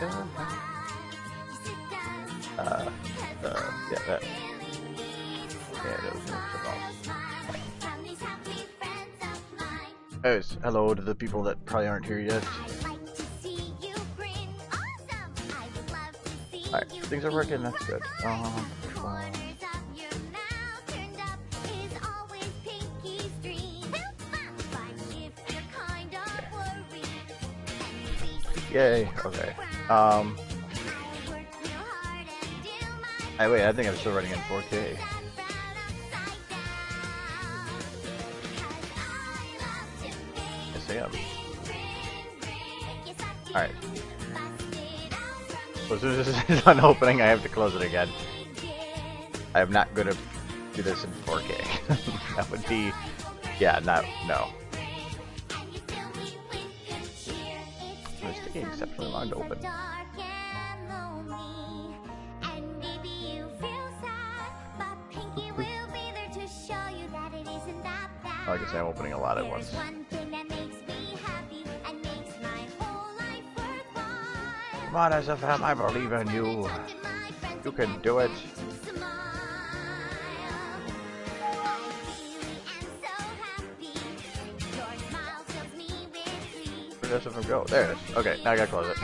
Yeah, that. Yeah, that was Anyways, hello to the people that probably aren't here yet. Alright, things are working, that's good. Yay, okay. Wait, I think I'm still running in 4K. Yes, I am. Alright. So as soon as this is done opening, I have to close it again. I am not going to do this in 4K. That would be... Yeah, no. It's taking exceptionally long to open. I guess I'm opening a lot at once. Come on, SFM, I believe in you. You can do it. Where does SFM go? There it is. Okay, now I gotta close it.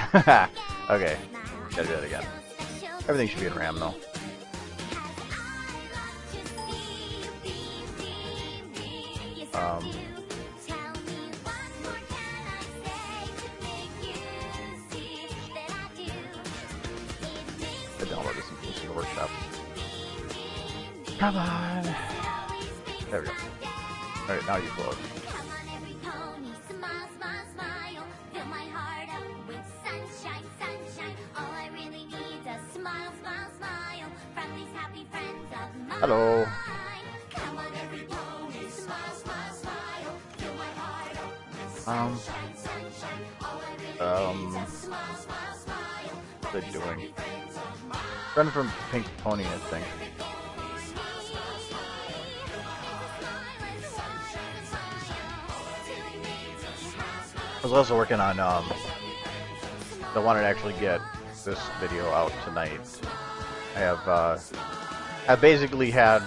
Okay, gotta do that again. Everything should be in RAM though. I downloaded some things from the workshop. Come on! There we go. Alright, now you close. Hello! What are they doing? Running from Pink Pony, I think. I was also working on, I wanted to actually get this video out tonight. I basically had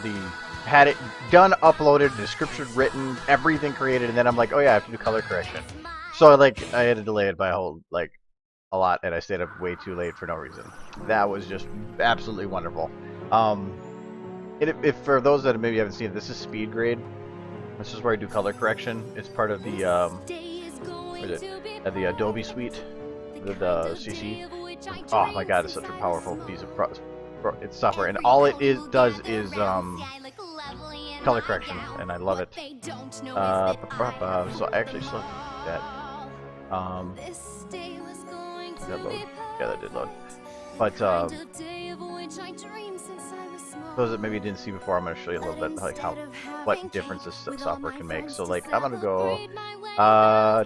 it done, uploaded, description written, everything created, and then I'm like, oh yeah, I have to do color correction. So I had to delay it by a lot, and I stayed up way too late for no reason. That was just absolutely wonderful. If for those that maybe haven't seen it, this is speed grade. This is where I do color correction. It's part of the the Adobe suite, the CC. Oh my god, it's such a powerful piece of it's software, and all it does is color correction, and I love it. So I actually still have to do that. Did that load? Yeah, that did load. But those that maybe didn't see before, I'm going to show you a little bit like what difference this software can make. So like I'm going to go, I'm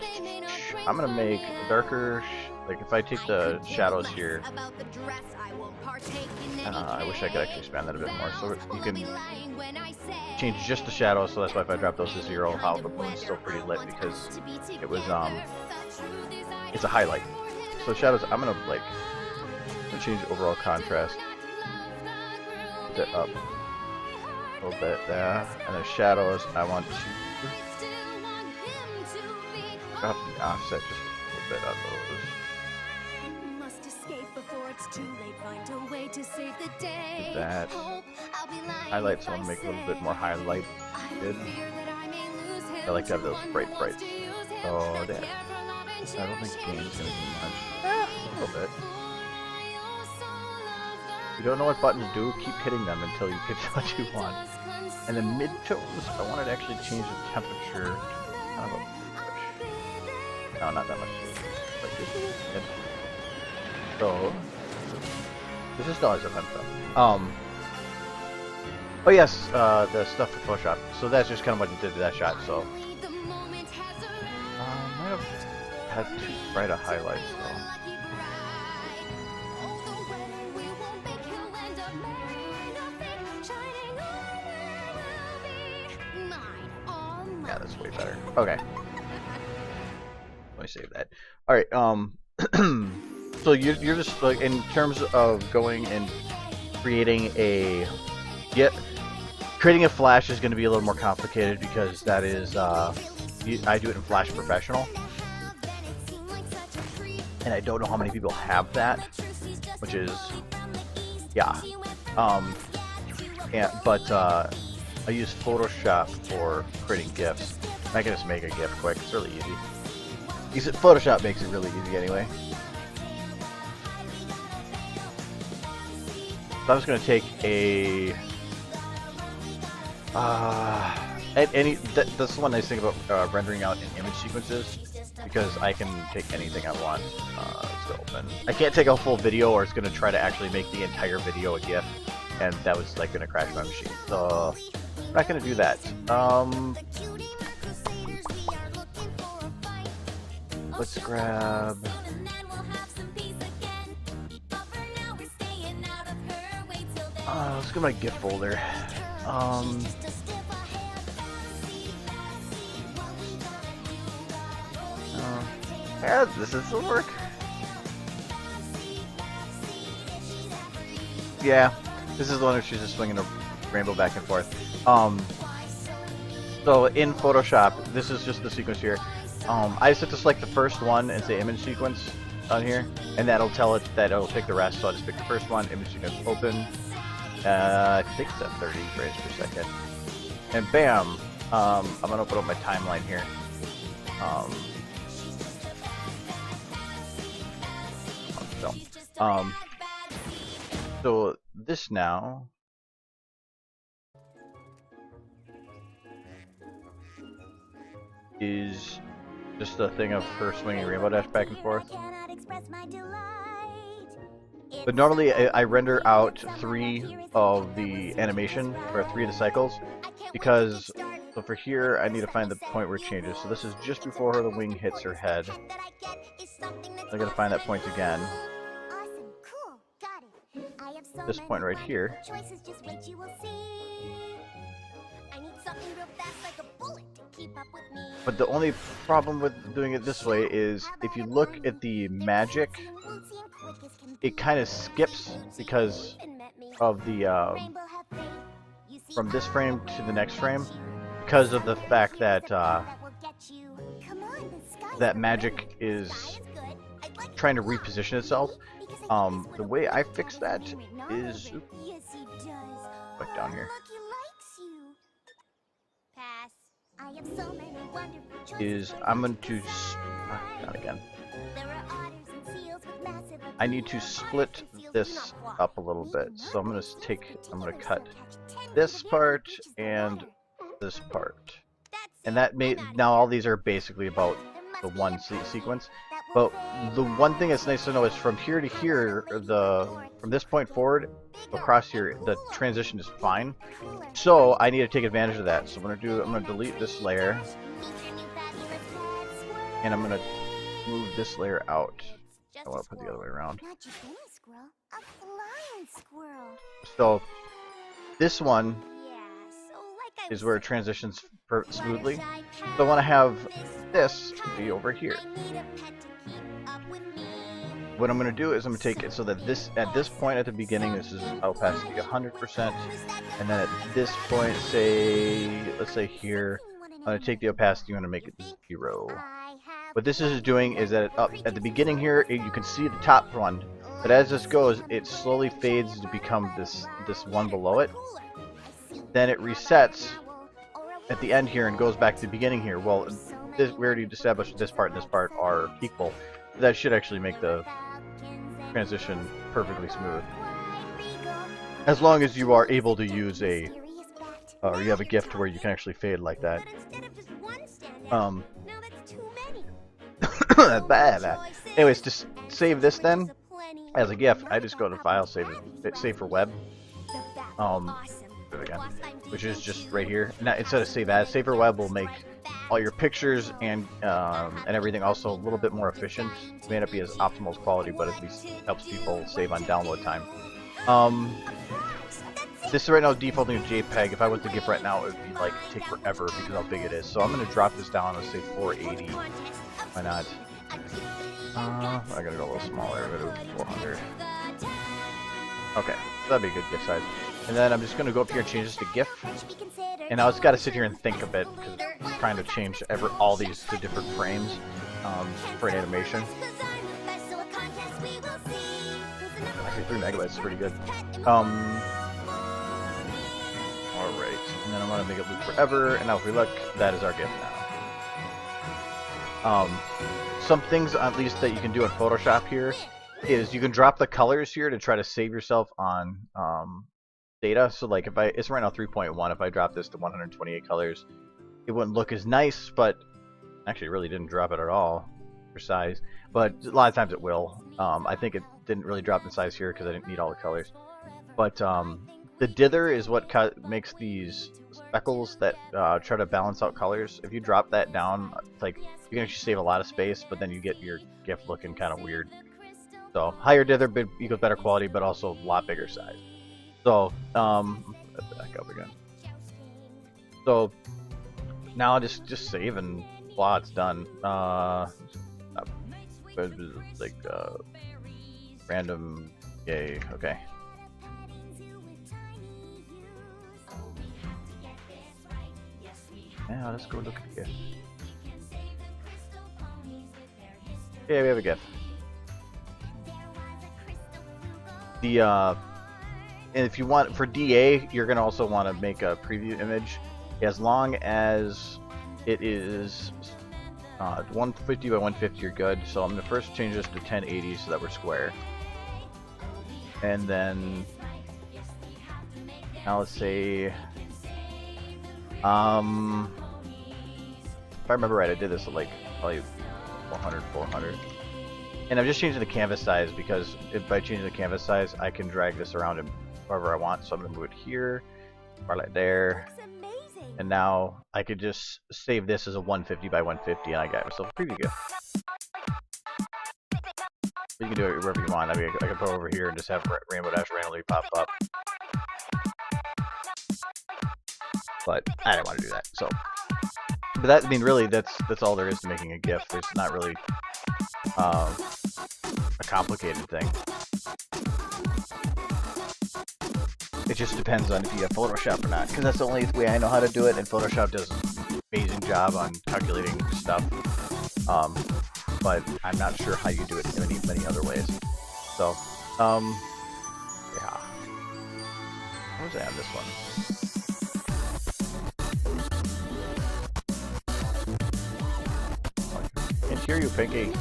going to make darker. Like if I take the shadows here, I wish I could actually expand that a bit more. So you can change just the shadows. So that's why if I drop those to 0, how the moon's still pretty lit because it was it's a highlight. So shadows, I'm gonna change the overall contrast. Put it up a little bit there, and the shadows I want to drop the offset just a little bit on those. That highlights I want to make a little bit more highlighted. I like to have those bright brights. Oh, there. I don't think game's gonna do much. A little bit. If you don't know what buttons do, keep hitting them until you get what you want. And then mid-tones, I wanted to actually change the temperature. Kind of a push. No, not that much. So this is still SFM stuff. Oh yes, the stuff for Photoshop. So that's just kind of what you did to that shot. So might have had too bright a highlight. So yeah, that's way better. Okay, let me save that. All right. So So you're just like, in terms of going and creating a creating a Flash is going to be a little more complicated because that is I do it in Flash Professional, and I don't know how many people have that, which is yeah. But I use Photoshop for creating GIFs. I can just make a GIF quick. It's really easy. Photoshop makes it really easy anyway. So I'm just going to take a that's the one nice thing about rendering out in image sequences, because I can take anything I want to open. I can't take a full video, or it's going to try to actually make the entire video a GIF, and that was like going to crash my machine. So I'm not going to do that. Let's grab. Let's go to my GIF folder. Yeah, this will work. Yeah, this is the one where she's just swinging a rainbow back and forth. So in Photoshop, this is just the sequence here. I just have to select the first one and say image sequence on here, and that'll tell it that it'll pick the rest. So I'll just pick the first one, image sequence open. I think it's at 30 frames per second. And bam! I'm gonna open up my timeline here. So this now is just a thing of her swinging rainbow dash back and forth. But normally I render out 3 of the animation, or 3 of the cycles, because so for here I need to find the point where it changes. So this is just before the wing hits her head. I gotta find that point again. This point right here. But the only problem with doing it this way is if you look at the magic, it kind of skips because of the from this frame to the next frame, because of the fact that that magic is trying to reposition itself. The way I fix that is back down here. Is I'm going to not again. I need to split this up a little bit. So I'm going to cut this part and this part, and that made now all these are basically about the one sequence. But the one thing that's nice to know is from here to here, from this point forward, across here, the transition is fine. So I need to take advantage of that. So I'm gonna delete this layer, and I'm gonna move this layer out. I want to put it the other way around. So this one is where it transitions smoothly. So I want to have this be over here. What I'm going to do is I'm going to take it so that at this point at the beginning, this is opacity 100%, and then at this point, let's say here, I'm going to take the opacity, I'm going to make it 0. What this is doing is that at the beginning here, you can see the top one, but as this goes, it slowly fades to become this one below it. Then it resets at the end here and goes back to the beginning here. Well, we already established this part and this part are equal. That should actually make the transition perfectly smooth, as long as you are able to use or you have a GIF to where you can actually fade like that. Anyways, to save this then as a GIF, I just go to File, save for Web, again, which is just right here. Now instead of save as, save for Web will make all your pictures and everything also a little bit more efficient. It may not be as optimal as quality, but at least helps people save on download time. This is right now defaulting to JPEG. If I went to GIF right now, it would be like take forever because how big it is. So I'm going to drop this down to say 480. Why not? I gotta go a little smaller, go to 400. Okay, so that'd be a good GIF size. And then I'm just gonna go up here and change this to GIF. And I just gotta sit here and think a bit, because I'm trying to change all these to different frames for an animation. Actually, 3 megabytes is pretty good. Alright, and then I'm gonna make it loop forever, and now if we look, that is our GIF now. Some things, at least, that you can do in Photoshop here is you can drop the colors here to try to save yourself on data. So like if it's right now 3.1, if I drop this to 128 colors, it wouldn't look as nice, but actually it really didn't drop it at all for size, but a lot of times it will. I think it didn't really drop in size here because I didn't need all the colors, but the dither is what makes these speckles that try to balance out colors. If you drop that down, like you can actually save a lot of space, but then you get your GIF looking kind of weird. So higher dither equals better quality, but also a lot bigger size. So back up again. So now I'll just save and blah, it's done. Like random, yay, okay. Now let's go look at the GIF. Yeah, we have a GIF. And if you want, for DA, you're gonna also want to make a preview image, as long as it is 150 by 150, you're good. So I'm gonna first change this to 1080 so that we're square. And then now let's say, if I remember right, I did this at like probably 400. And I'm just changing the canvas size because by changing the canvas size, I can drag this around wherever I want. So I'm gonna move it here, or like there. And now I could just save this as a 150 by 150, and I got myself a preview GIF. You can do it wherever you want. I mean, I can put it over here and just have Rainbow Dash randomly pop up. But I didn't want to do that. So, but that, I mean, really, that's all there is to making a GIF. There's not really a complicated thing. It just depends on if you have Photoshop or not, because that's the only way I know how to do it, and Photoshop does an amazing job on calculating stuff. But I'm not sure how you do it in many other ways. So, yeah. What was I on this one? I can't hear you, Pinky.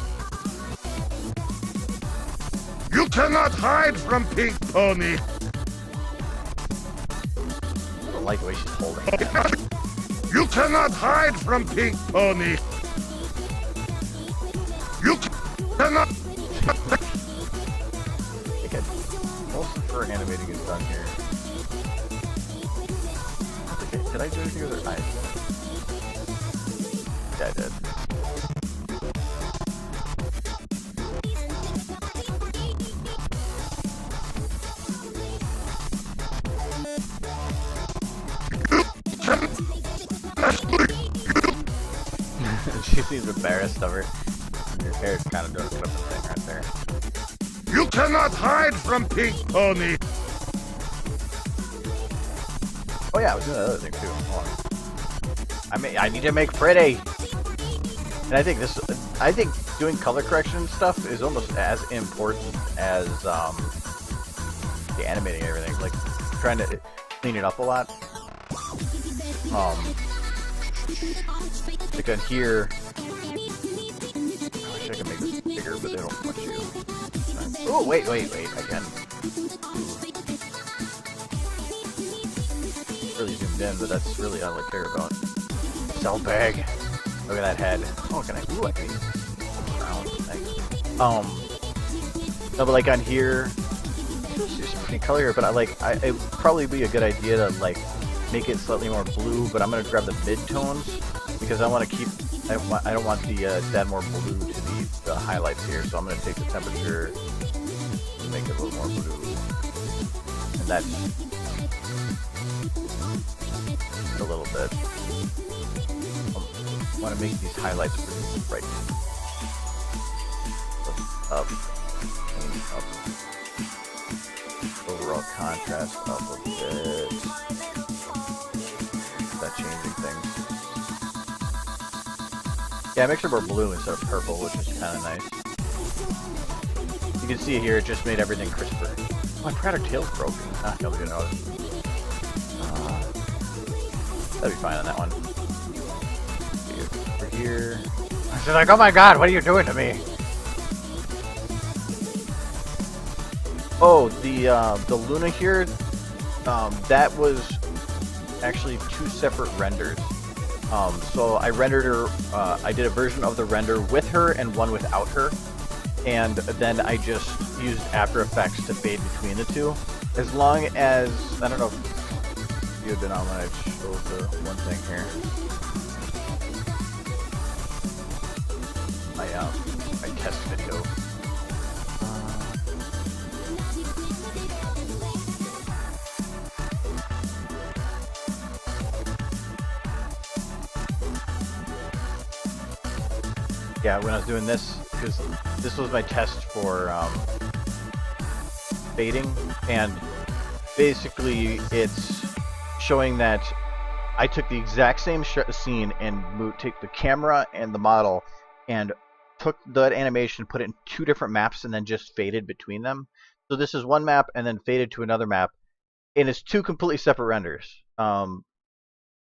You cannot hide from Pink Pony! I don't like the way she's holding it. You cannot hide from Pink Pony! You cannot... I think most of her animating is done here. Okay, did I do anything with her eyes? Yeah, I did. She seems embarrassed of her. Her hair's kind of doing a flipping thing right there. You cannot hide from Pink Pony! Oh yeah, I was doing another thing too. Hold on. I need to make pretty! And I think doing color correction stuff is almost as important as the animating and everything. Like, trying to clean it up a lot. Like on here, I wish I could make this bigger, but they don't want you. Oh, wait, I can. Really zoomed in, but that's really all I care about. Cell bag. Look at that head. Oh, can I? Ooh, I can use round thing. No, but like on here, it's just pretty color, but it would probably be a good idea to like make it slightly more blue, but I'm gonna grab the mid-tones because I want to keep, I don't want the to add more blue to the highlights here, so I'm gonna take the temperature and make it a little more blue, and that's a little bit. I want to make these highlights pretty bright. overall contrast up a bit. That changing things. Yeah, it makes it more blue instead of purple, which is kind of nice. You can see here, it just made everything crisper. Oh, my product tail's broken. Ah, nobody gonna notice. That'd be fine on that one. Over here. She's like, oh my god, what are you doing to me? Oh, the Luna here, that was actually 2 separate renders. So I rendered her, I did a version of the render with her and one without her. And then I just used After Effects to fade between the two. As long as, I don't know if you had been on when I showed the one thing here. My test video. Yeah, when I was doing this, because this was my test for fading, and basically it's showing that I took the exact same scene and take the camera and the model and took that animation, put it in 2 different maps, and then just faded between them. So this is one map and then faded to another map, and it's 2 completely separate renders.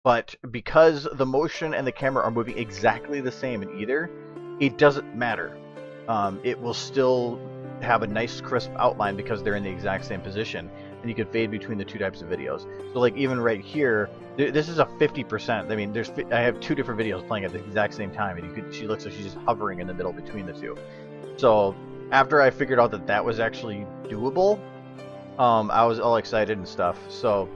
But because the motion and the camera are moving exactly the same in either, it doesn't matter. It will still have a nice crisp outline because they're in the exact same position, and you can fade between the 2 types of videos. So like even right here, this is a 50%. I mean, I have 2 different videos playing at the exact same time, and she looks like she's just hovering in the middle between the 2. So after I figured out that that was actually doable, I was all excited and stuff. So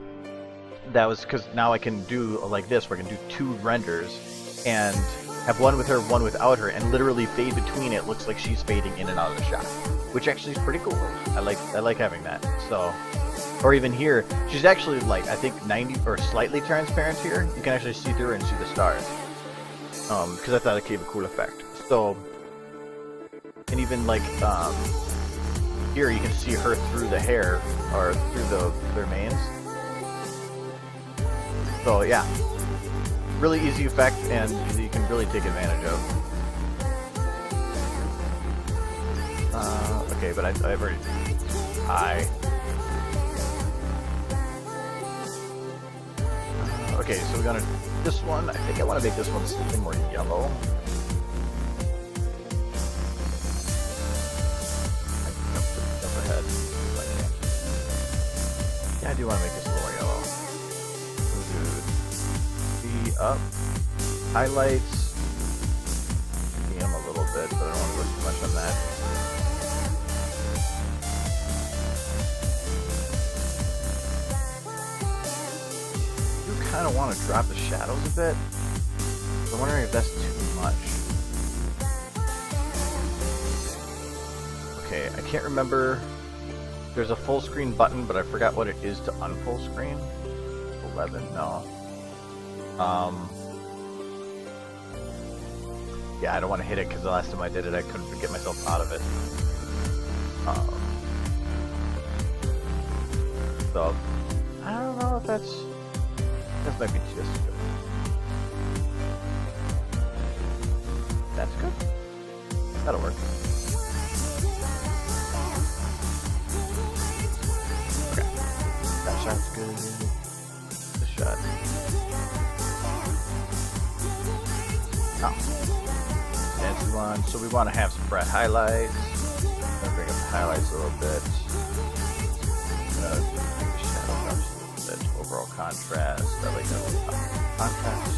that was because now I can do like this, where I can do 2 renders and have one with her, one without her, and literally fade between it. Looks like she's fading in and out of the shot, which actually is pretty cool. I like having that. So, or even here, she's actually like, I think 90 or slightly transparent here. You can actually see through her and see the stars. Because I thought it gave a cool effect. So, and even like here, you can see her through the hair or through their manes. So yeah. Really easy effect, and you can really take advantage of. Okay, but I've already... Okay, so we're gonna... This one, I think I want to make this one something more yellow. Jump ahead. Yeah, I do want to make this a little more yellow. Up, highlights, DM a little bit, but I don't want to put too much on that. I do kind of want to drop the shadows a bit. I'm wondering if that's too much. Okay, I can't remember. There's a full screen button, but I forgot what it is to unfull screen. 11, no. Yeah, I don't want to hit it because the last time I did it, I couldn't get myself out of it. So, I don't know if that might be just good. That's good. That'll work. Okay. That shot's good. This shot. Oh. So we want to have some bright highlights. I'm gonna bring up the highlights a little bit. I'm gonna make the shadow drops a little bit. Overall contrast. I like that little contrast.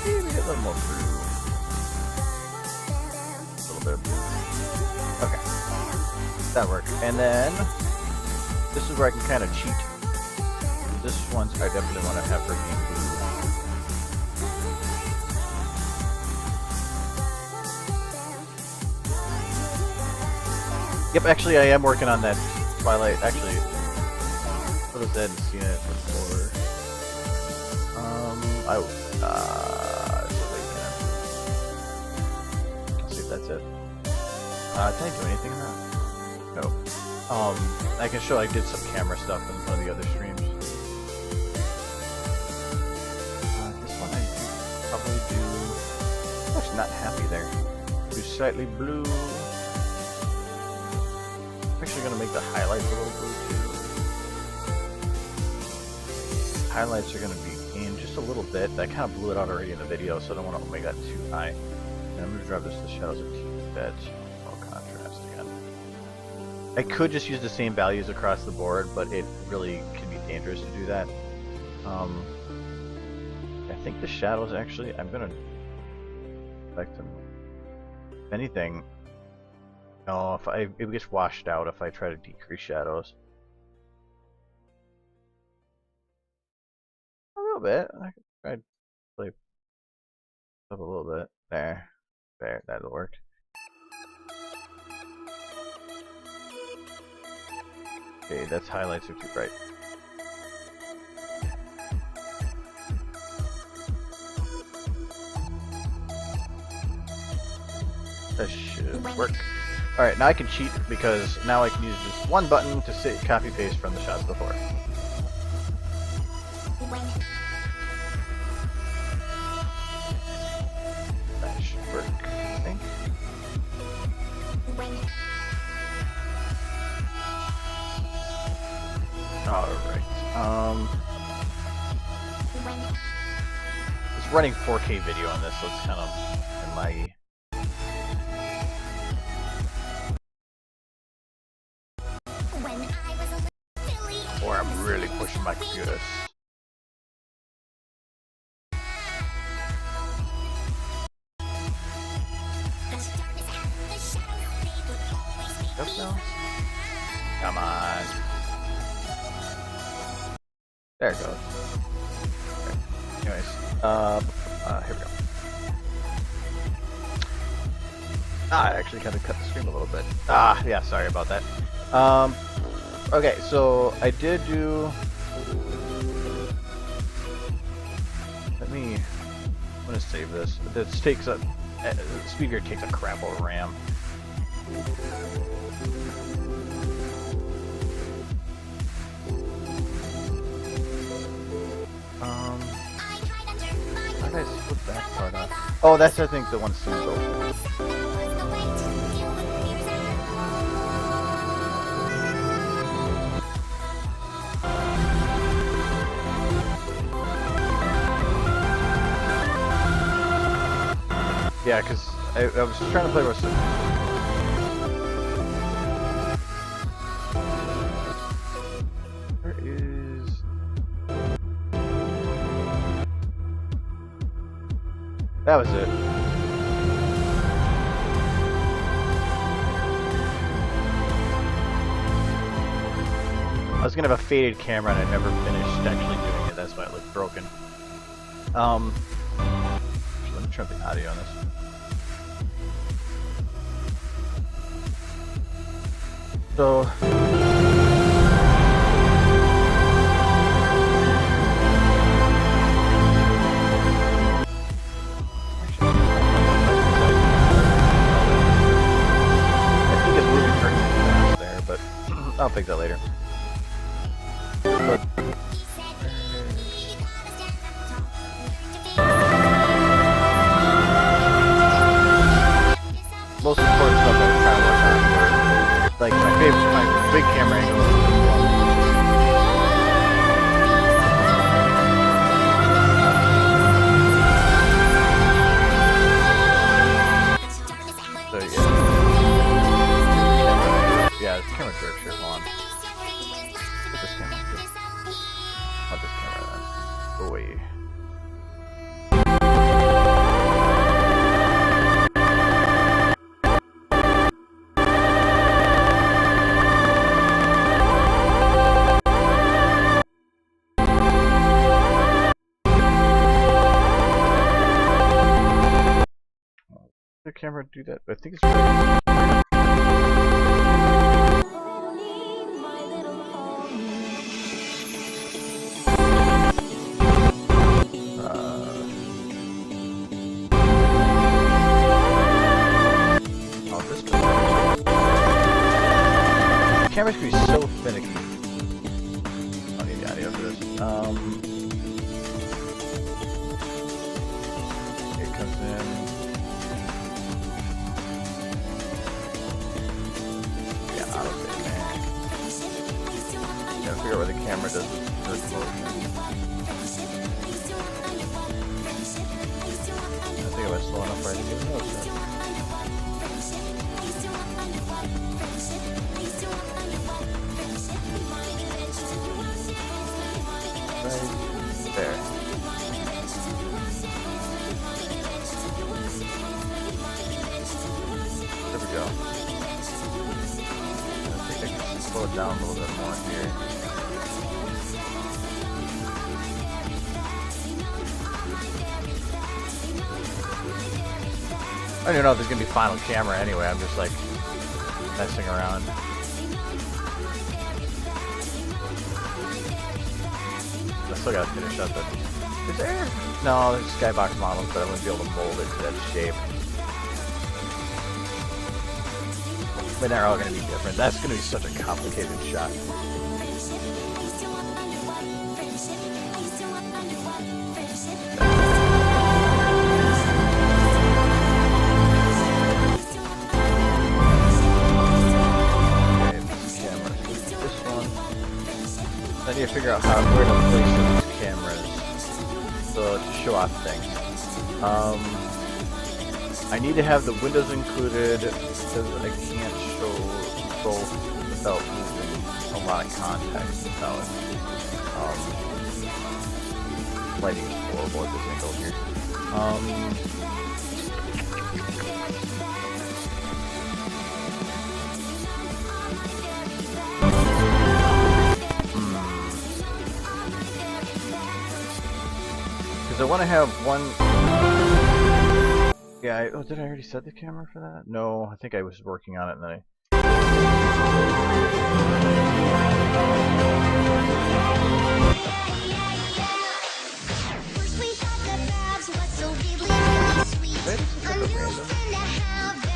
Maybe a little more blue. A little bit of blue. Okay. That worked. And then this is where I can kind of cheat. This one, I definitely want to have her being blue. Yep, actually I am working on that Twilight. Actually, what is that? I've seen it before. Wait a minute. Let's see if that's it. Did I do anything in that? No. I can show I did some camera stuff in one of the other streams. This one I probably do. I'm actually not happy there. Do slightly blue. I'm actually gonna make the highlights a little blue too. Highlights are gonna be in just a little bit. I kind of blew it out already in the video, so I don't want to make that too high. And I'm gonna drop this to the shadows a teeny bit. Contrast again. I could just use the same values across the board, but it really can be dangerous to do that. I think the shadows actually, I'm gonna select them. If anything, no, it gets washed out if I try to decrease shadows. A little bit. I could try to play up a little bit. There, that'll work. Okay, that's highlights are too bright. That should work. Alright, now I can cheat because now I can use just one button to copy paste from the shots before. That should work, I think. Alright. It's running 4K video on this, so it's kind of laggy. Or I'm really pushing my computers. Yep, no. Come on. There it goes. Okay. Anyways, here we go. I actually kind of cut the screen a little bit. Yeah, sorry about that. Okay, so I did do. I'm gonna save this. This takes a. The speaker takes a crap load of RAM. How did I split that part up? Oh, that's I think the one single. Yeah, because I was trying to play with some. Where is? That was it. I was gonna have a faded camera and I never finished actually doing it. That's why it looked broken. Let me turn up the audio on this. So I'll fix that later. But most important stuff I'm trying to work on were like my big camera angle. So yeah, the camera direction. Hold on. Put this camera. Not this camera then. Go away. The camera do that? I think it's pretty. It comes in. Yeah, autosave, man. Gotta figure out where the camera does its first motion. I think I was slow enough right to get noticed that. Right there. There we go. I think I can slow it down a little bit more here. I don't even know if there's gonna be final camera anyway. I'm just like messing around. I still gotta finish up it. Is there? No, there's skybox models, but I wouldn't be able to mold it to that shape. But they're all gonna be different. That's gonna be such a complicated shot. I need to figure out where to place these cameras so to show off things. I need to have the windows included because I can't show both without losing a lot of context without lighting is horrible at this angle here. I want to have one. Yeah, oh, did I already set the camera for that? No, I think I was working on it and then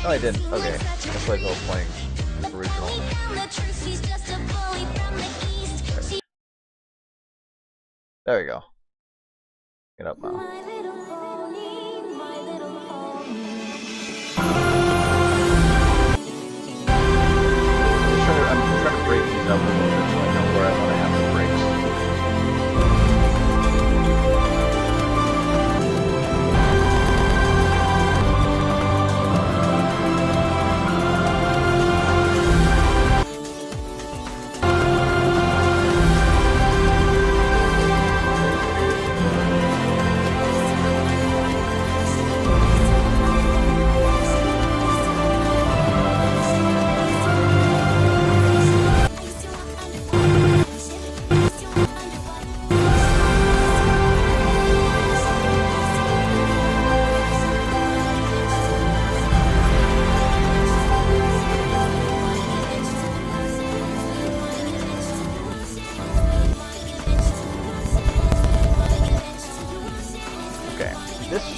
Oh, I didn't. Okay, that's why it's all playing original. There we go. Get up now. I'm trying to break these up a little bit so I know where I want to have the breaks.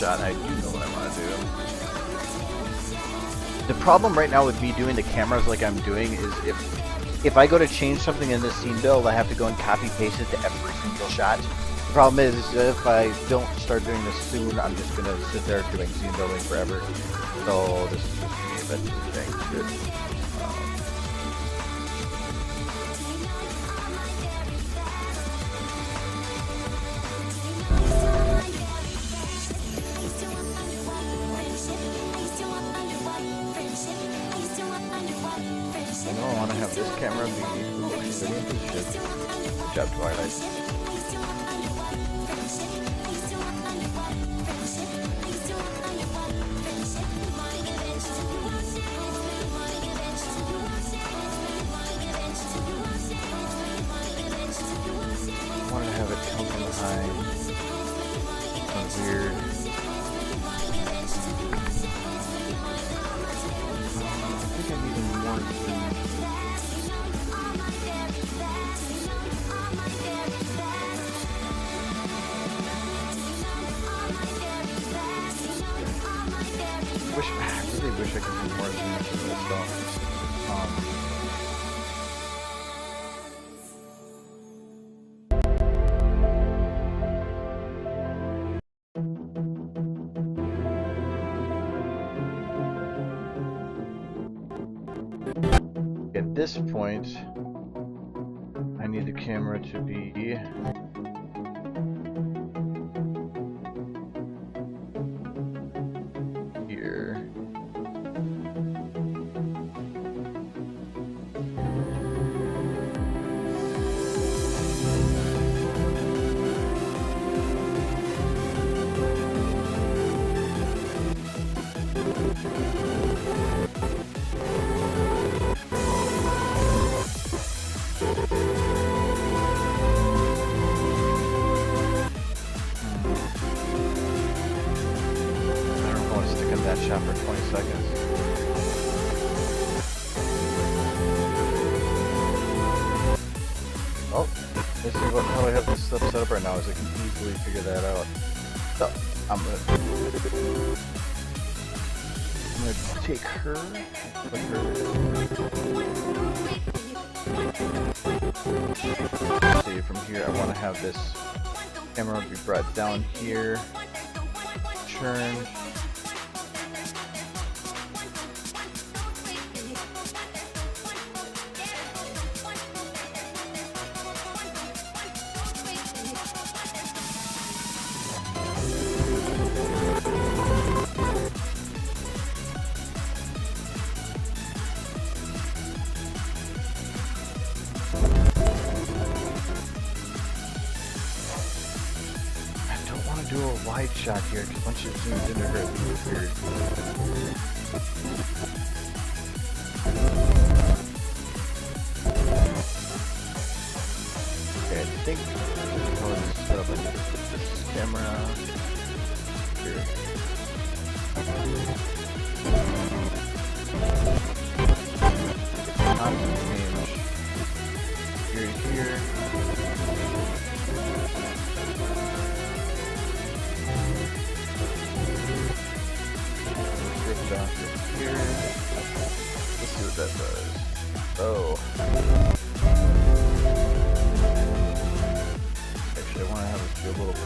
I do know what I want to do. The problem right now with me doing the cameras like I'm doing is if I go to change something in this scene build, I have to go and copy paste it to every single shot. The problem is if I don't start doing this soon, I'm just going to sit there doing scene building forever. So this is just me, but things good. I want to have this camera be motion video shit. Good job, Twilight. I wanted to have it come from behind. Sounds weird. I think I need more zoom. I really wish I could do more zoom to this stuff. at this point, I need the camera to be here. That shot for 20 seconds. Oh, this is how I have this stuff set up right now, is I can easily figure that out. So, I'm gonna take her, put her. See, from here I want to have this camera be brought down here, turn. Do a wide shot here, because once it zooms into her, it's weird. Okay, I think I'll just set up this camera here. Constant change here to here. Down to here. Let's see what that does. Oh. Actually, I want to have it be a little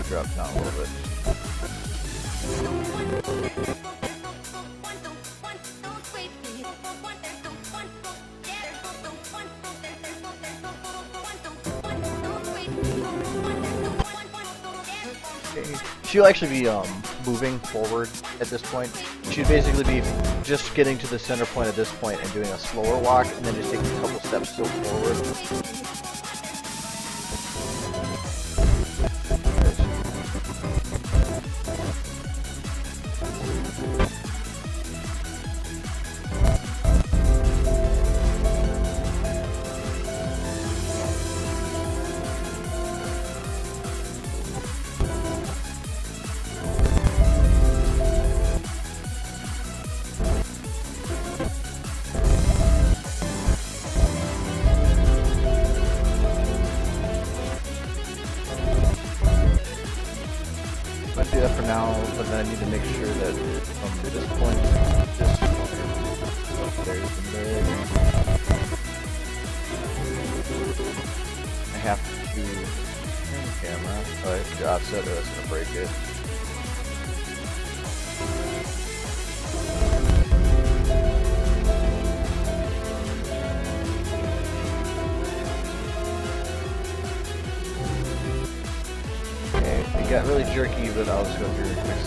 drop down a little bit. She'll actually be moving forward at this point. She'd basically be just getting to the center point at this point and doing a slower walk, and then just taking a couple steps still forward. Do that for now, but then I need to make sure that from this point, there's the mid. I have to turn the camera. Oh, I have to offset or that's gonna break it. It got really jerky, but I'll just go through and fix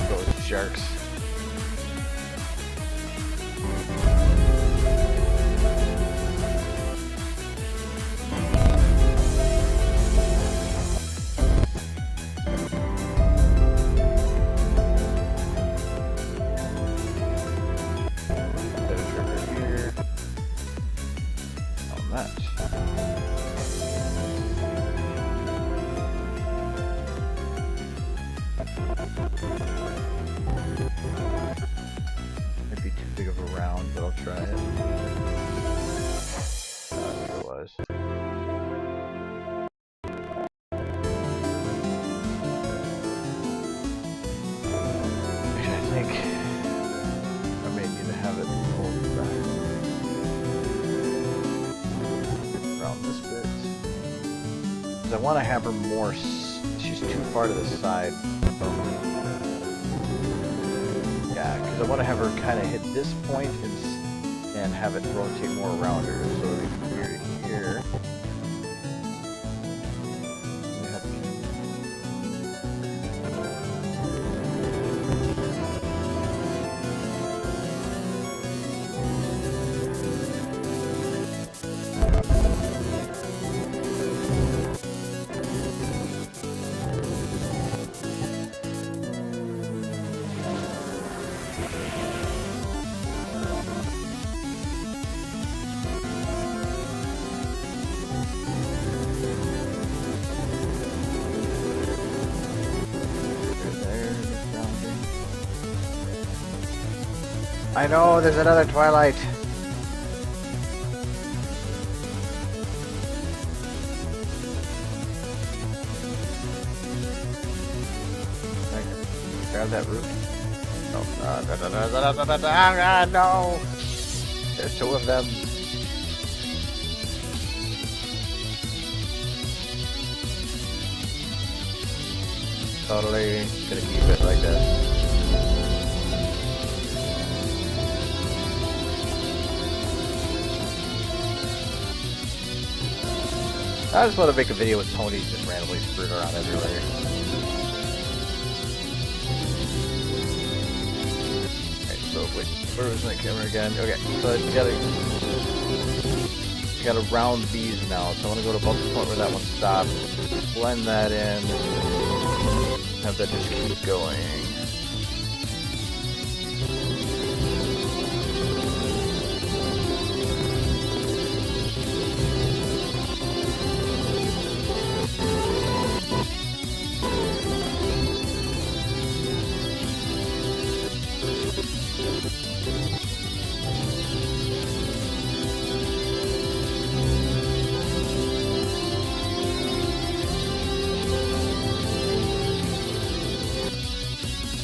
those jerks. Put a trigger here. On that. Because I want to have her more. She's too far to the side. Yeah, because I want to have her kind of hit this point and have it rotate more around her. So we can do it here. I know, there's another Twilight. Grab that root. No, no! There's two of them. Totally gonna keep it like this. I just want to make a video with Tony just randomly screwed around everywhere. Alright, so wait, where was my camera again? Okay, so you gotta round these now. So I want to go to about the point where that one stopped, blend that in, have that just keep going.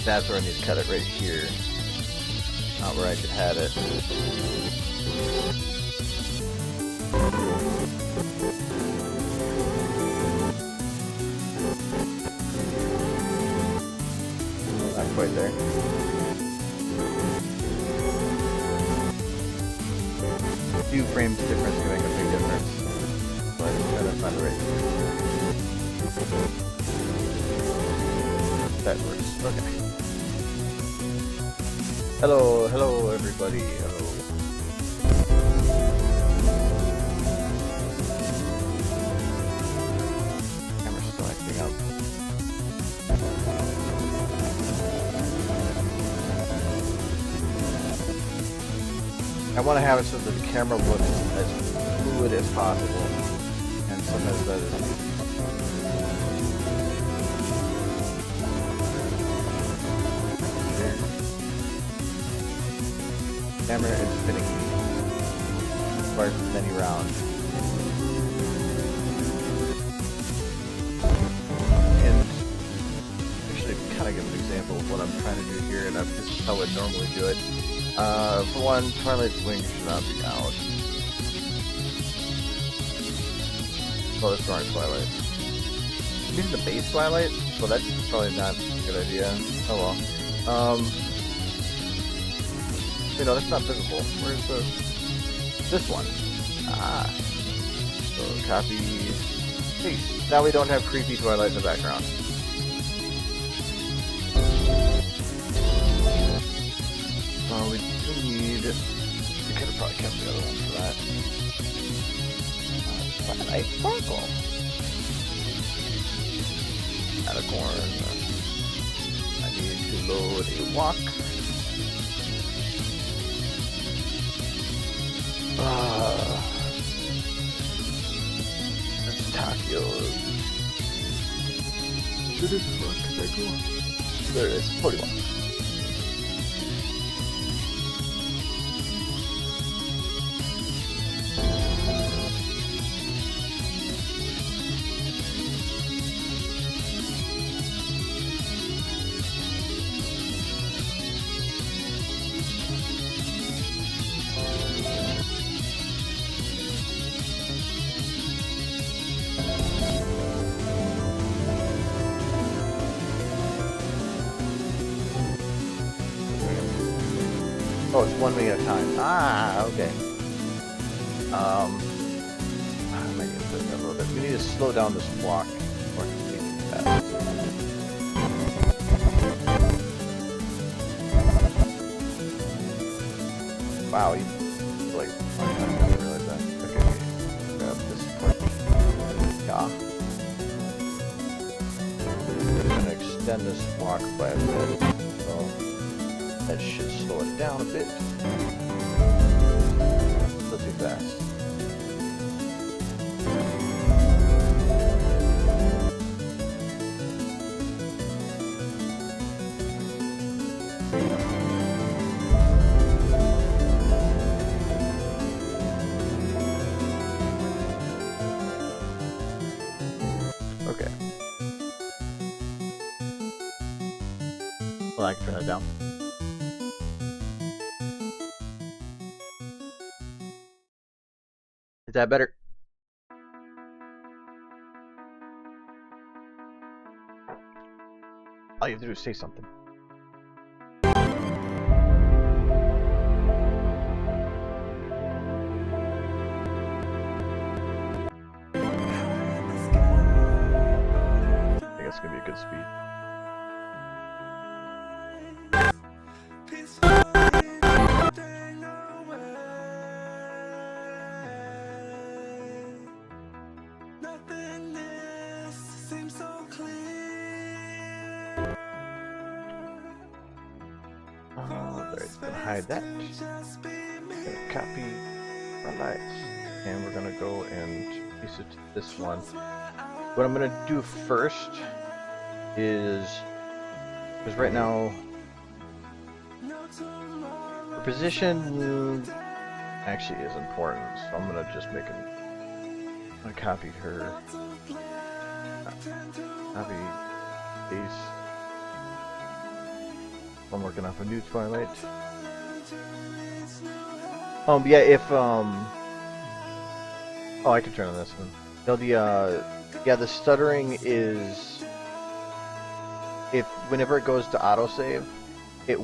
That's where I need to cut it, right here. Not where I should have it. Not quite there. A few frames difference can make a big difference. But I'm trying to find the right. That works. Okay. Hello, hello everybody, hello. Camera's still acting up. I want to have it so that the camera looks as fluid as possible. And sometimes that is... Camera is finicky. Requires many rounds. And actually kind of give an example of what I'm trying to do here, and this is how I would normally do it. For one, Twilight's wings should not be out. Well, this drawing Twilight. Maybe the base Twilight? Well, that's probably not a good idea. Oh well. You know, that's not visible. Where's this one? Ah. So copy, paste. Now we don't have creepy Twilight in the background. We do need. We could have probably kept the other one for that. Twilight Sparkle. Unicorn. I need to load a walk. That's Takio's. Should it look? Can I go? There it is, 41. Oh, it's 1 minute at a time. Ah, okay. I might need to put that a little bit. We need to slow down this block. Or fast. Wow, you like I didn't realize that. Okay, grab this part. Yeah. I'm gonna extend this block by a bit. So that should slow it down a bit. Still too fast. Okay. Well, I can turn it down. Is that better? All you have to do is say something. I think it's gonna be a good speed. Hide that. Gonna copy our lights, and we're gonna go and piece it to this one. What I'm gonna do first is, because right now her position actually is important, so I'm gonna just make I'm gonna copy her. Copy these. I'm working off a new Twilight. Yeah, if oh, I can turn on this one. No, yeah, the stuttering is, if whenever it goes to autosave, the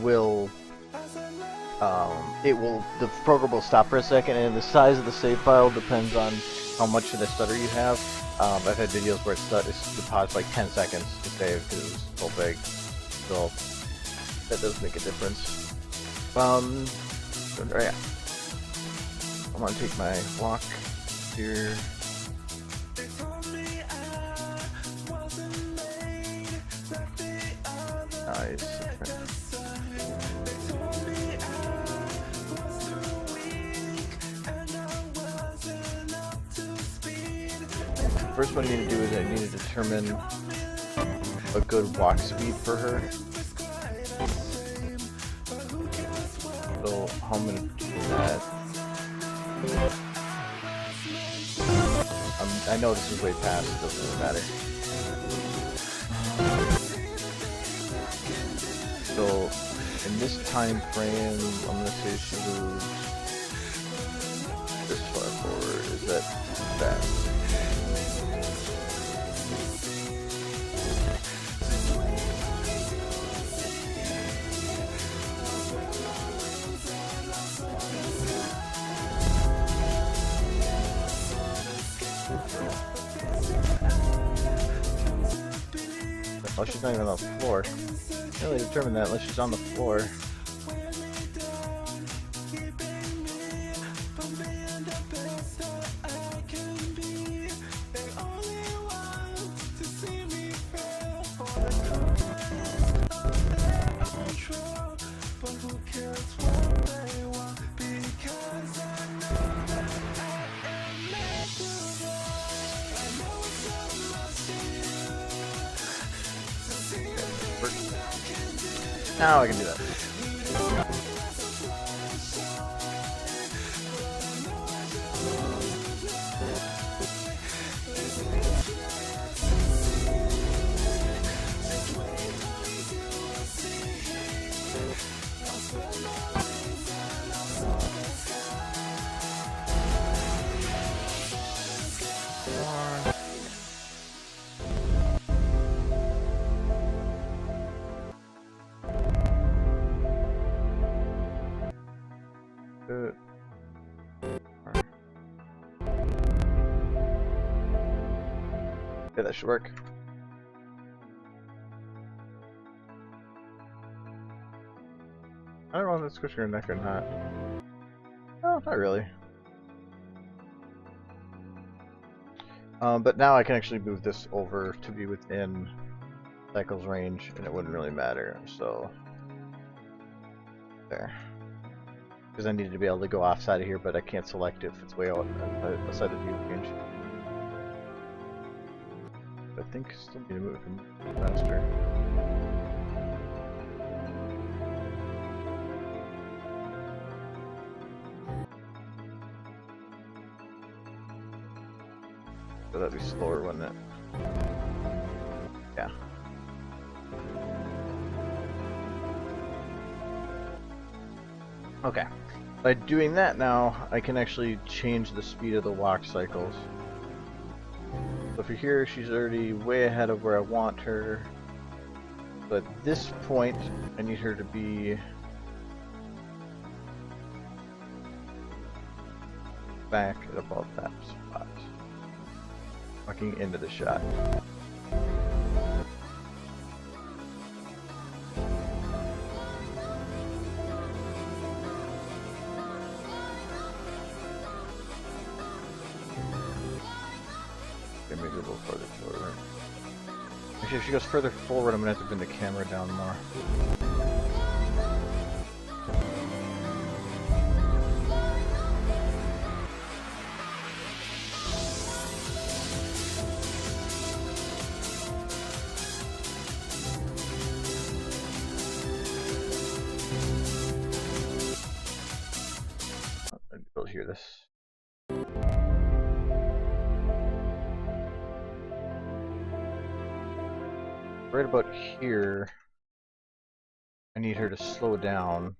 program will stop for a second, and the size of the save file depends on how much of the stutter you have. I've had videos where it's paused like 10 seconds to save because it was so big. So that does make a difference. Yeah. I'm gonna take my block here. Nice. First one I need to do is I need to determine a good walk speed for her. So how I'm gonna do that. I know this is way past, it doesn't really matter. So in this time frame, I'm gonna say she moves this far forward. Is that fast? Oh, she's not even on the floor. Can't really determine that unless she's on the floor. Now I can do that. Yeah, that should work. I don't know if it's squishing her neck or not. Oh, not really. But now I can actually move this over to be within Cycle's range, and it wouldn't really matter. So there. Because I needed to be able to go offside of here, but I can't select if it's way outside the view range. I think I still need to move him faster. So that'd be slower, wouldn't it? Yeah. Okay. By doing that now, I can actually change the speed of the walk cycles. So for here, she's already way ahead of where I want her. But at this point, I need her to be back at about that spot. Walking into the shot. Maybe a little further forward. Actually, if she goes further forward, I'm gonna have to bring the camera down more. You'll hear this. Right about here, I need her to slow down.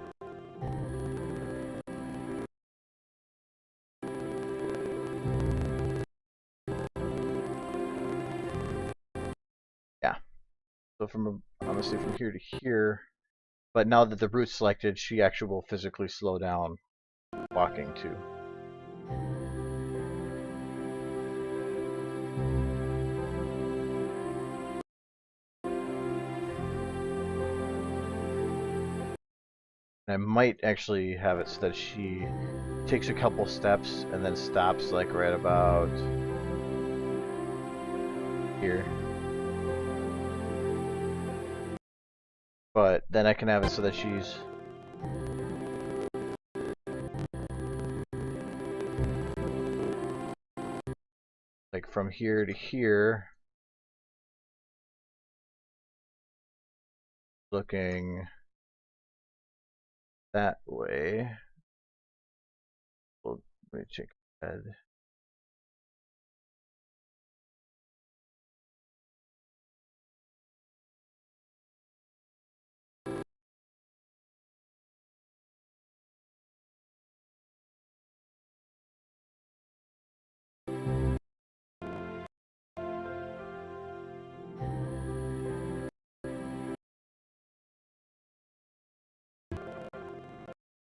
Yeah. So from honestly from here to here, but now that the route's selected, she actually will physically slow down walking too. I might actually have it so that she takes a couple steps and then stops like right about here. But then I can have it so that she's like from here to here, looking that way. Well, let me check head.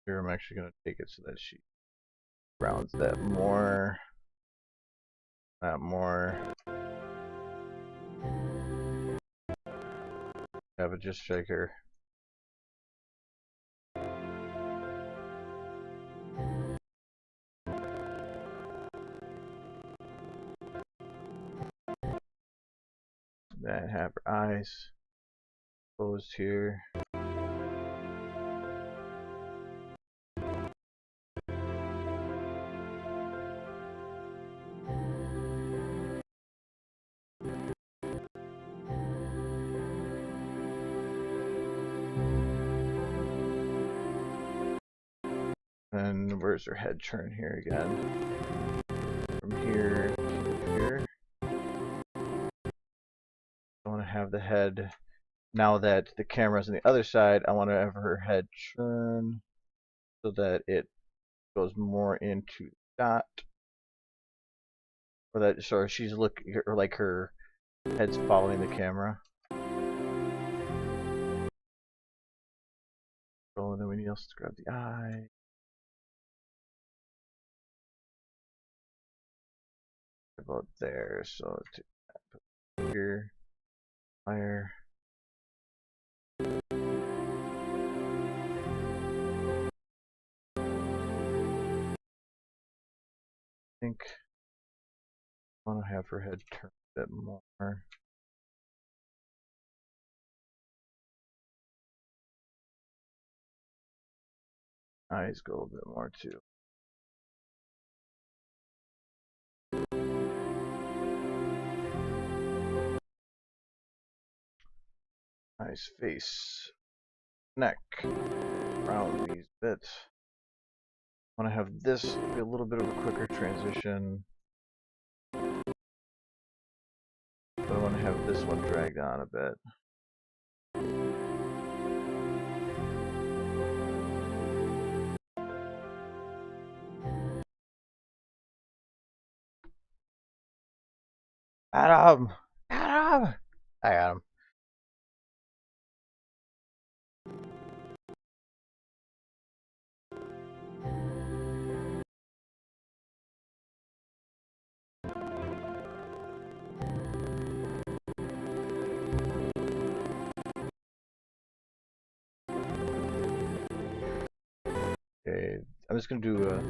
Here I'm actually going to take it so that she rounds that more. That more. Have it just shake her. Then have her eyes closed here. And where's her head turn here again? From here to here. I want to have the head, now that the camera's on the other side, I want to have her head turn so that it goes more into that. Or that, so she's looking, or like her head's following the camera. Oh, and then we need also to grab the eye. About there, so here. Fire. I think I want to have her head turn a bit more. Eyes go a bit more too. Nice face, neck, round these bits. I want to have this be a little bit of a quicker transition. But I want to have this one dragged on a bit. Adam! Adam! I got him. Okay, I'm just gonna do a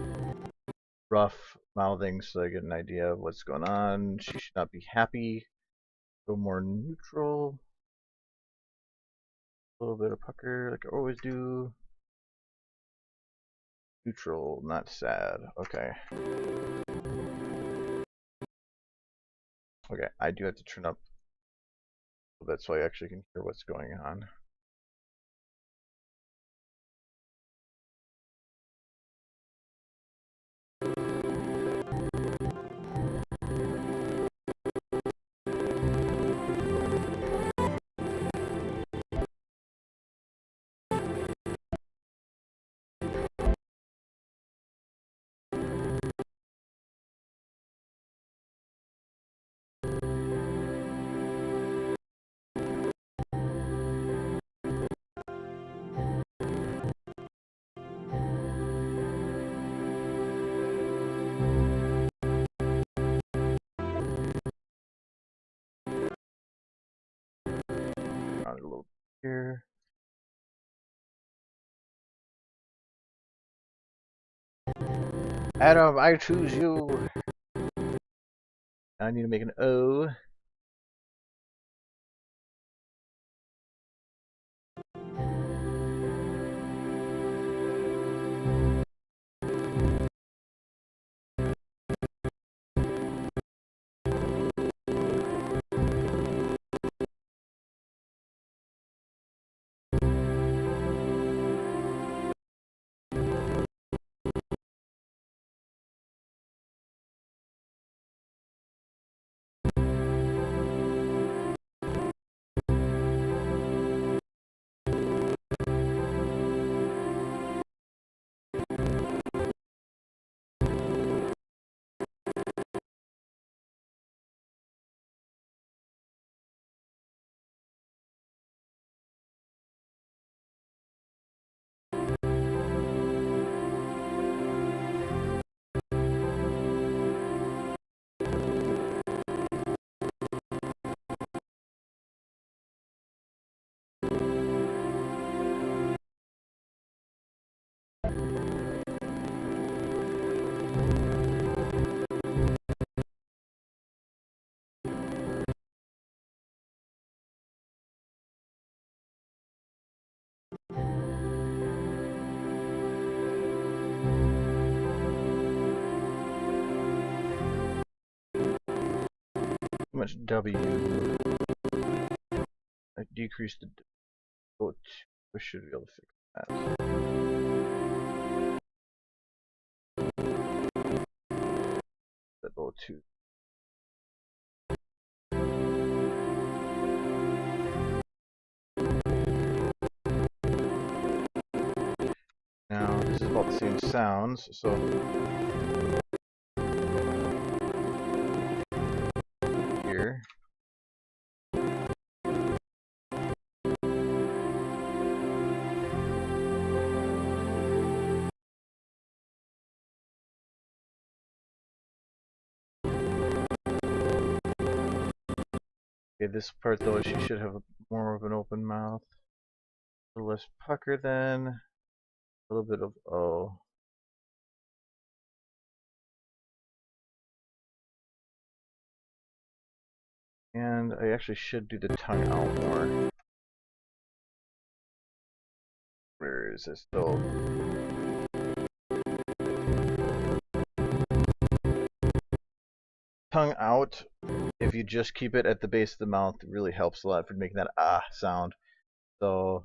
rough mouthing so I get an idea of what's going on. She should not be happy. A little more neutral. A little bit of pucker, like I always do. Neutral, not sad. Okay. Okay, I do have to turn up a little bit so I actually can hear what's going on. Around it a little bit here. Adam, I choose you. I need to make an O. Too much W. I decreased the O2. We should be able to fix that. The O2. Now, this is about the same sounds, so here. Okay, this part though, she should have more of an open mouth. A little less pucker then. A little bit of O. And I actually should do the tongue out more. Where is this though? Tongue out, if you just keep it at the base of the mouth, it really helps a lot for making that ah sound. So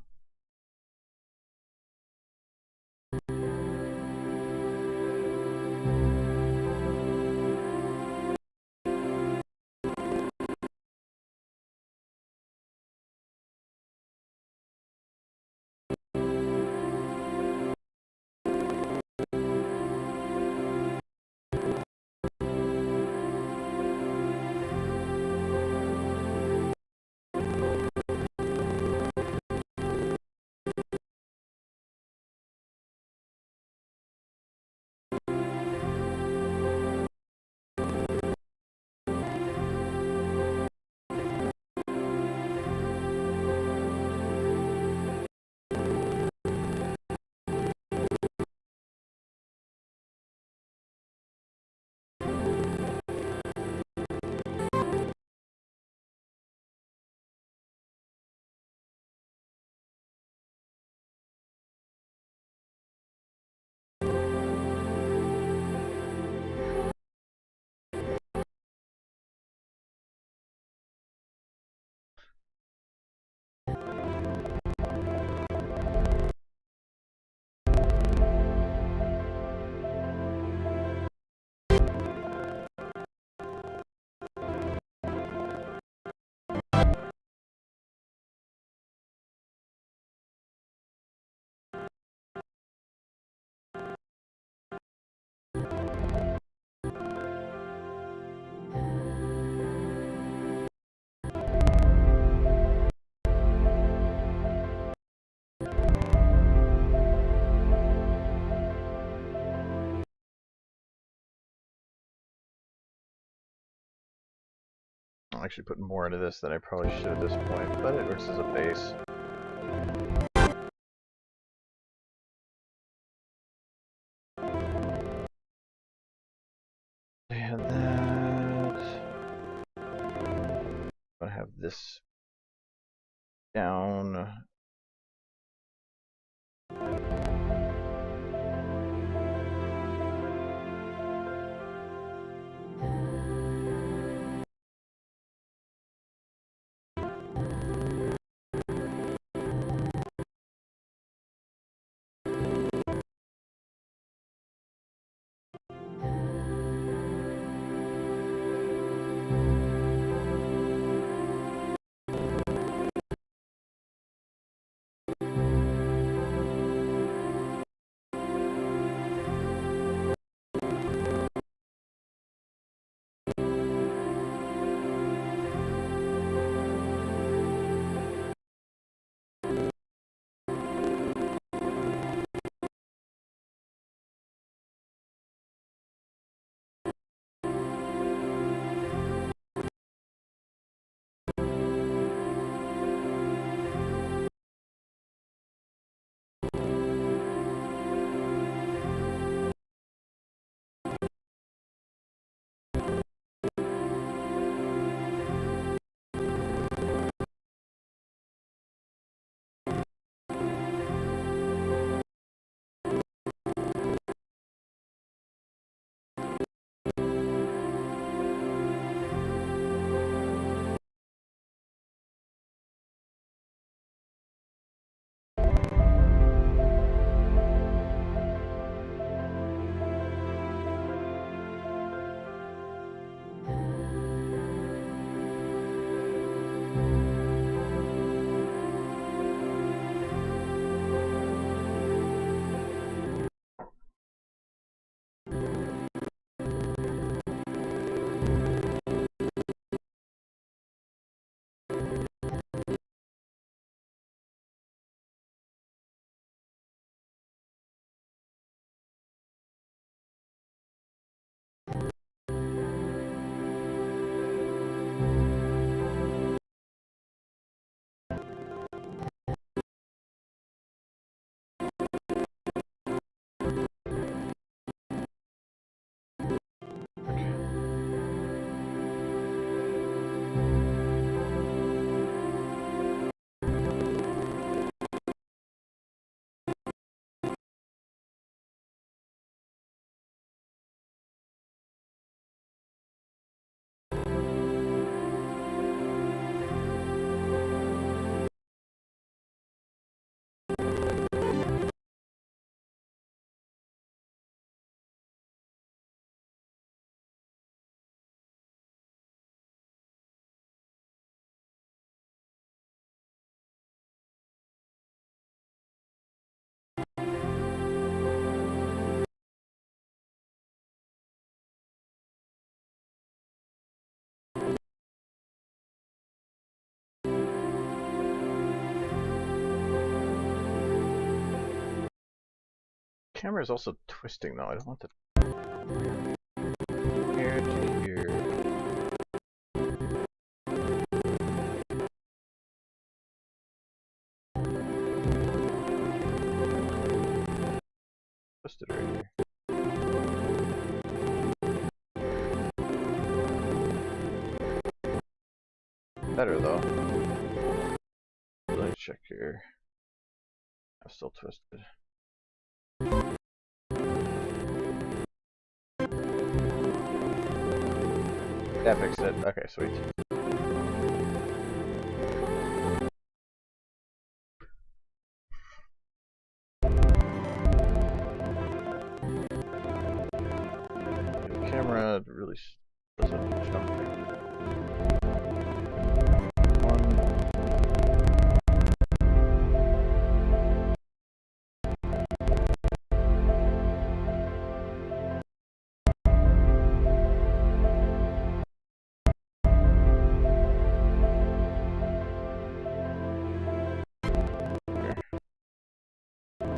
I'm actually putting more into this than I probably should at this point, but it works as a base. And that. I'm gonna have this down. Camera is also twisting though. I don't want the here to here. Twisted right here. Better though. Let's check here. I'm still twisted. That fixed it. Okay, sweet. The camera really doesn't jump here.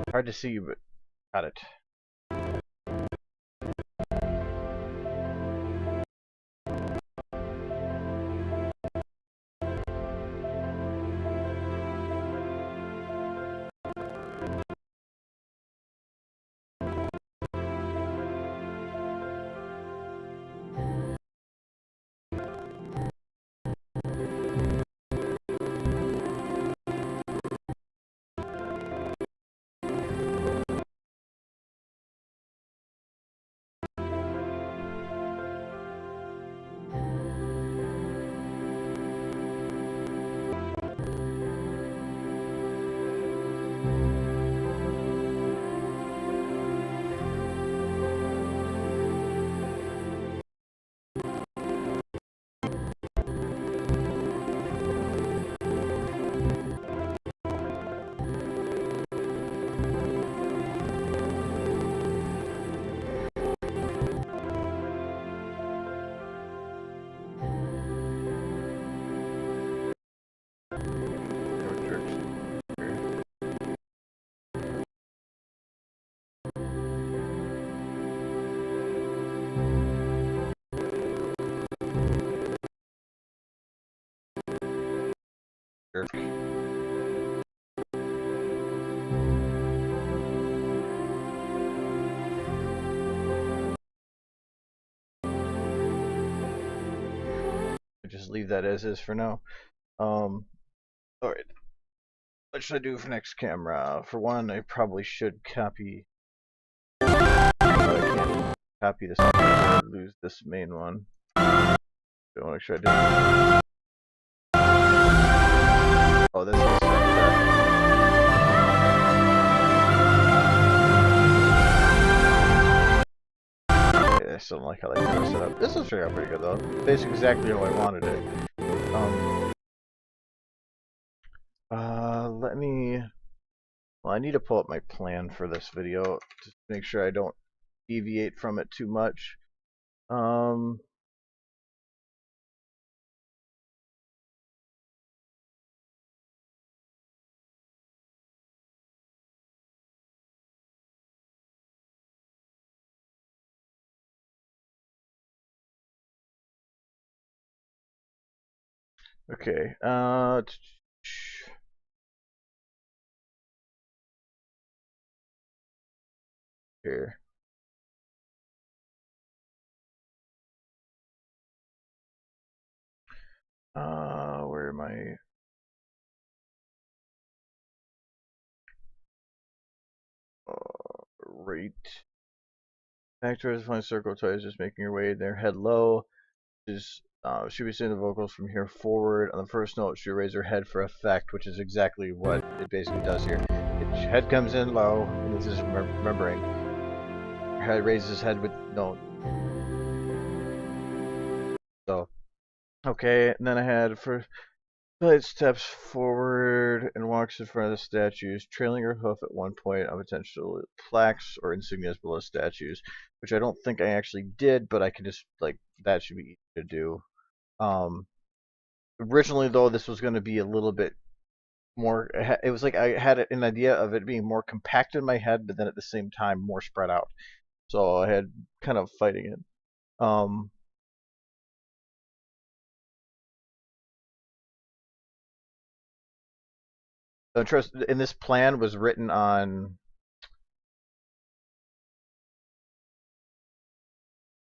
Hard to see, but got it. Just leave that as is for now. Alright. What should I do for next camera? For one, I probably should copy. I can't copy this. I lose this main one. I want to make sure I do. Oh, this is. I still don't like how they set up. This is figuring out pretty good though. Basically exactly how I wanted it. Let me. Well, I need to pull up my plan for this video to make sure I don't deviate from it too much. Okay. Here. Where am I? Right. Back to the circle toys, just making your way there. Head low. Should be singing the vocals from here forward. On the first note, she raise her head for effect, which is exactly what it basically does here. Its head comes in low, and this is remembering. Her head raises head with note. So, okay, and then I had for Blade steps forward and walks in front of the statues, trailing her hoof at one point on potential plaques or insignias below statues, which I don't think I actually did, but I can just, like, that should be easy to do. Originally, though, this was going to be a little bit more. It was like I had an idea of it being more compact in my head, but then at the same time more spread out. So I had kind of fighting it. The trust in this plan was written on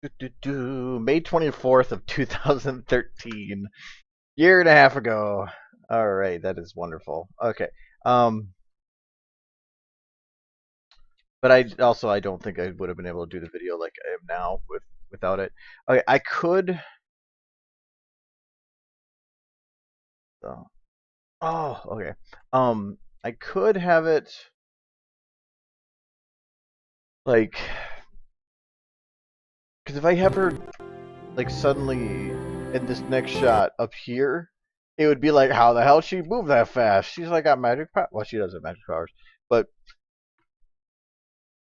May 24th of 2013, year and a half ago. All right, that is wonderful. Okay. But I don't think I would have been able to do the video like I am now without it. Okay, I could. Oh, okay. I could have it like, because if I have her like suddenly in this next shot up here, it would be like, how the hell she move that fast? She's like got magic power. Well, she does have magic powers, but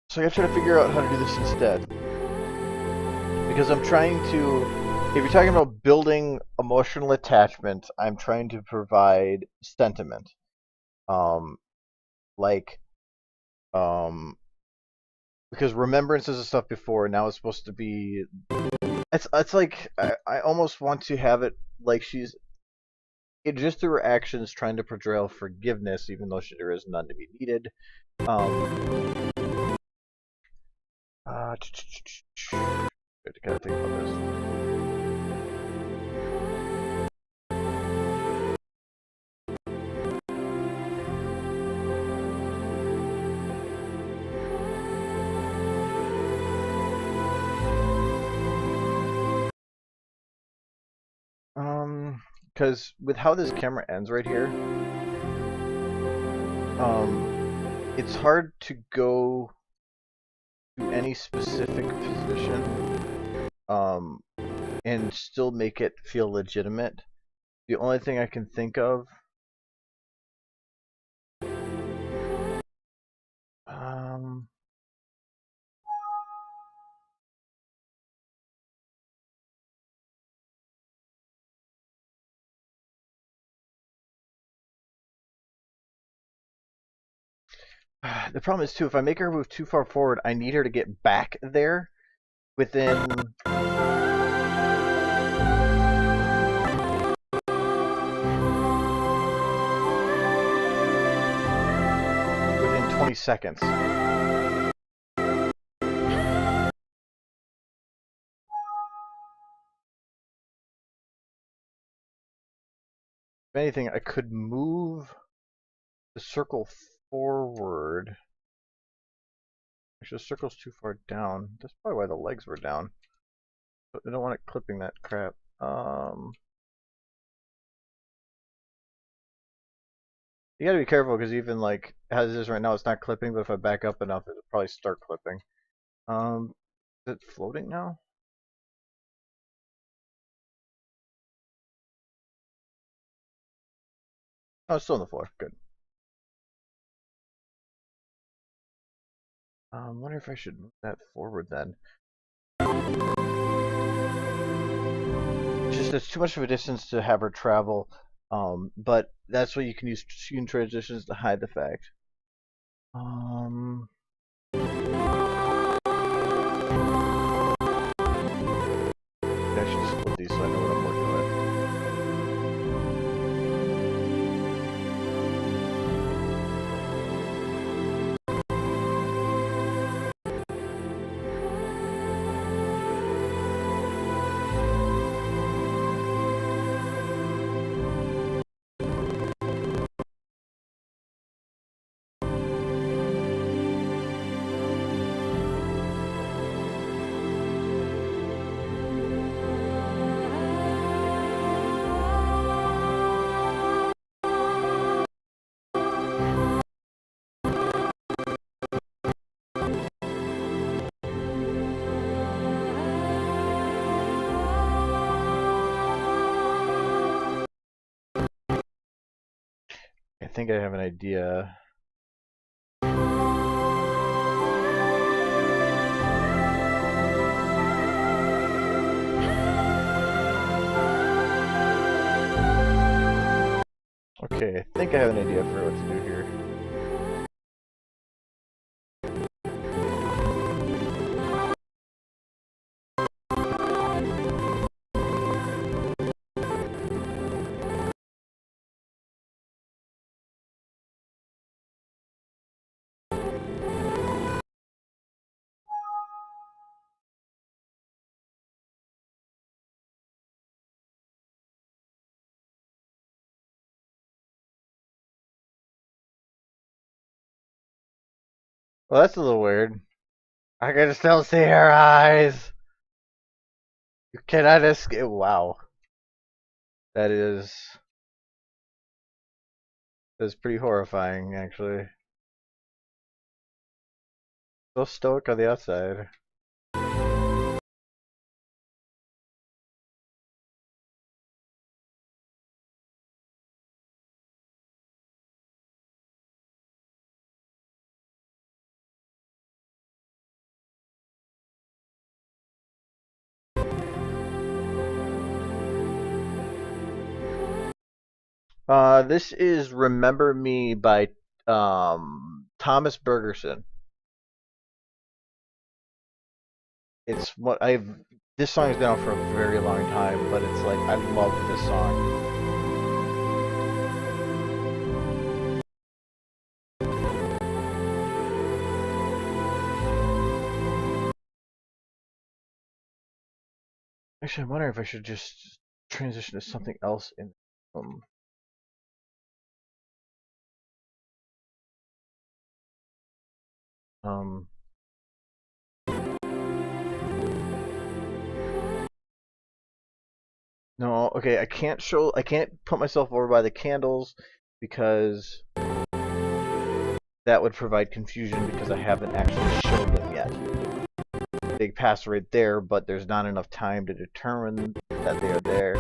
so I gotta try to figure out how to do this instead. Because I'm trying to, if you're talking about building emotional attachment, I'm trying to provide sentiment. Like, because remembrances of stuff before, now it's supposed to be, it's like, I almost want to have it like she's, it just through her actions trying to portray forgiveness, even though there is none to be needed. I have to kind of think about this. Because with how this camera ends right here, it's hard to go to any specific position, and still make it feel legitimate. The only thing I can think of, the problem is too, if I make her move too far forward, I need her to get back there within 20 seconds. If anything, I could move the circle forward. Actually, the circle's too far down. That's probably why the legs were down. But I don't want it clipping that crap. You gotta be careful because even like as it is right now, it's not clipping. But if I back up enough, it'll probably start clipping. Is it floating now? Oh, it's still on the floor. Good. I wonder if I should move that forward then. It's just it's too much of a distance to have her travel. But that's what you can use scene transitions to hide the fact. I should split these so I know what I'm working with. I think I have an idea. Okay. Okay, I think I have an idea for what to do here. Well, that's a little weird. I can still see her eyes. You cannot escape. Wow, that is pretty horrifying, actually. So stoic on the outside. This is "Remember Me" by Thomas Bergerson. It's what I've. This song's been out for a very long time, but it's like I love this song. Actually, I'm wondering if I should just transition to something else in. Um, um, no, okay, I can't show. I can't put myself over by the candles because that would provide confusion because I haven't actually showed them yet. They pass right there, but there's not enough time to determine that they are there.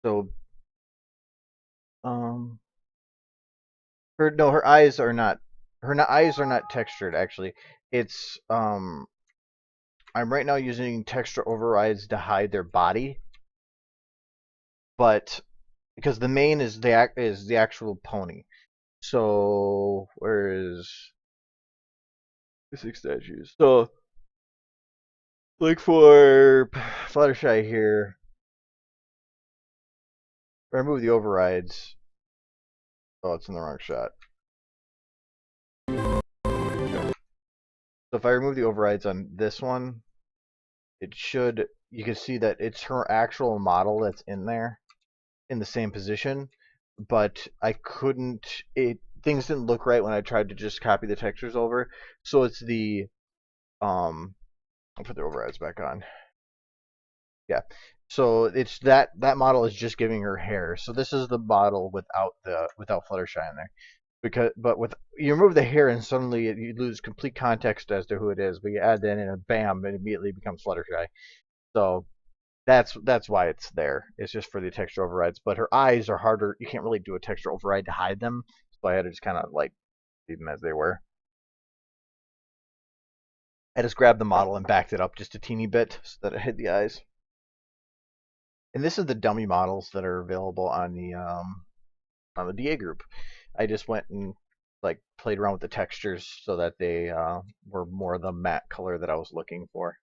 So, um, her eyes are not eyes are not textured actually. It's I'm right now using texture overrides to hide their body, but because the main is the actual pony. So where is basic statues? So like for Fluttershy here, if I remove the overrides. Oh, it's in the wrong shot. Okay. So if I remove the overrides on this one, it should, you can see that it's her actual model that's in there in the same position, but I couldn't, things didn't look right when I tried to just copy the textures over. So it's the, I'll put the overrides back on. Yeah. So it's that model is just giving her hair. So this is the model without Fluttershy in there. But with you remove the hair and suddenly you lose complete context as to who it is. But you add that in and bam, it immediately becomes Fluttershy. So that's why it's there. It's just for the texture overrides. But her eyes are harder. You can't really do a texture override to hide them. So I had to just kind of like leave them as they were. I just grabbed the model and backed it up just a teeny bit so that it hid the eyes. And this is the dummy models that are available on the DA group. I just went and like played around with the textures so that they were more the matte color that I was looking for.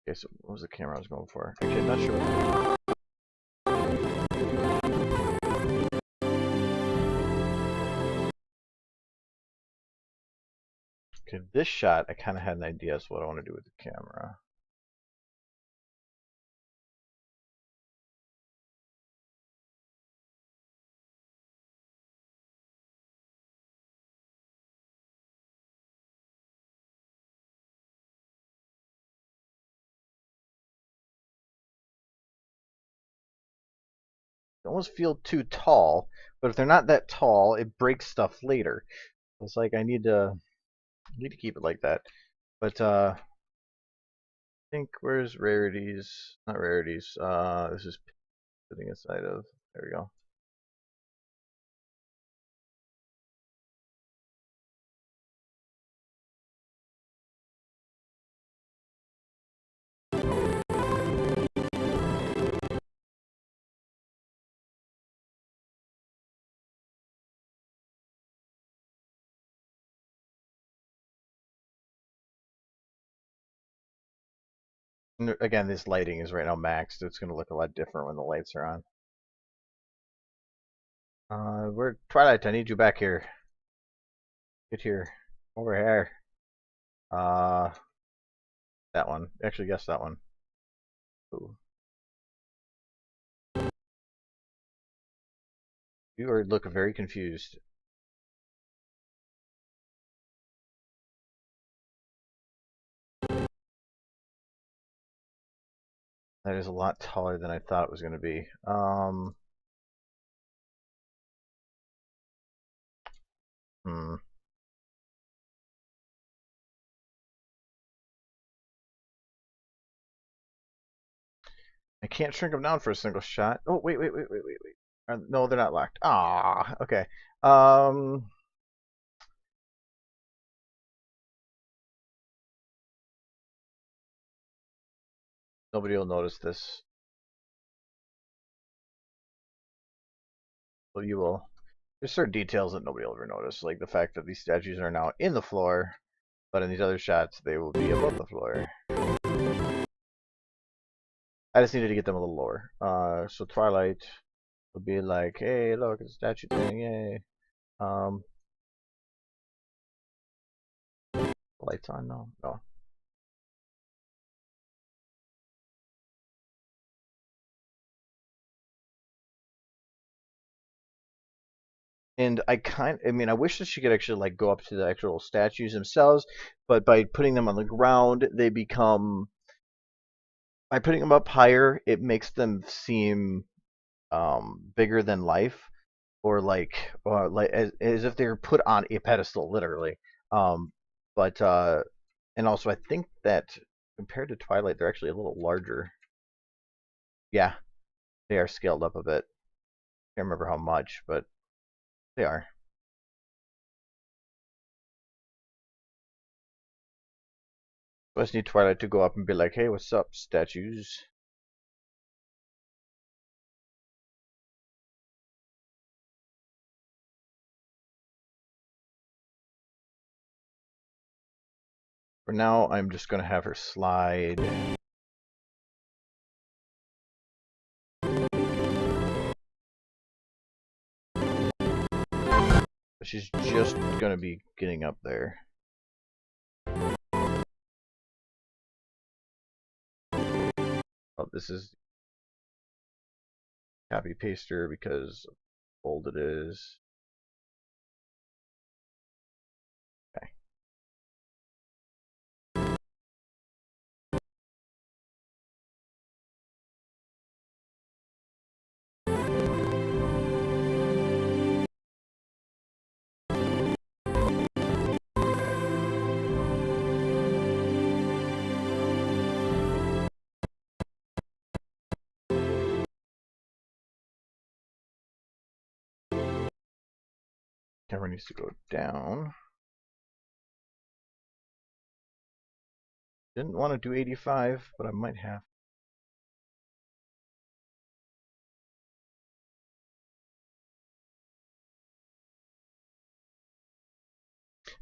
Okay, so what was the camera I was going for? Actually, I'm not sure. Okay, this shot, I kind of had an idea as to what I want to do with the camera. They almost feel too tall, but if they're not that tall, it breaks stuff later. It's like I need to keep it like that. But I think where's rarities? Not rarities. This is sitting inside of. There we go. Again, this lighting is right now maxed. It's going to look a lot different when the lights are on. Where Twilight? I need you back here. Get here. Over here. That one. Actually, guess that one. Ooh. You are looking very confused. That is a lot taller than I thought it was going to be. Hmm. I can't shrink them down for a single shot. Oh, wait. No, they're not locked. Ah, okay. Nobody will notice this. Well, you will. There's certain details that nobody will ever notice, like the fact that these statues are now in the floor, but in these other shots, they will be above the floor. I just needed to get them a little lower. So Twilight will be like, hey, look, it's a statue thing, yay. Lights on? No. No. And I mean, I wish that she could actually like go up to the actual statues themselves, but by putting them on the ground, they become, by putting them up higher, it makes them seem bigger than life, or like as if they're put on a pedestal, literally. Um, but and also I think that compared to Twilight, they're actually a little larger. Yeah, they are scaled up a bit. Can't remember how much, but they are. I just need Twilight to go up and be like, "Hey, what's up, statues?" For now, I'm just gonna have her slide. She's just gonna be getting up there. Oh, this is copy paster because of how old it is. Okay. Camera needs to go down. Didn't want to do 85, but I might have.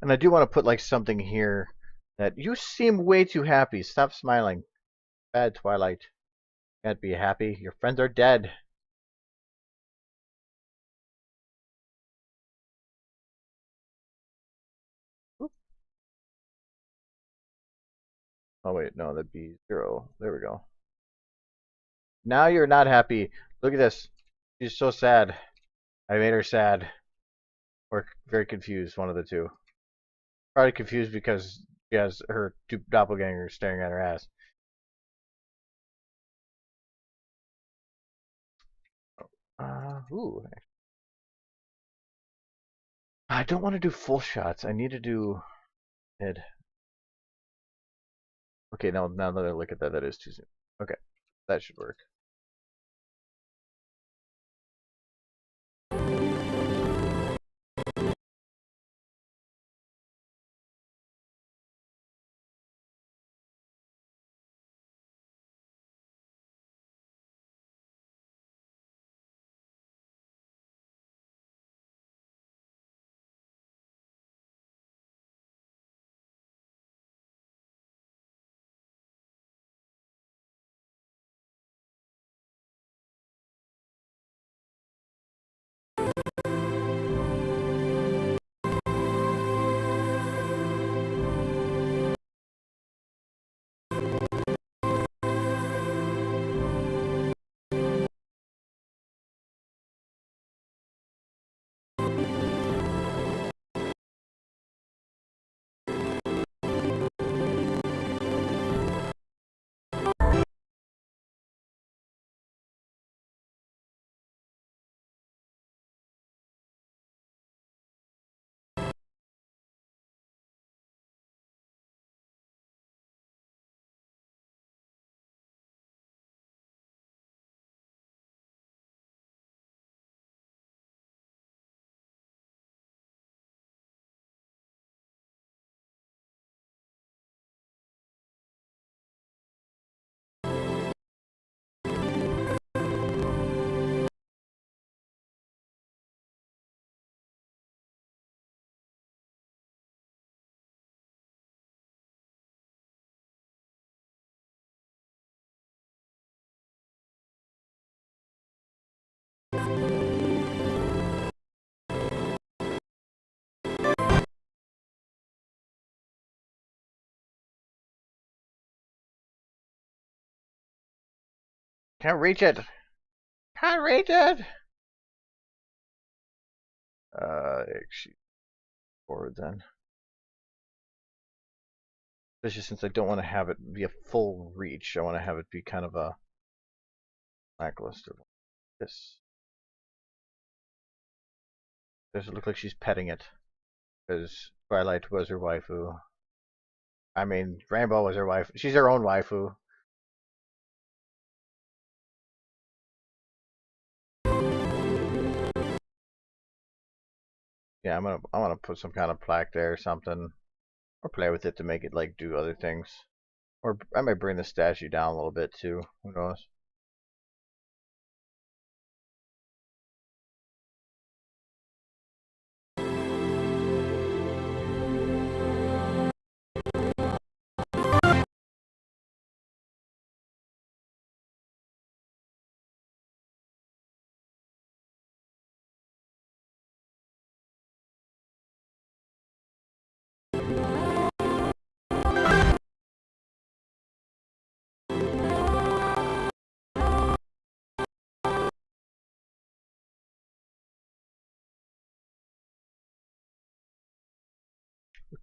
And I do want to put like something here that you seem way too happy. Stop smiling. Bad Twilight. Can't be happy. Your friends are dead. Oop. Oh wait, no, that'd be 0. There we go. Now you're not happy. Look at this. She's so sad. I made her sad. Or very confused, one of the two. Probably confused because she has her two doppelgangers staring at her ass. Ooh. I don't want to do full shots. I need to do mid. Okay, now that I look at that, that is too soon. Okay, that should work. Can't reach it. Can't reach it. Actually, forward then. Especially since I don't want to have it be a full reach. I want to have it be kind of a lackluster. This. Does it look like she's petting it? Because Twilight was her waifu. I mean, Rainbow was her waifu. She's her own waifu. Yeah, I want to put some kind of plaque there or something, or play with it to make it like do other things. Or I might bring the statue down a little bit too. Who knows?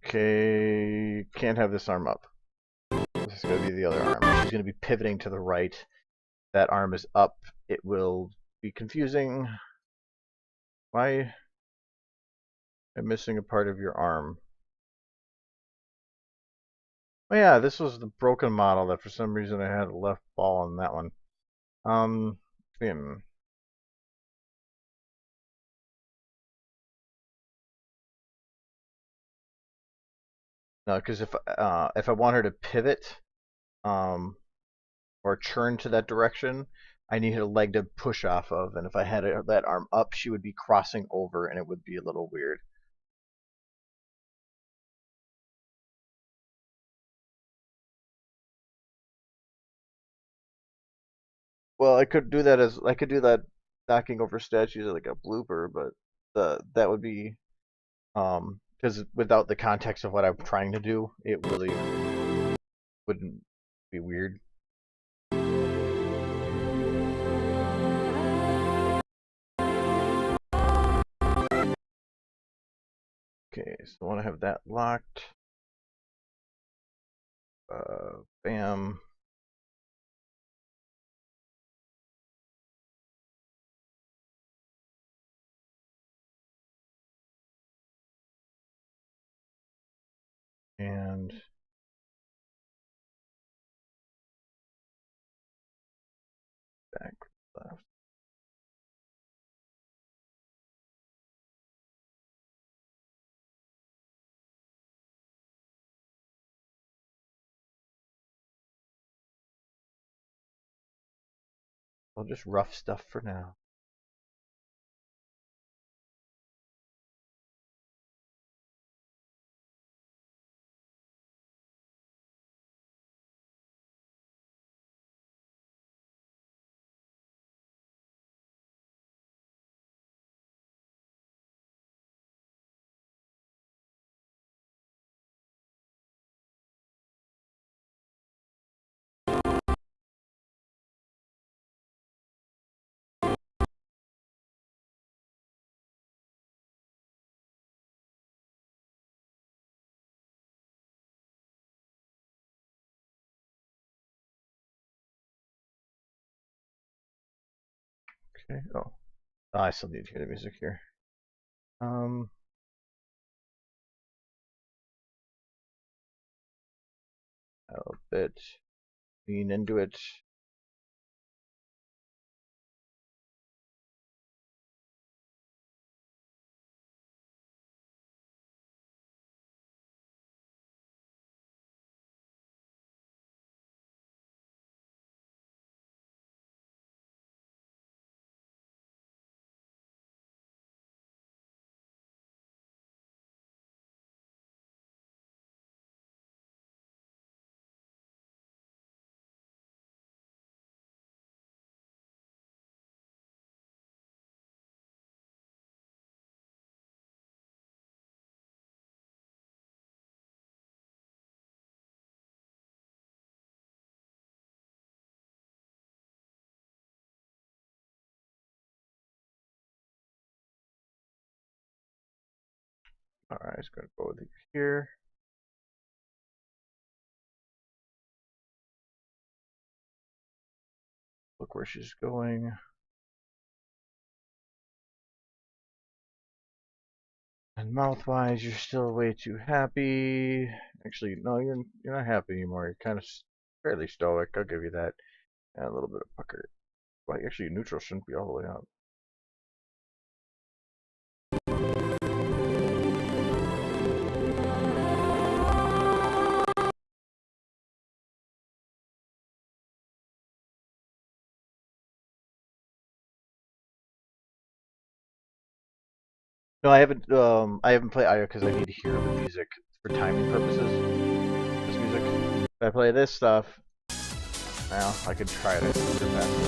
Okay, can't have this arm up. This is going to be the other arm. She's going to be pivoting to the right. That arm is up. It will be confusing. Why am I missing a part of your arm? Oh yeah, this was the broken model that for some reason I had a left ball on that one. Hmm. No, because if I want her to pivot, or turn to that direction, I need her leg to push off of, and if I had that arm up, she would be crossing over, and it would be a little weird. Well, I could do that as I could do that knocking over statues as like a blooper, but that would be because without the context of what I'm trying to do, it really wouldn't be weird. Okay, so I want to have that locked. Bam. And back left. I'll just rough stuff for now. Okay. Oh, I still need to hear the music here. A little bit. Lean into it. Alright, it's going to go with here. Look where she's going. And mouth-wise, you're still way too happy. Actually, no, you're not happy anymore. You're kind of fairly stoic. I'll give you that. And a little bit of pucker. Well, actually, neutral shouldn't be all the way up. No, I haven't played audio because I need to hear the music for timing purposes. This music. If I play this stuff, well, I could try it. I think they're faster.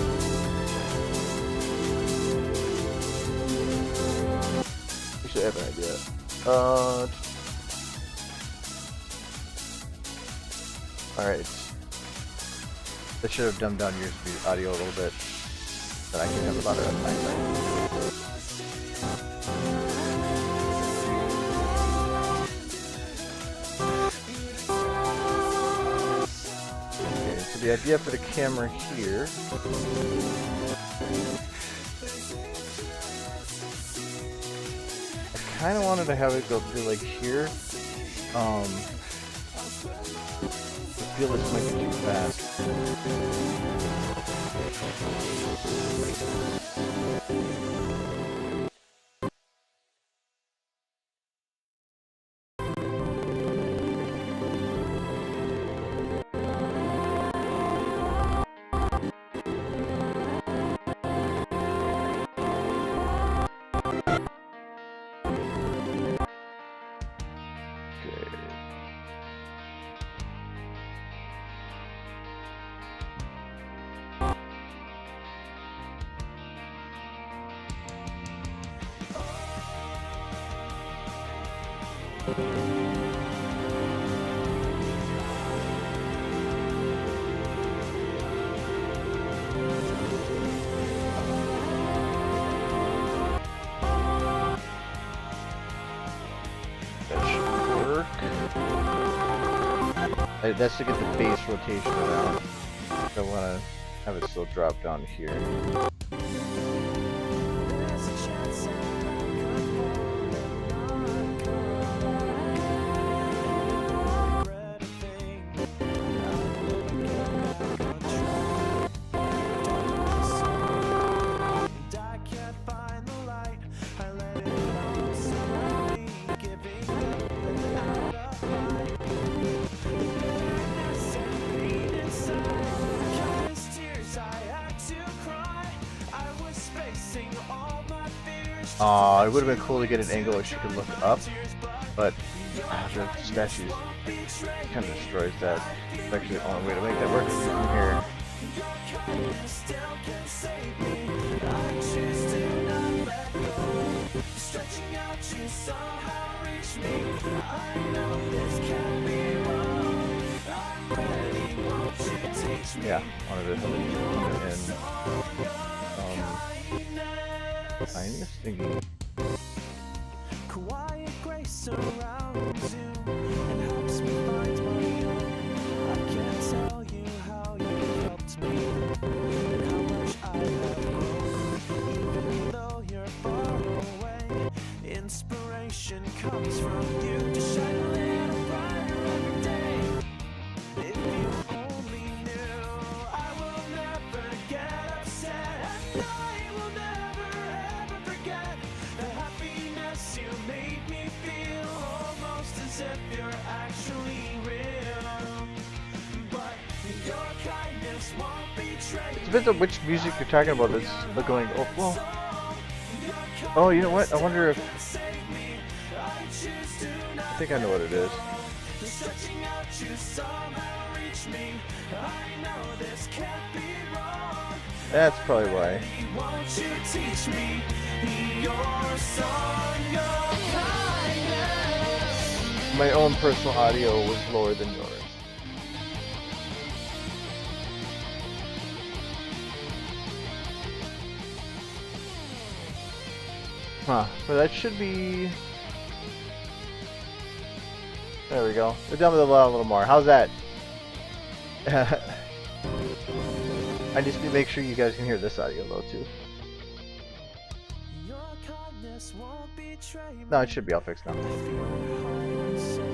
Actually, I have an idea. Alright. I should have dumbed down your audio a little bit. But I can have about it on my side. The idea for the camera here I kind of wanted to have it go through like here. I feel this might be too fast. That's to get the base rotation around. I want to have it still drop down here. It would have been cool to get an angle where she could look up, but the statue kind of destroys that. It's actually the only way to make that work from here. Yeah, wanted to put it in tiniest thingy. Quiet grace surrounds you and helps me find my own. I can't tell you how you helped me and how much I have grown. Even though you're far away, inspiration comes from you to shine a little brighter every day. If you only knew, I will never get upset, and I will never ever forget the happiness you made me feel, almost as if you're actually real. But your kindness won't betray me. It depends on which music you're talking about that's going, oh, well. Oh, you know what? I wonder if... I think I know what it is. That's probably why. My own personal audio was lower than yours. Huh, but that should be... There we go. We're down with the loud a little more. How's that? I just need to make sure you guys can hear this audio low too. Your kindness won't betray me. No, it should be all fixed now. I feel your heart and soul.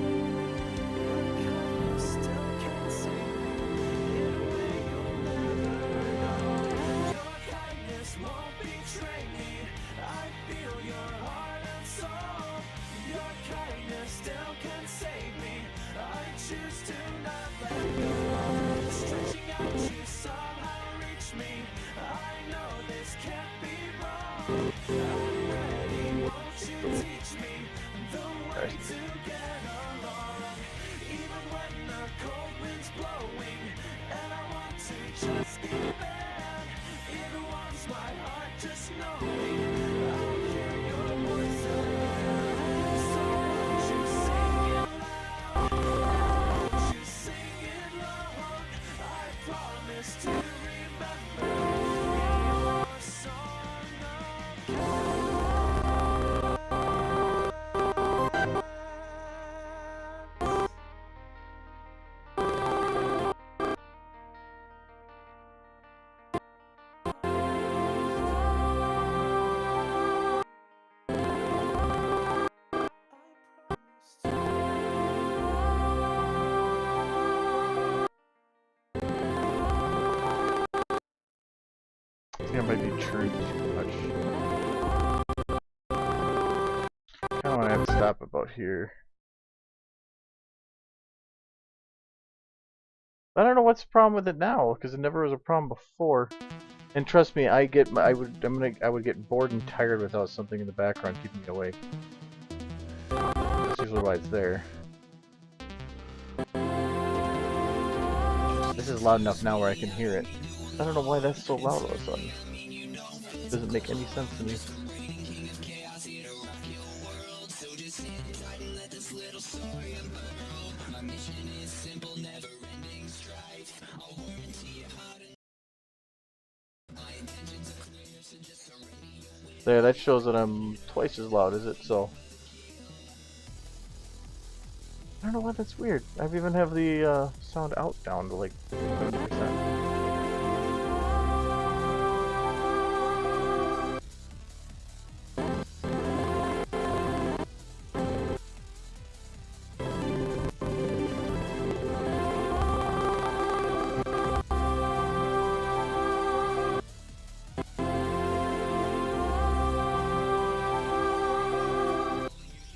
Your kindness still can't save me. In a way you'll never know. Your kindness won't betray me. I feel your heart and soul. Your kindness still can save me. I choose to not let go. Stretching out, you somehow reach me. I know this can't be wrong. I'm ready, won't you teach me the way to get along? Even when the cold wind's blowing and I want to just give in, it warms my heart just knowing I'll hear your voice again. So won't you sing it loud? Won't you sing it loud? I promise to remember your song of I think I might be turned too much. I want to have to stop about here. I don't know what's the problem with it now, because it never was a problem before. And trust me, I would get bored and tired without something in the background keeping me awake. That's usually why it's there. This is loud enough now where I can hear it. I don't know why that's so loud all of a sudden. Doesn't make any sense to me. There, that shows that I'm twice as loud, is it? So I don't know why that's weird. I even have the sound out down to like 70%.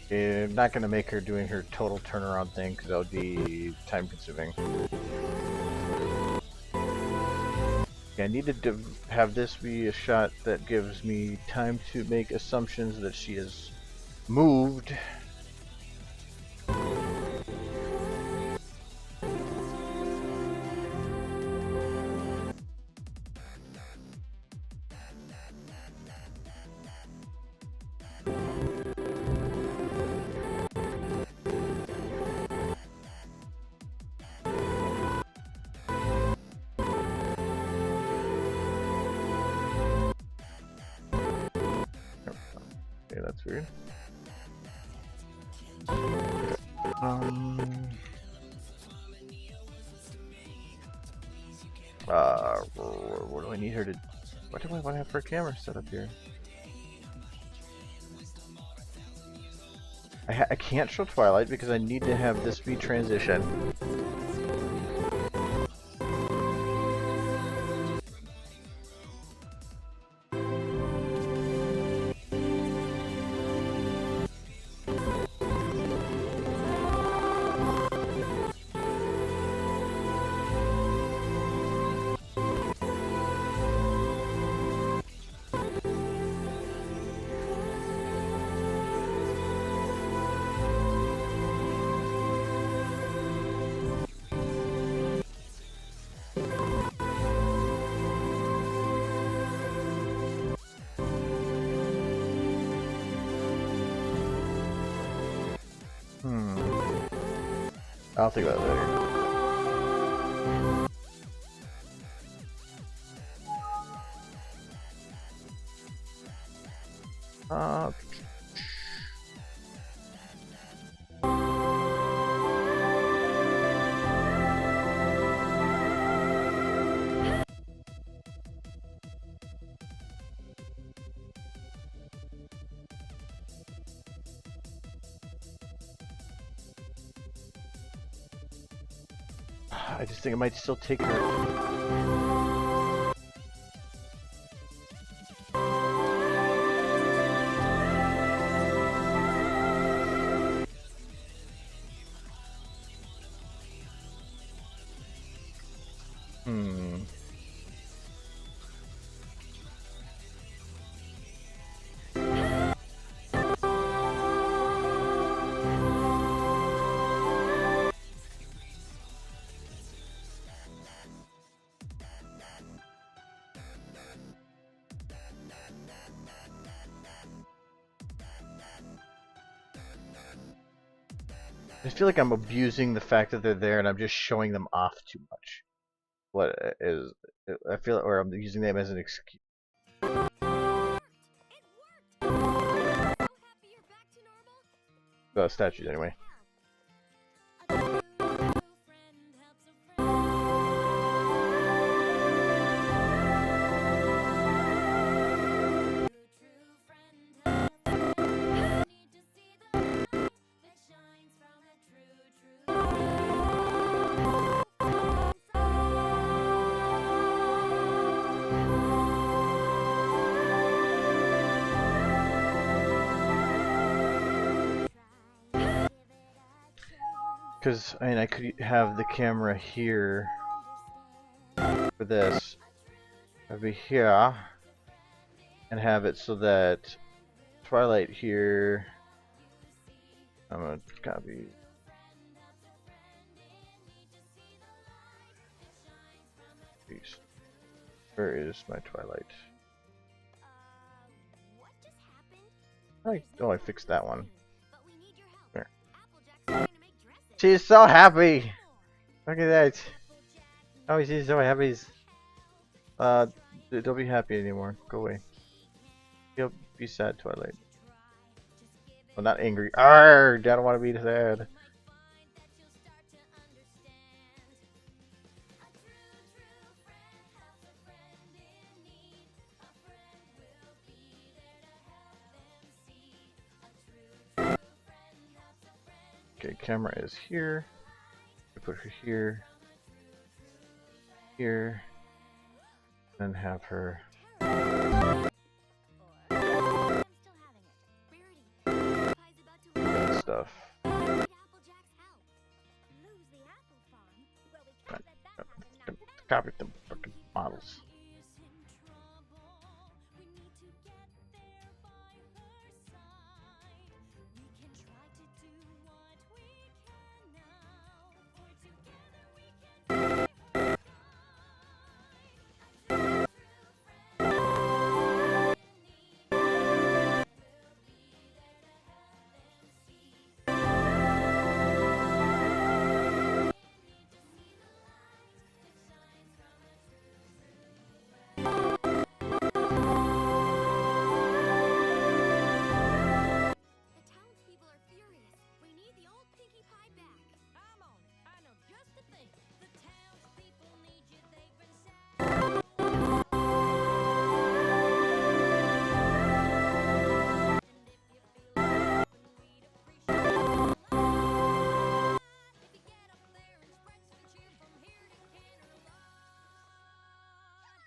I'm not going to make her doing her total turnaround thing because that would be time consuming. Yeah, I needed to have this be a shot that gives me time to make assumptions that she has moved. Okay, that's weird. What do I need her to? What do I want to have for a camera set up here? I can't show Twilight because I need to have this be transition. I'll think about it later. I just think it might still take her. I feel like I'm abusing the fact that they're there and I'm just showing them off too much. What is... I feel, or I'm using them as an excuse. Statues anyway. Because, I mean, I could have the camera here for this. I'd be here and have it so that Twilight here. I'm gonna copy. Peace. Where is my Twilight? Oh, I fixed that one. There. She's so happy! Look at that. Oh, she's so happy. Don't be happy anymore. Go away. You'll be sad, Twilight. Well, not angry. Arrgh! I don't want to be sad. Okay, camera is here. I put her here. Here. And have her. That stuff. Copy the fucking models.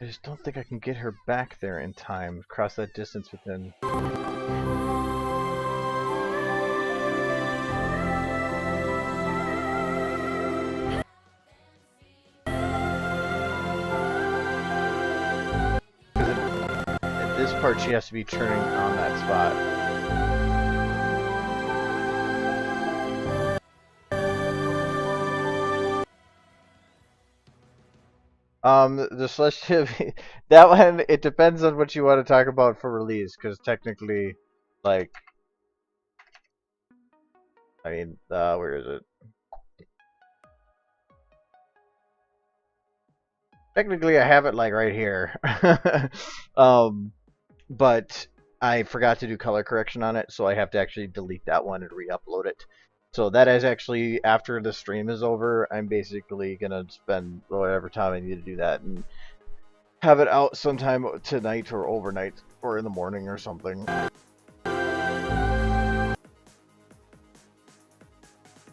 I just don't think I can get her back there in time, cross that distance within. At this part, she has to be turning on that spot. The Celestial, that one, it depends on what you want to talk about for release, because technically, like, I mean, where is it? Technically, I have it, like, right here. But I forgot to do color correction on it, so I have to actually delete that one and re-upload it. So that is actually, after the stream is over, I'm basically going to spend whatever time I need to do that and have it out sometime tonight or overnight or in the morning or something. I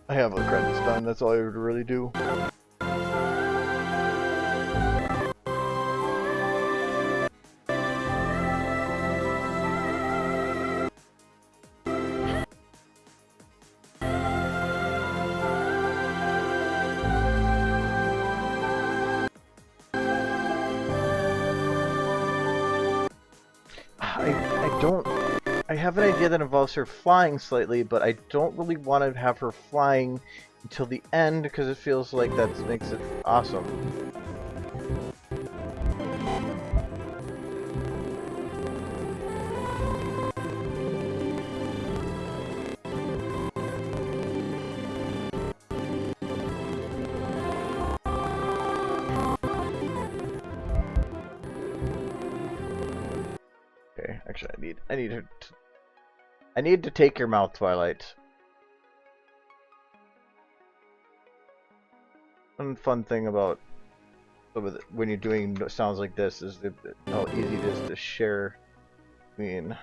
have the credits done, that's all I would really do. I have an idea that involves her flying slightly, but I don't really want to have her flying until the end because it feels like that makes it awesome. Okay, actually, I need to take your mouth, Twilight. One fun thing about when you're doing sounds like this is how easy it is to share. I mean,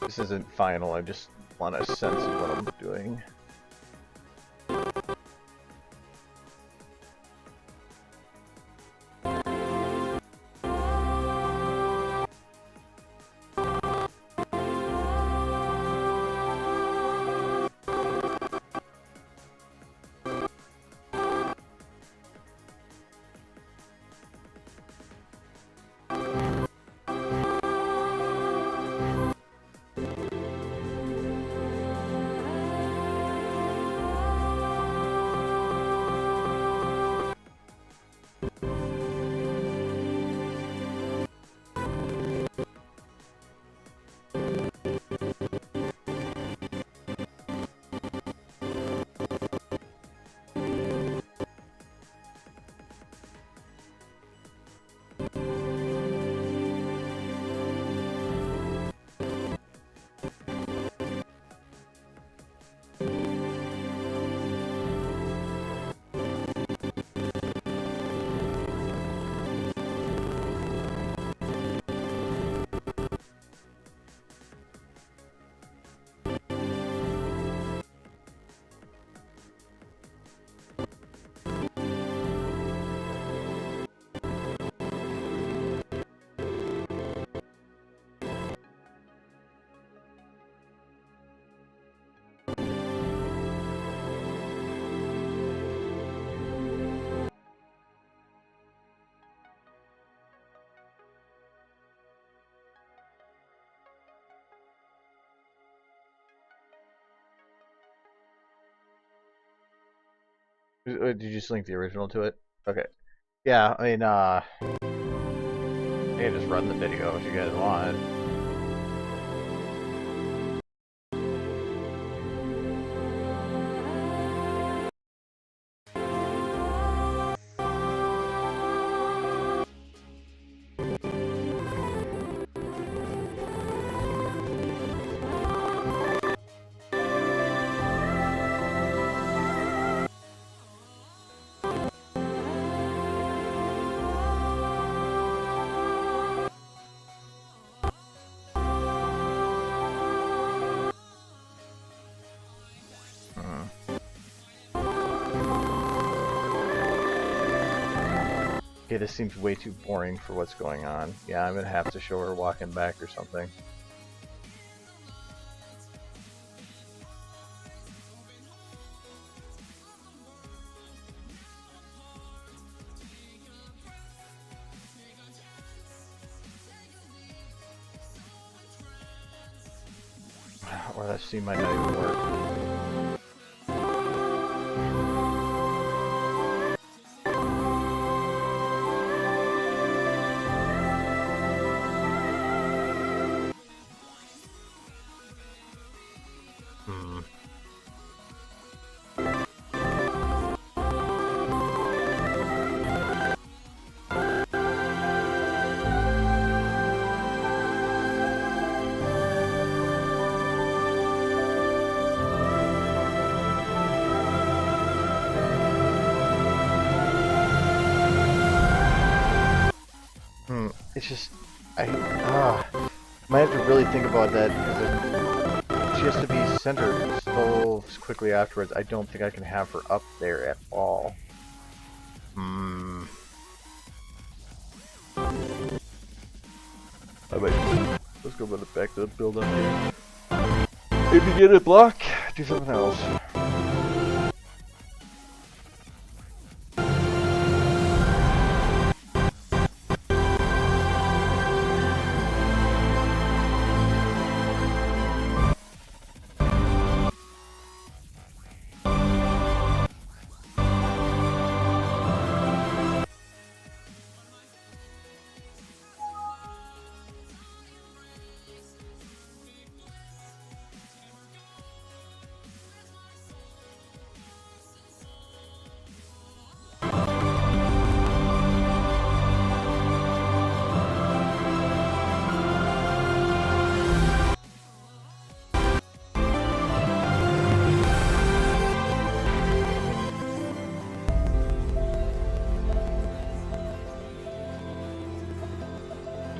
this isn't final. I just want a sense of what I'm doing. Did you just link the original to it? Okay. Yeah, I mean, I can just run the video if you guys want. Okay, this seems way too boring for what's going on. Yeah, I'm gonna have to show her walking back or something. Or that scene might not even work. It's just, might have to really think about that because she has to be centered so quickly afterwards. I don't think I can have her up there at all. Let's go back to the build up here. If you get a block, do something else.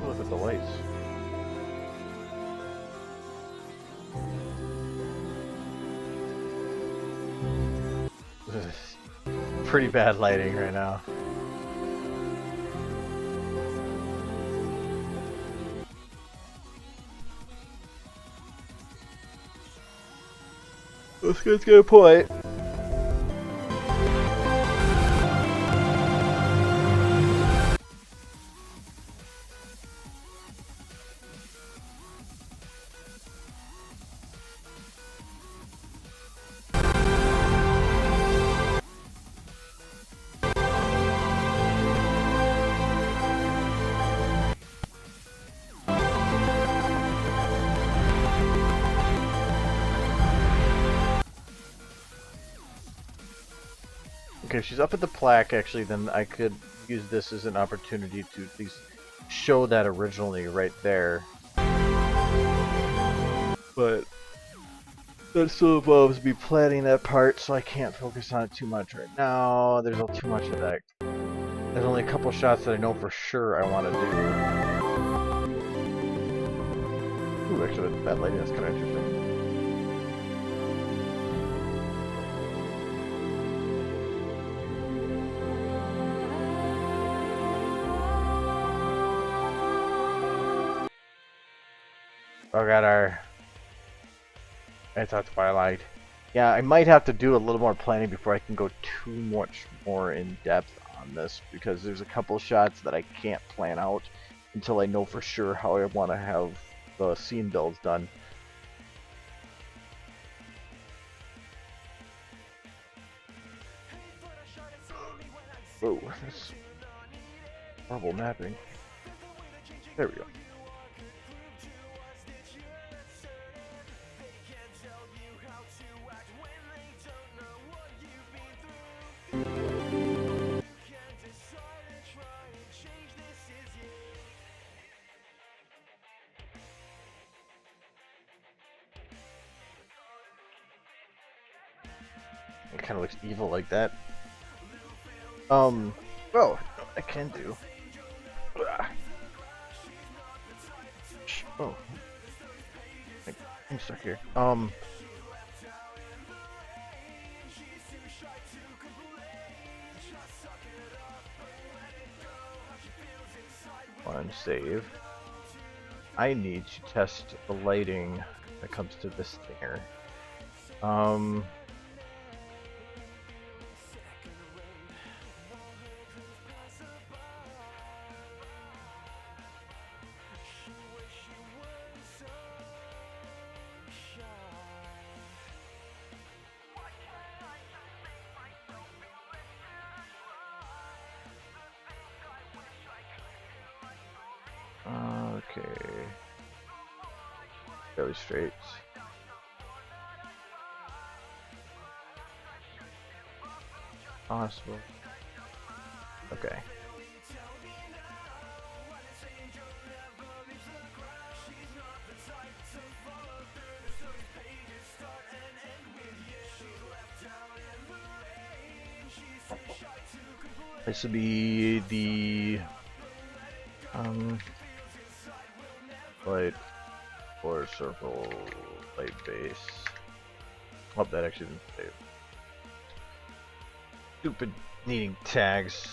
Look at the lights. This is pretty bad lighting right now. This guy's got a point. Okay, if she's up at the plaque, actually, then I could use this as an opportunity to at least show that originally right there. But that still involves me planning that part, so I can't focus on it too much right now. There's too much of that. There's only a couple shots that I know for sure I want to do. Ooh, actually, with that lighting, that's kind of interesting. Oh, got it's our twilight. Yeah, I might have to do a little more planning before I can go too much more in depth on this, because there's a couple shots that I can't plan out until I know for sure how I want to have the scene builds done. Whoa, that's horrible mapping. There we go. It kind of looks evil like that. Well, I can do. Oh, I'm stuck here. save, I need to test the lighting that comes to this stinger. Okay. Fairly straight. Possible. Okay. This would be the light or circle light base. Oh, that actually didn't save. Stupid needing tags.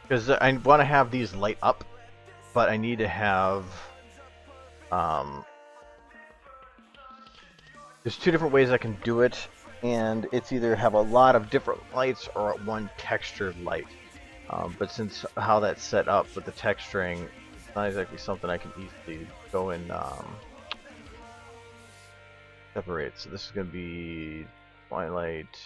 Because I want to have these light up, but I need to have there's two different ways I can do it, and it's either have a lot of different lights or one textured light. But since how that's set up with the texturing, it's not exactly something I can easily go and separate. So this is going to be twilight.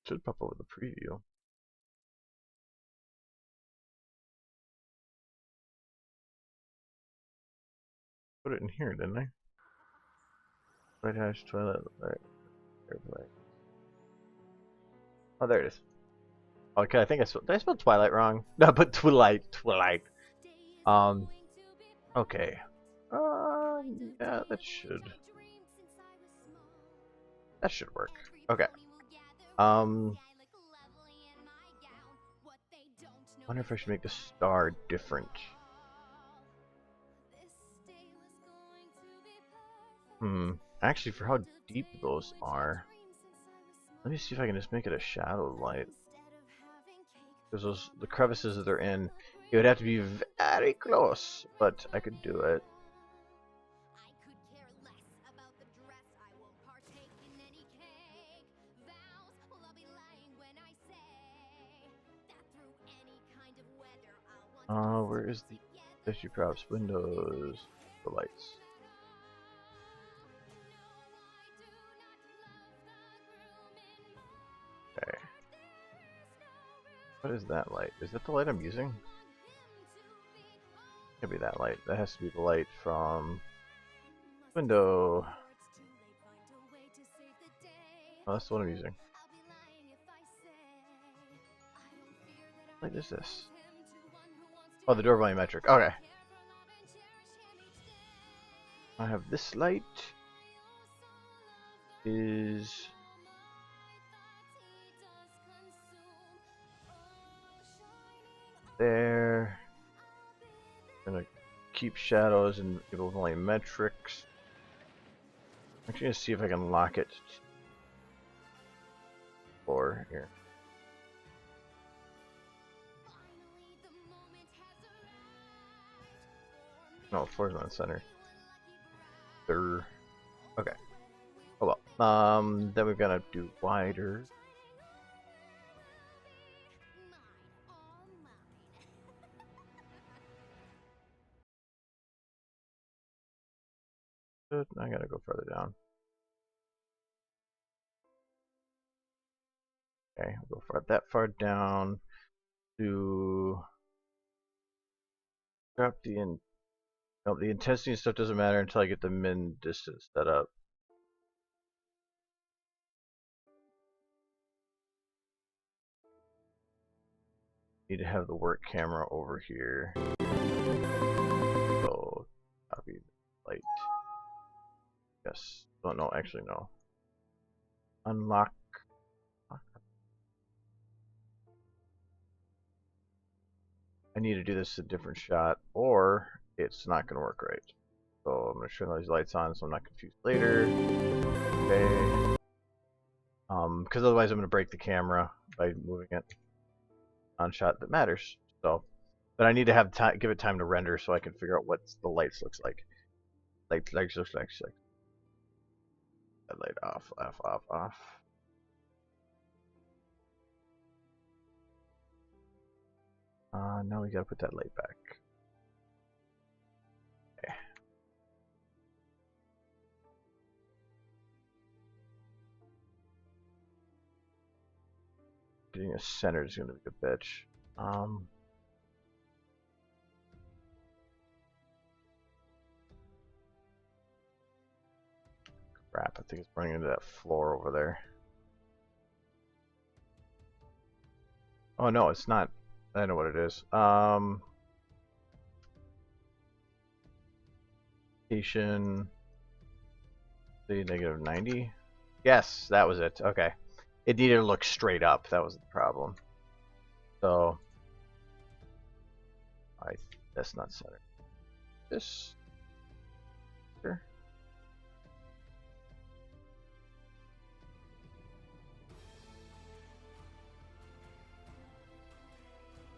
Should pop over the preview. Put it in here, didn't I? White hash, twilight, light. Oh, there it is. Okay, I think did I spell twilight wrong? No, but twilight. Okay. Yeah, that should work. Okay. Wonder if I should make the star different. Actually, for how deep those are, let me see if I can just make it a shadow light. Because the crevices that they're in, it would have to be very close, but I could do it. Where is the issue props? Windows, the lights. Okay. What is that light? Is that the light I'm using? Could be that light. That has to be the light from window. Oh, that's the one I'm using. What light is this? Oh, the door volumetric. Okay. I have this light. Is there. I'm gonna keep shadows and enable volumetrics. I'm actually gonna see if I can lock it for here. No, floor's not center. There. Okay. Oh well. Then we're gonna do wider. I gotta go further down. Okay, I'll go that far down to drop the no, the intensity and stuff doesn't matter until I get the min distance set up. Need to have the work camera over here. So copy the light. Yes. Oh no, actually no. Unlock. I need to do this a different shot, or it's not going to work right. So I'm going to turn these lights on so I'm not confused later. Okay. Because otherwise I'm going to break the camera by moving it on shot that matters. So, but I need to have time, give it time to render so I can figure out what the lights looks like. Lights looks like. That light off, off. Now we gotta put that light back. Okay. Getting a center is gonna be a bitch. Crap, I think it's running into that floor over there. Oh no, it's not. I know what it is. Station. Negative 90. Yes, that was it. Okay. It needed to look straight up. That was the problem. So, that's not center. This. Here.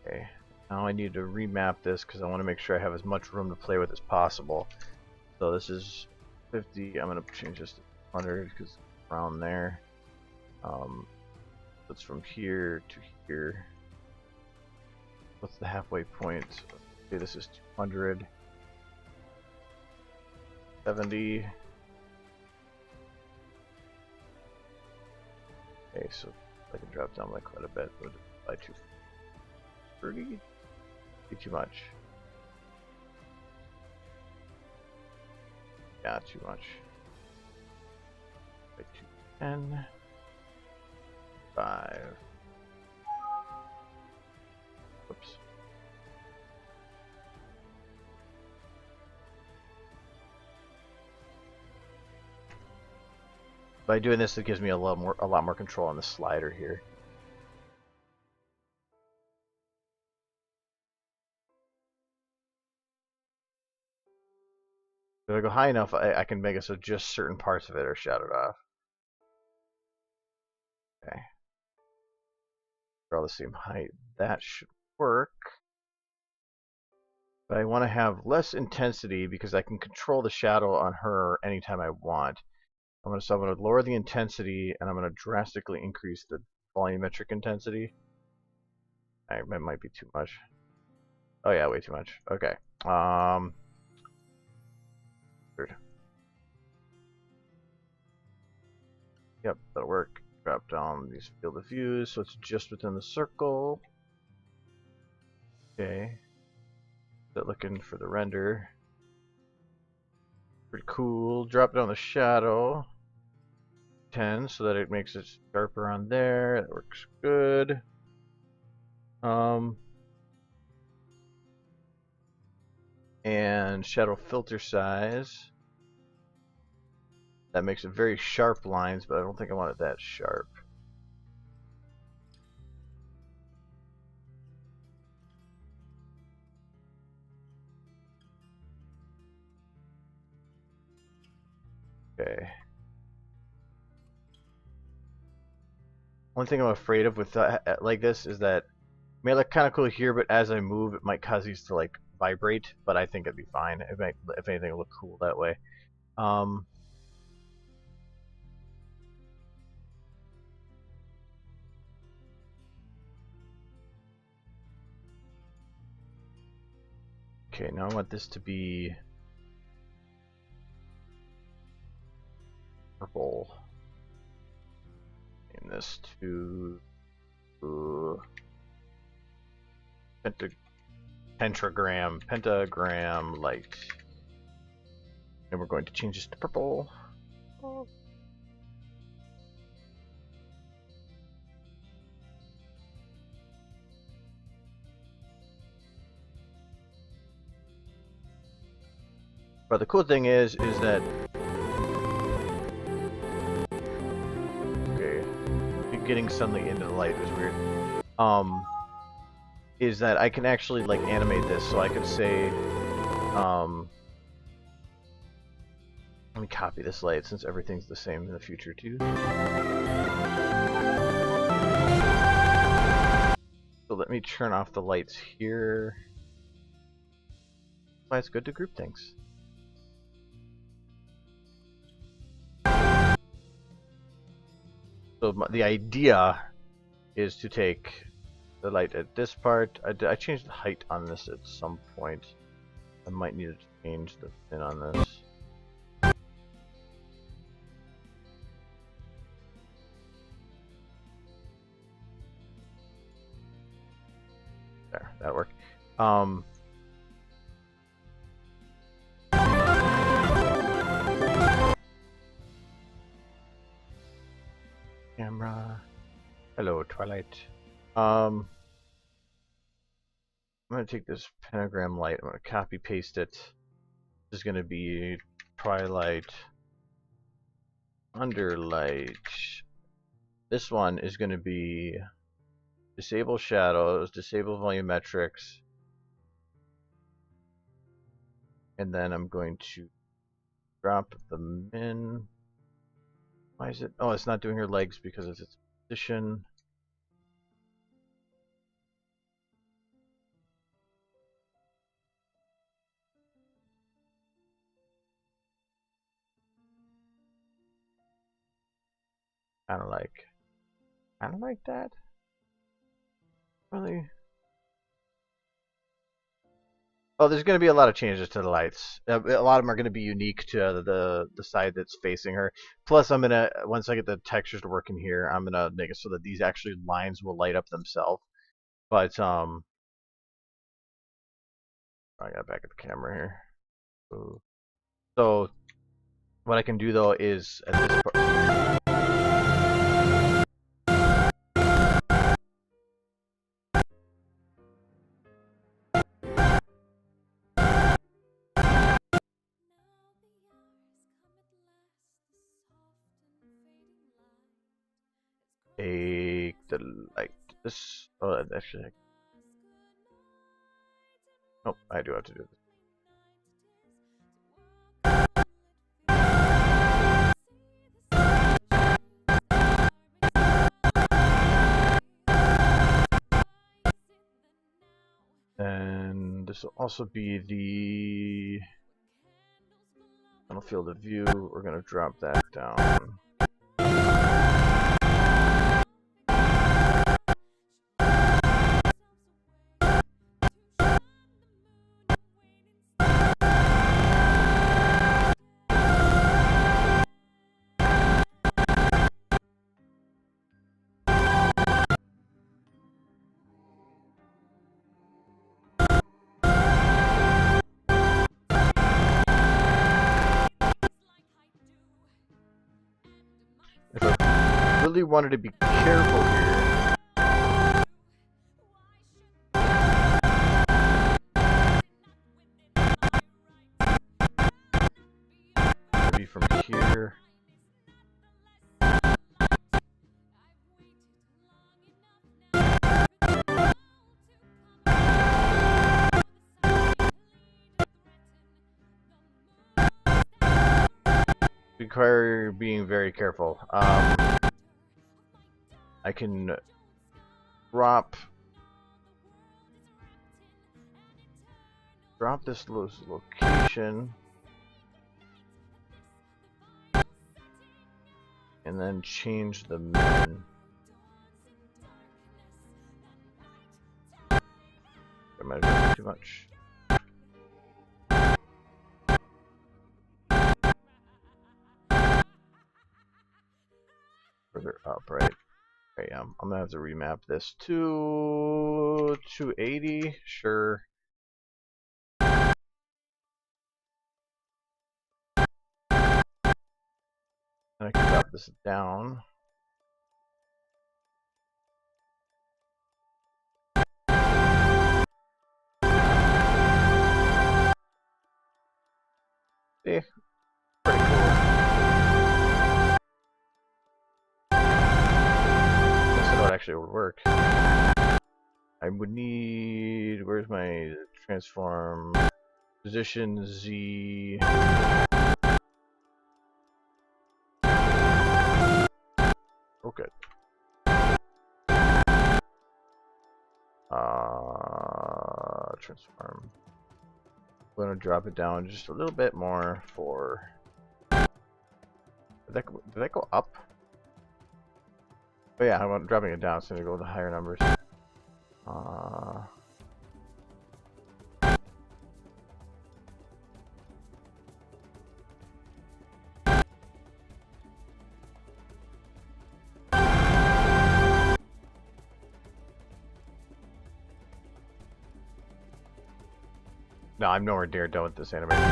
Okay. Now I need to remap this because I want to make sure I have as much room to play with as possible. So this is 50. I'm going to change this to 100 because it's around there. It's from here to here. What's the halfway point? Okay, this is 200. 70. Okay, so I can drop down by quite a bit. But by 230? Be too much. Yeah, too much. By 210. 5. Whoops. By doing this, it gives me a lot more control on the slider here. If I go high enough, I can make it so just certain parts of it are shadowed off. Okay. They're all the same height. That should work. But I want to have less intensity because I can control the shadow on her anytime I want. I'm going to lower the intensity and I'm going to drastically increase the volumetric intensity. That might be too much. Oh yeah, way too much. Okay. Weird. Yep, that'll work. Drop down these field of views so it's just within the circle. Okay. Start looking for the render. Pretty cool. Drop down the shadow. 10 so that it makes it sharper on there. That works good. And shadow filter size. That makes it very sharp lines, but I don't think I want it that sharp. Okay. One thing I'm afraid of with like this is that it may look kind of cool here, but as I move, it might cause these to like vibrate. But I think it'd be fine. It might, if anything, look cool that way. Okay, now I want this to be purple. And this to pentagram light. And we're going to change this to purple. But the cool thing is that okay, getting sunlight into the light was weird. is that I can actually like animate this. So I could say, let me copy this light since everything's the same in the future too. So let me turn off the lights here. Why it's good to group things. So the idea is to take the light at this part. I changed the height on this at some point. I might need to change the pin on this. There, that'll work. Camera. Hello, Twilight. I'm gonna take this pentagram light. I'm gonna copy paste it. This is gonna be Twilight Underlight. This one is gonna be disable shadows, disable volumetrics, and then I'm going to drop the min. Why is it? Oh, it's not doing her legs because of its position. Kind of like that. Really? Oh, there's going to be a lot of changes to the lights. A lot of them are going to be unique to the side that's facing her. Plus, I'm gonna once I get the textures to work in here, I'm gonna make it so that these actually lines will light up themselves. But I got back at the camera here. So what I can do though is at this part. Take the light. This. Oh, actually. Nope, I do have to do this. And this will also be the field of view. We're going to drop that down. If I really wanted to be careful here, maybe from here. Require being very careful. I can drop this location and then change the min. I might have done too much. Further up, right? Okay, I'm gonna have to remap this to 280. Sure. And I can drop this down. See? Pretty cool. This is how it actually would work. I would need, where's my transform position Z. Oh, good. Transform. I'm going to drop it down just a little bit more for. Did that go up? Oh yeah, I'm dropping it down, so I'm going to go with the higher numbers. No, I'm nowhere near done with this animation.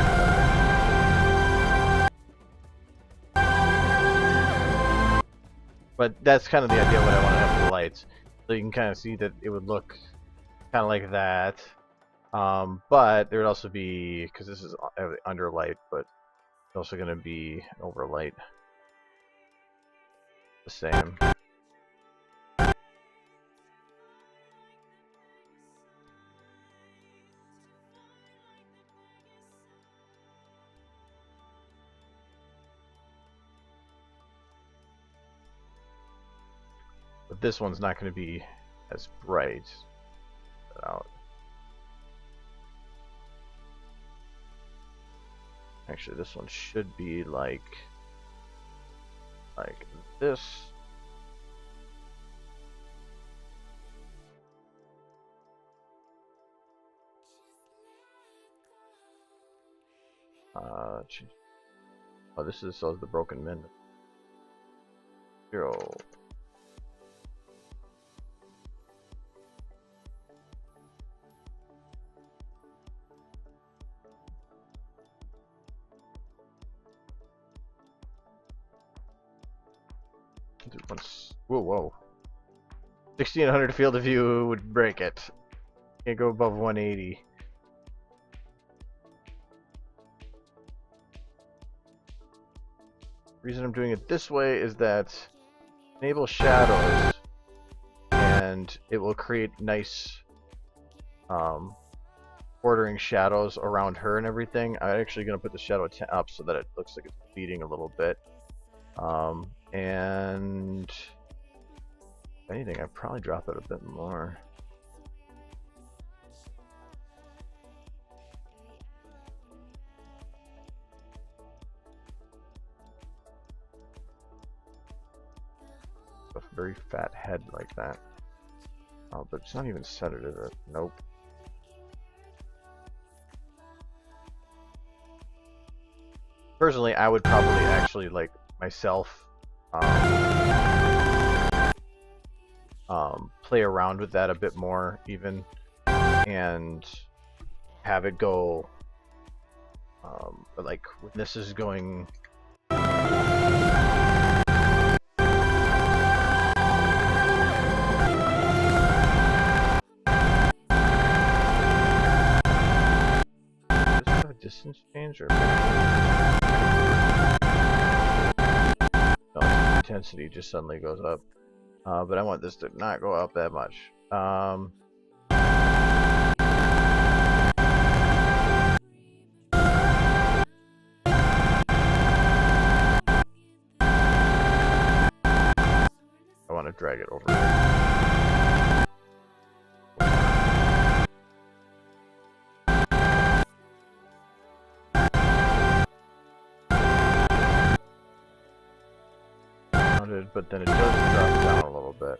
But that's kind of the idea of what I want to have with the lights. So you can kind of see that it would look kind of like that. But there would also be, because this is under light, but it's also going to be an overlight. The same. But this one's not going to be as bright. Out. Actually, this one should be like this. Oh, this is so the broken men. 0. Whoa, whoa. 1600 field of view would break it. Can't go above 180. The reason I'm doing it this way is that enable shadows, and it will create nice bordering shadows around her and everything. I'm actually going to put the shadow up so that it looks like it's bleeding a little bit. And if anything, I'd probably drop it a bit more. A very fat head like that. Oh, but it's not even centered, is it? Nope. Personally, I would probably actually like myself play around with that a bit more even, and have it go like when this is going does it have a distance change or no, intensity just suddenly goes up. But I want this to not go up that much. I want to drag it over. But then it does drop down a little bit.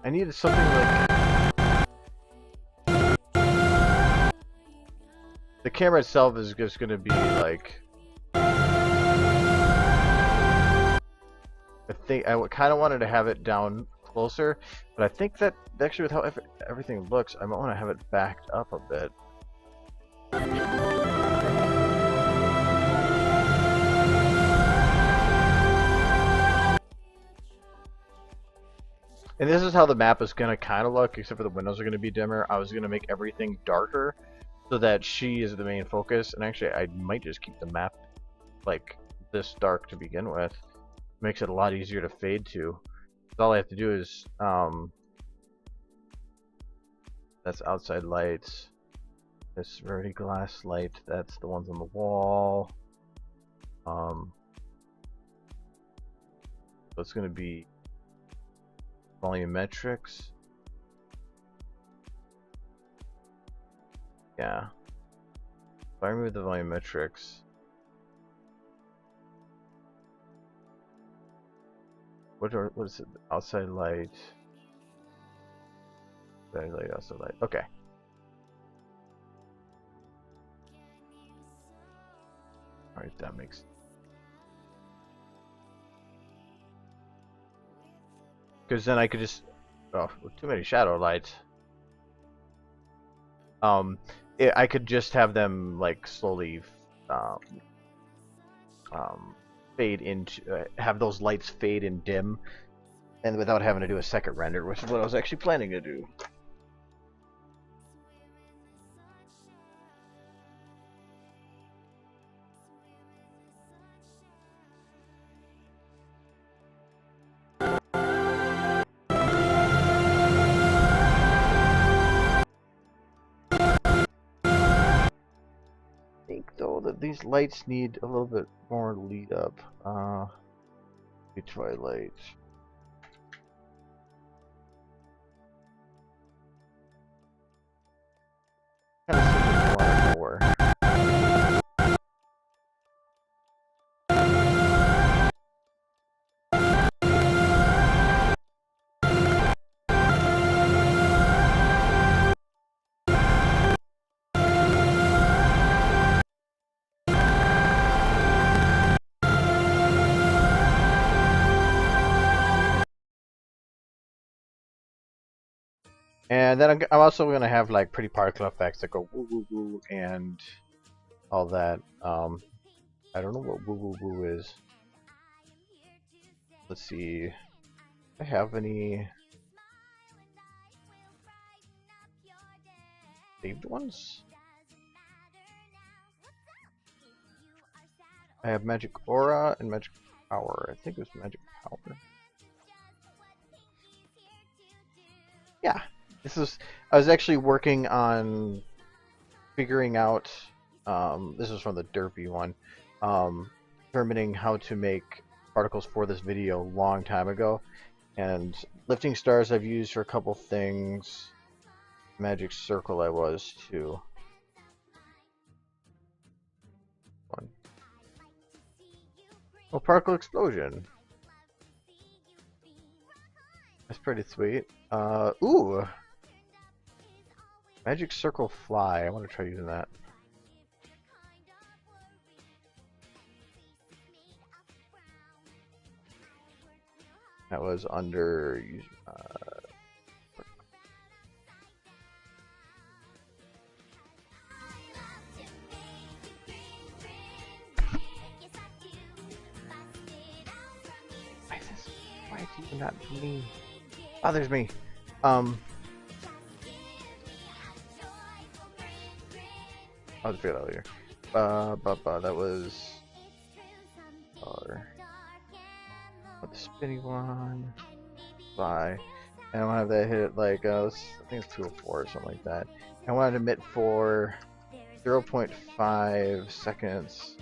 I needed something like the camera itself is just going to be like kind of wanted to have it down closer, but I think that actually with how everything looks, I might want to have it backed up a bit. And this is how the map is going to kind of look, except for the windows are going to be dimmer. I was going to make everything darker so that she is the main focus. And actually, I might just keep the map like this dark to begin with. Makes it a lot easier to fade to. All I have to do is, that's outside lights. This verti glass light, that's the ones on the wall. So it's going to be volumetrics. Yeah. If I remove the volumetrics, what is it? Outside light. Outside light. Okay. Alright, that makes. Because then I could just, with too many shadow lights. I could just have them like slowly, fade into, have those lights fade and dim, and without having to do a second render, which is what I was actually planning to do. I think though that these lights need a little bit more lead up. Twilight. Kind of seems a lot more. And then I'm also going to have like pretty particle effects that go woo woo woo and all that. I don't know what woo woo woo is. Let's see. Do I have any saved ones? I have Magic Aura and Magic Power. I think it was Magic Power. Yeah. I was actually working on figuring out, this was from the Derpy one, determining how to make particles for this video a long time ago. And Lifting Stars I've used for a couple things. Magic Circle I was too. One. Oh, Particle Explosion. That's pretty sweet. Ooh! Magic Circle Fly. I want to try using that. That was under... Why is he not me? Bothers me. I'll just figure it out later. That was the spinny one. Bye. And I want to have that hit like I think it's 204 or something like that. I want to emit for 0.5 seconds.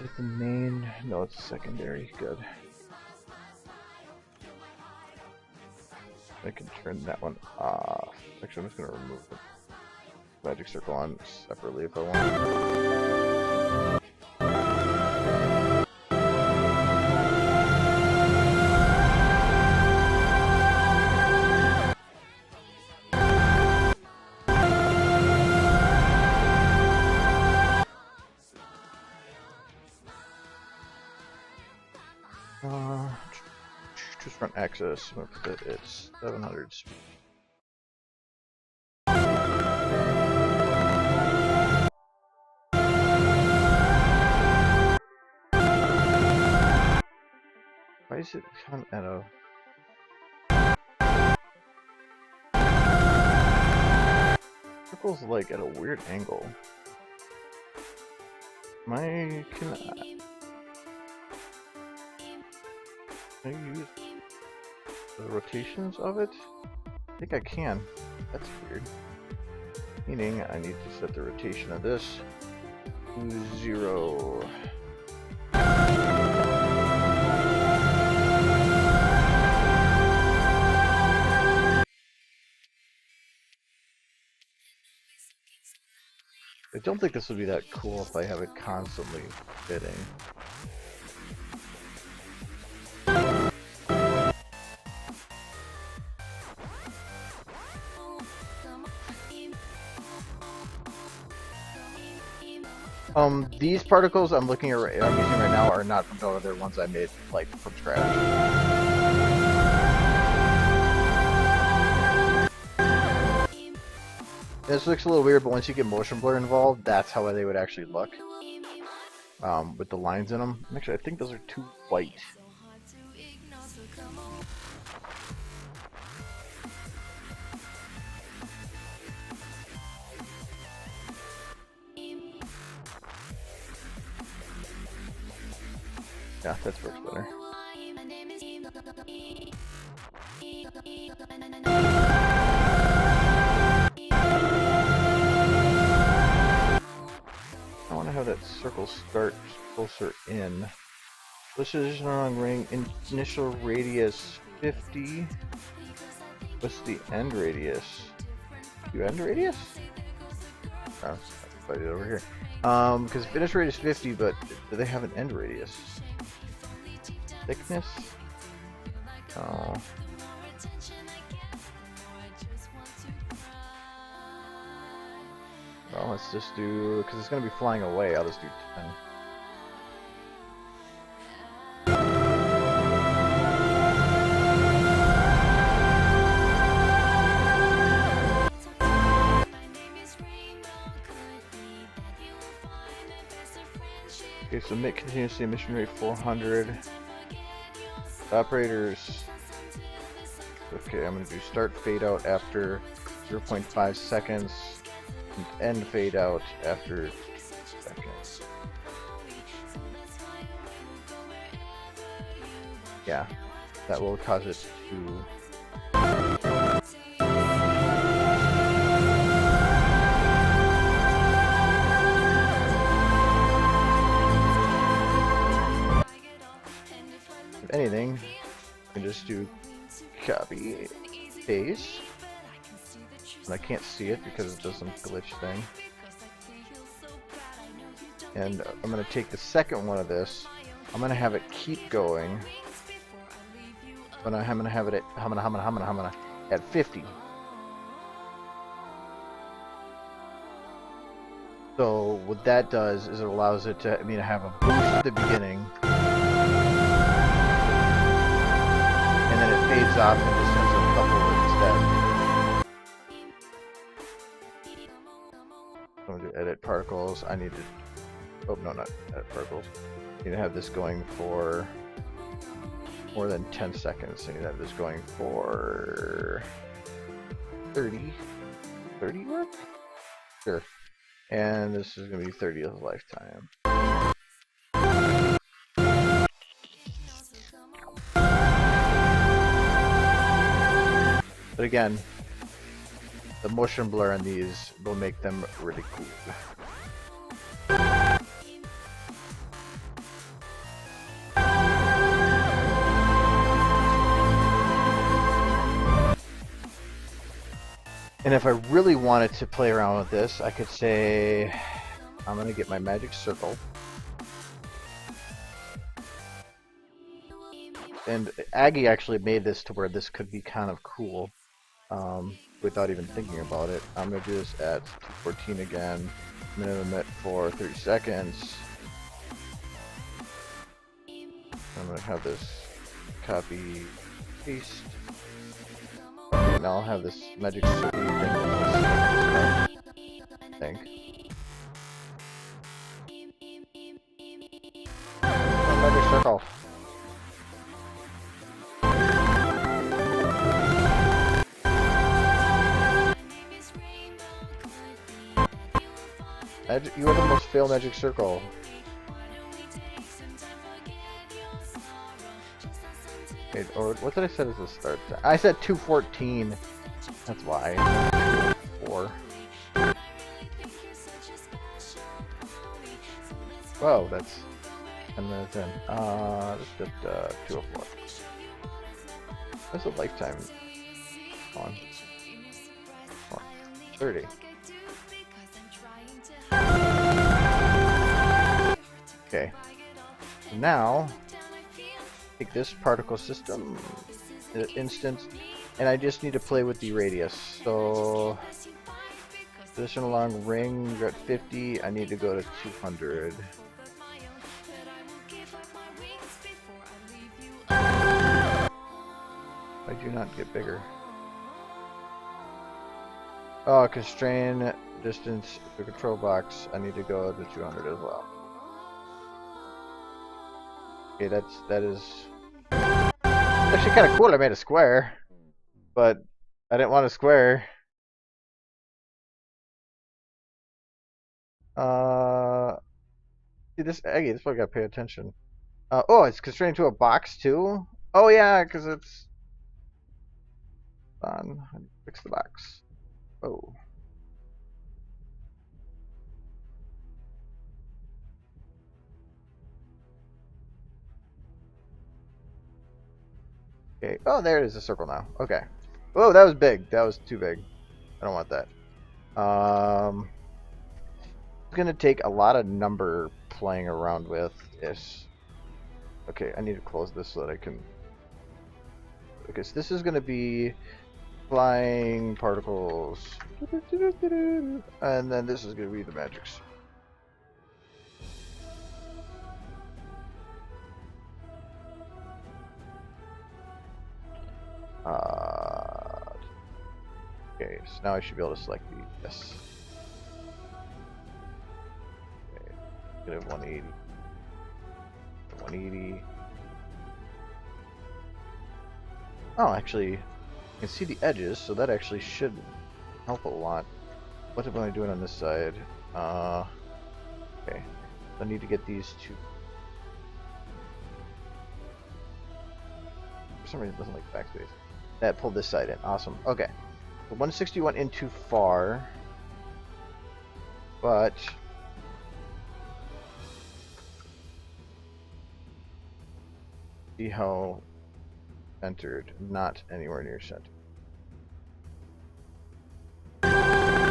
Is it the main? No, it's secondary. Good. I can turn that one off. Actually, I'm just gonna remove the magic circle on separately if I want. Just run access. It's 700 speed. Why is it kind of at a... Circle's like at a weird angle. Can I use the rotations of it? I think I can. That's weird. Meaning I need to set the rotation of this to 0. I don't think this would be that cool if I have it constantly fitting. These particles I'm using right now are not from Gobo. They're ones I made like from scratch. This looks a little weird, but once you get motion blur involved, that's how they would actually look. With the lines in them. Actually, I think those are too white. Yeah, that works better. I want to have that circle start closer in. Position on ring, initial radius 50. What's the end radius? You end radius? Oh, I'll fight it over here. Because finish radius 50, but do they have an end radius? Thickness? Oh. Well, let's just do, because it's going to be flying away, I'll just do 10. Okay, so make continuously emission rate 400. Operators. Okay, I'm going to do start fade out after 0.5 seconds and end fade out after 2 seconds. Yeah, that will cause it to... If anything, I can just do copy, paste, and I can't see it because it does some glitch thing. And I'm going to take the second one of this, I'm going to have it keep going, but I'm going to have it at 50. So what that does is it allows it to, have a boost at the beginning, and then it fades off and just has a couple instead. I'm going to do edit particles. I need to, oh no, not edit particles. I need to have this going for more than 10 seconds. I need to have this going for 30 work? Sure. And this is going to be 30 of lifetime. But again, the motion blur on these will make them really cool. And if I really wanted to play around with this, I could say I'm gonna get my magic circle. And Aggie actually made this to where this could be kind of cool, without even thinking about it. I'm gonna do this at 14 again, minimum it for 30 seconds. I'm gonna have this copy, paste. Okay, now I'll have this magic circle thing. I think. Magic circle. You are the most failed magic circle. Wait, or what did I set as the start time? I said 2:14. That's why. 4. Whoa, that's 10 minutes in. Let's just 2:04. What's the lifetime on? 30. Okay. Now, take this particle system instance, and I just need to play with the radius. So, position along ring, we're at 50. I need to go to 200. Why do you not get bigger? Oh, constrain distance to control box. I need to go to 200 as well. Okay, that is actually kind of cool. I made a square, but I didn't want a square. See this Aggie, this one gotta pay attention. Oh, it's constrained to a box too. Oh yeah, because it's on. Fix the box. Oh. Okay. Oh, there it is, a circle now. Okay. Oh, that was big. That was too big. I don't want that. It's gonna take a lot of number playing around with this. Okay, I need to close this so that I can. Okay, so this is gonna be flying particles, and then this is gonna be the magics. Okay, so now I should be able to select the yes. Okay, gonna have 180. 180. Oh, actually, you can see the edges, so that actually should help a lot. What am I doing on this side? Okay, so I need to get these two. For some reason, it doesn't like backspace. That pulled this side in. Awesome. Okay. So 160 went in too far, but see how centered, not anywhere near center. I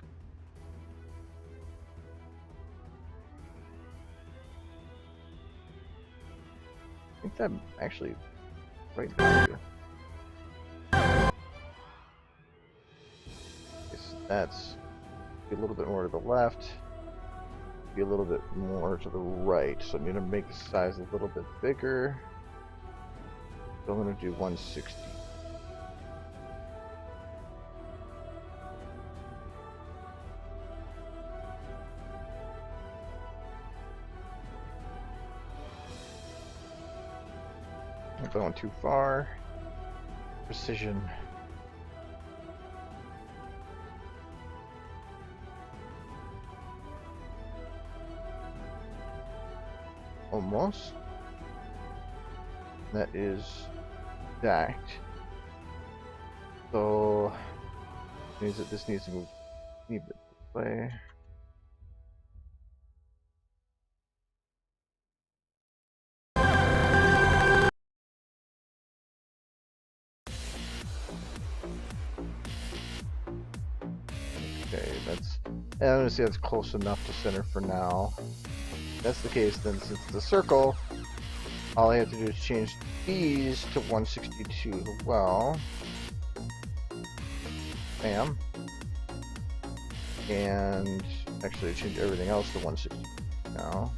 think that actually right now. That's be a little bit more to the left, be a little bit more to the right. So I'm going to make the size a little bit bigger. So I'm going to do 160. I'm going too far. Precision. Almost. That is stacked. So means that this needs to move a bit this way. And I'm gonna say that's close enough to center for now. If that's the case, then since it's a circle, all I have to do is change these to 162 as well. Bam. And actually change everything else to 160 now.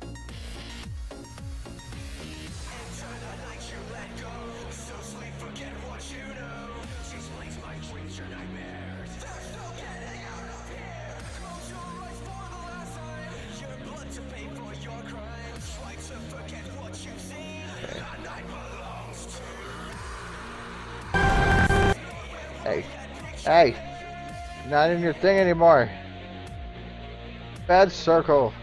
Okay. Hey! Not in your thing anymore. Bad circle.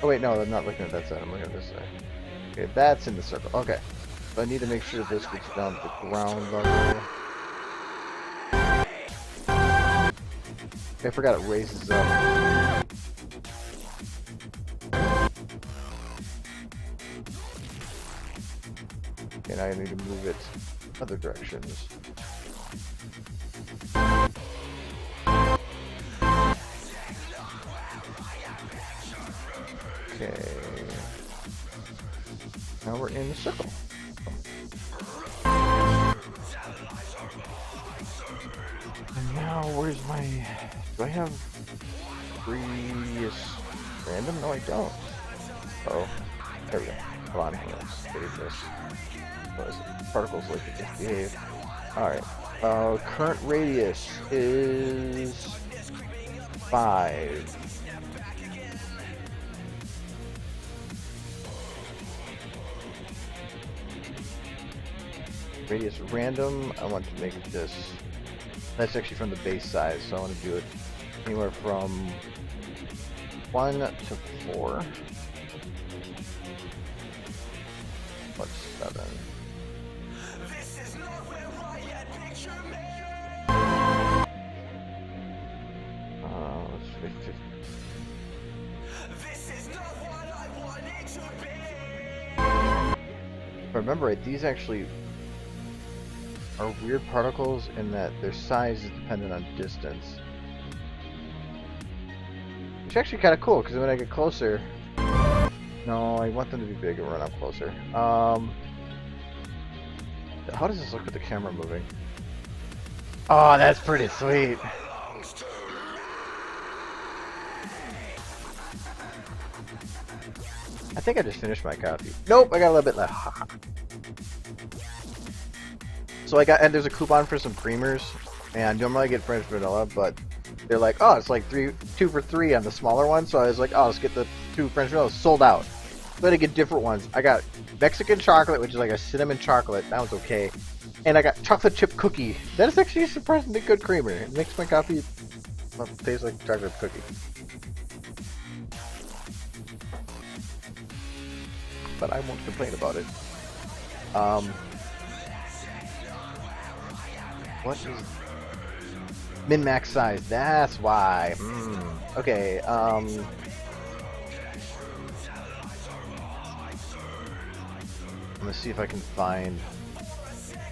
Oh wait, no, I'm not looking at that side. I'm looking at this side. Okay, that's in the circle. Okay. So I need to make sure this gets down to the ground level. Okay, I forgot it raises up. Okay, now I need to move it other directions. Okay. Now we're in the circle. And now where's my... Do I have previous random? No, I don't. Oh, there we go. Hold on, let's save this. What is it? Particles like it misbehave. Alright. Current radius is 5. Radius random, I want to make this, that's actually from the base size, so I want to do it anywhere from 1 to 4. What's 7? Let's make it. If I remember right, these actually are weird particles in that their size is dependent on distance. Which is actually kind of cool, because when I get closer... No, I want them to be bigger when I'm closer. How does this look with the camera moving? Oh, that's pretty sweet. I think I just finished my coffee. Nope, I got a little bit left. So I got, and there's a coupon for some creamers, and normally I get French vanilla, but they're like, oh, it's like 2 for 3 on the smaller one, so I was like, oh, let's get the 2 French vanillas. Sold out. So I had to get different ones. I got Mexican chocolate, which is like a cinnamon chocolate. That one's okay. And I got chocolate chip cookie. That is actually a surprisingly good creamer. It makes my coffee taste like chocolate cookie. But I won't complain about it. What is min-max size? That's why. Okay. I'm gonna see if I can find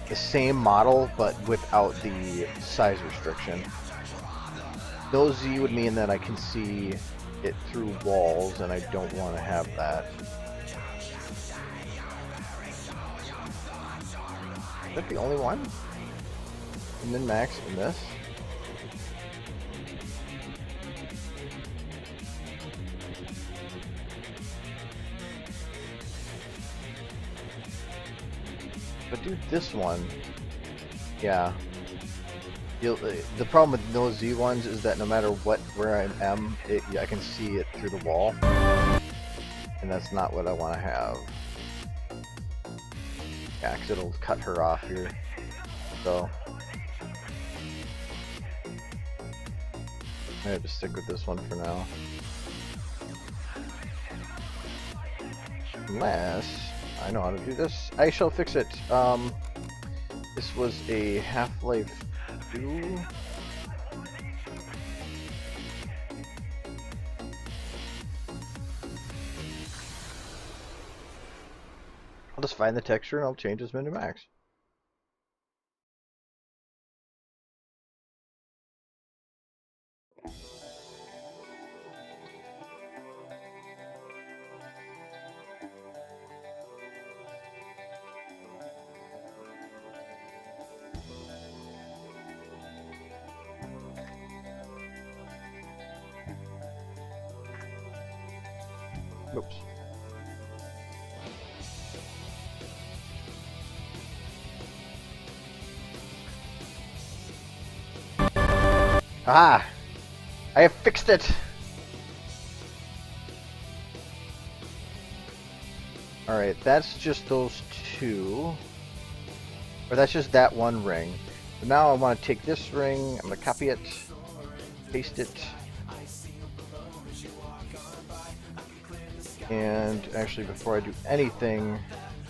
the same model, but without the size restriction. No Z would mean that I can see it through walls, and I don't want to have that. Is that the only one? Min-max in this? But dude, this one, yeah. The problem with no Z ones is that no matter where I am, I can see it through the wall, and that's not what I want to have. Yeah, because it'll cut her off here. So I have to stick with this one for now. Unless I know how to do this, I shall fix it. This was a Half-Life 2. I'll just find the texture and I'll change this min to max. Oops. Ah! I have fixed it! Alright, that's just those two. Or that's just that one ring. So now I want to take this ring, I'm going to copy it, paste it. And actually, before I do anything,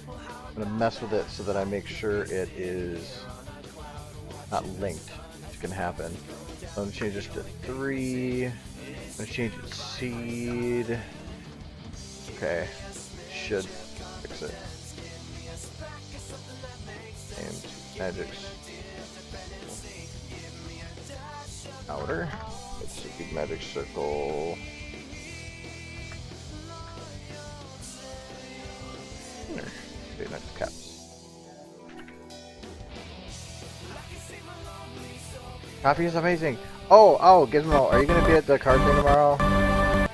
I'm going to mess with it so that I make sure it is not linked, which can happen. So I'm going to change this to 3. I'm going to change it to seed. Okay, should fix it. And magic's outer. Let's see, big magic circle. Inner. Okay, next caps. Coffee is amazing. Oh, Gizmo, are you gonna be at the card thing tomorrow? I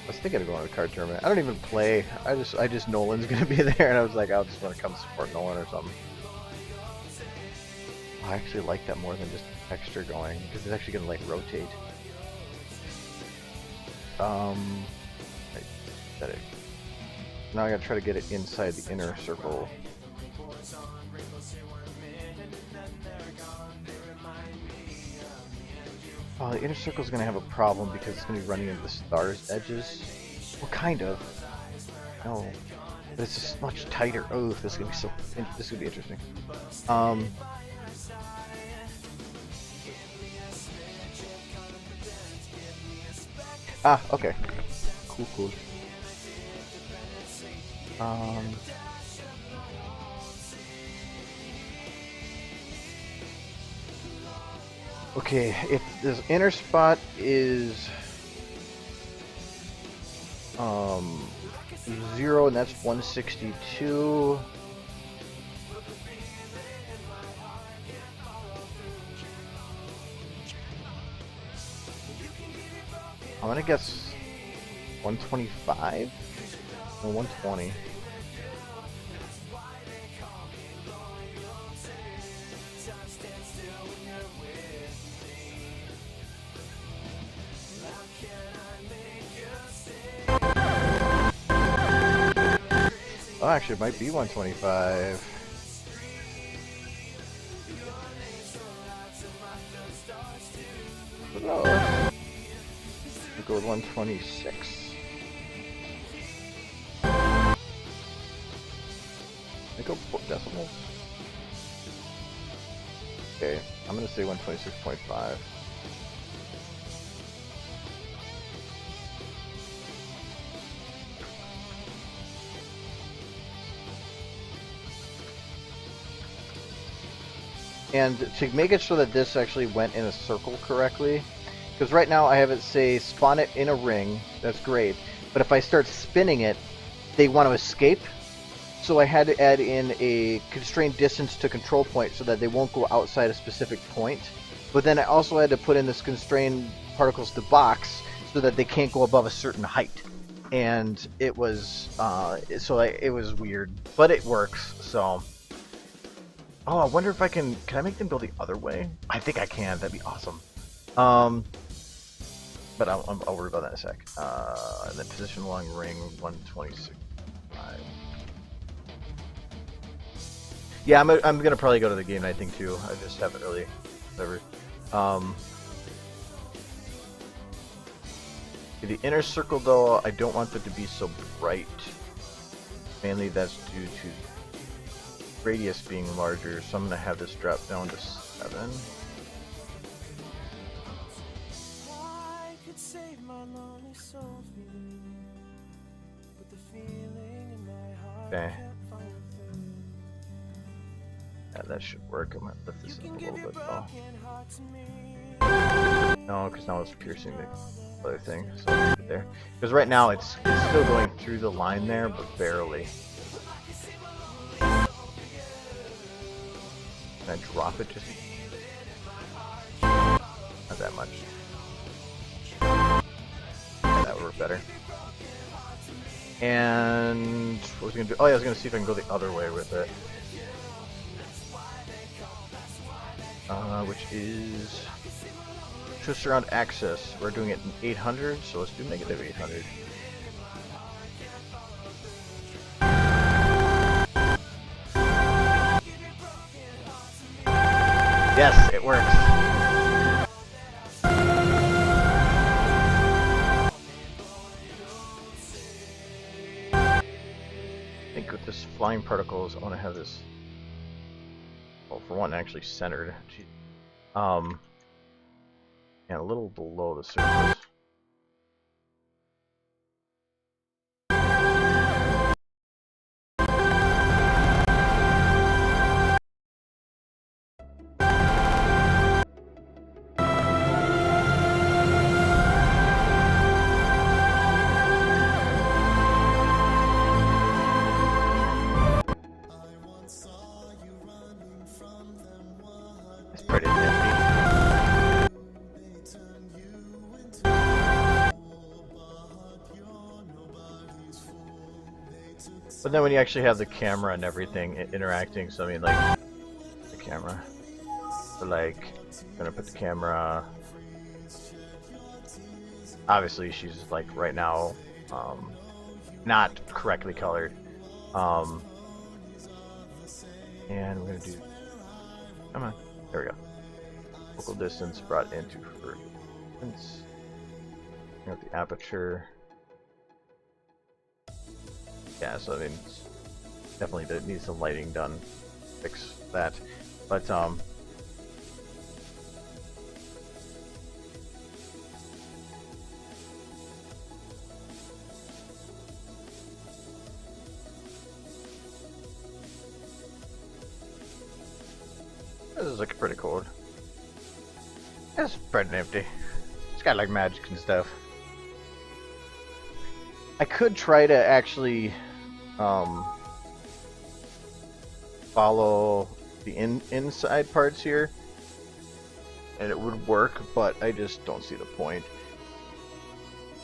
was thinking of going to the card tournament. I don't even play. I just Nolan's gonna be there, and I was like, I'll just want to come support Nolan or something. Oh, I actually like that more than just texture going, because it's actually gonna like rotate. Right, set it. Now I gotta try to get it inside the inner circle. Oh, the inner circle is gonna have a problem because it's gonna be running into the stars edges. Well, kind of. No, but it's just much tighter. Oh, this is gonna be this is gonna be interesting. Ah, okay. Cool. Okay, if this inner spot is 0 and that's 162. I'm gonna guess 125 or 120. Oh, actually, it might be 125. Oh, we'll go with 126. I go decimals. Okay, I'm gonna say 126.5. And to make it so that this actually went in a circle correctly, because right now I have it say spawn it in a ring, that's great, but if I start spinning it, they want to escape, so I had to add in a constrained distance to control point so that they won't go outside a specific point, but then I also had to put in this constrained particles to box so that they can't go above a certain height, and it was, it was weird, but it works, so... Oh, I wonder if I can I make them go the other way? I think I can, that'd be awesome. But I'll worry about that in a sec. And then position along ring 126.5. Yeah, I'm gonna probably go to the game night thing too. I just haven't really, whatever. The inner circle though, I don't want it to be so bright. Mainly that's due to radius being larger, so I'm gonna have this drop down to 7. Okay. Yeah, that should work. I'm gonna lift this up a little bit though. No, because now it's piercing the other thing. So I'll leave it there. Because right now it's still going through the line there, but barely. Can I drop it just? Not that much. Yeah, that would work better. And what was I gonna do? Oh yeah, I was gonna see if I can go the other way with it. Which is twist around axis. We're doing it in 800, so let's do negative 800. Yes, it works. I think with this flying particles, I want to have this, well, for one, actually centered. And a little below the surface. It's pretty nifty. But then when you actually have the camera and everything interacting, so I mean, like, the camera, so like, I'm gonna put the camera, obviously she's like right now, not correctly colored, and we're gonna do, come on, there we go, focal distance brought into further distance, bring up the aperture. Yeah, so I mean, definitely needs some lighting done, fix that, but this is looking pretty cool. It's pretty nifty. It's got like magic and stuff. I could try to actually follow the inside parts here, and it would work, but I just don't see the point.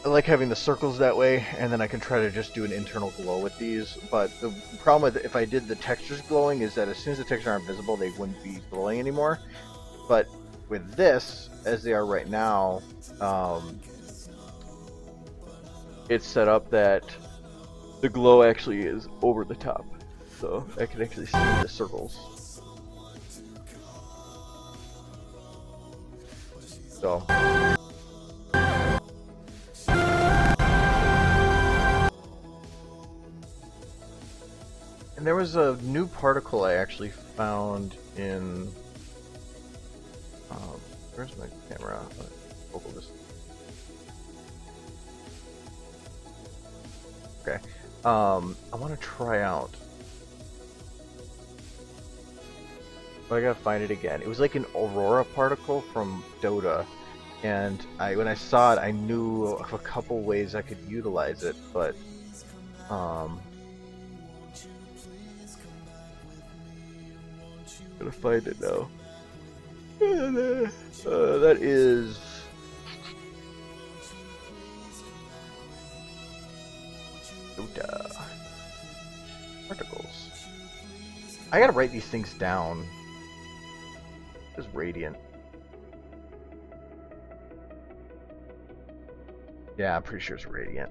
I like having the circles that way, and then I can try to just do an internal glow with these, but the problem with if I did the textures glowing is that as soon as the textures aren't visible, they wouldn't be glowing anymore. But with this, as they are right now, it's set up that the glow actually is over the top, so I can actually see the circles. So and there was a new particle I actually found in where's my camera? Focal distance. Okay. I want to try out. But I gotta find it again. It was like an aurora particle from Dota, and when I saw it, I knew of a couple ways I could utilize it, but gonna find it now. That is. Particles. I gotta write these things down. It's radiant. Yeah, I'm pretty sure it's radiant.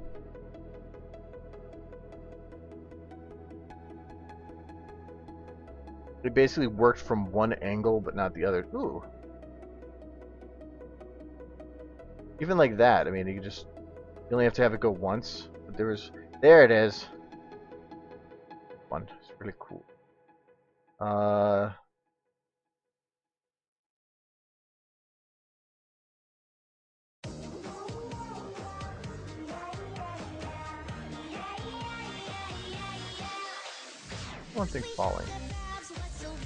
It basically worked from one angle, but not the other. Ooh. Even like that, I mean, you only have to have it go once. But there it is. One. It's really cool. One thing's falling.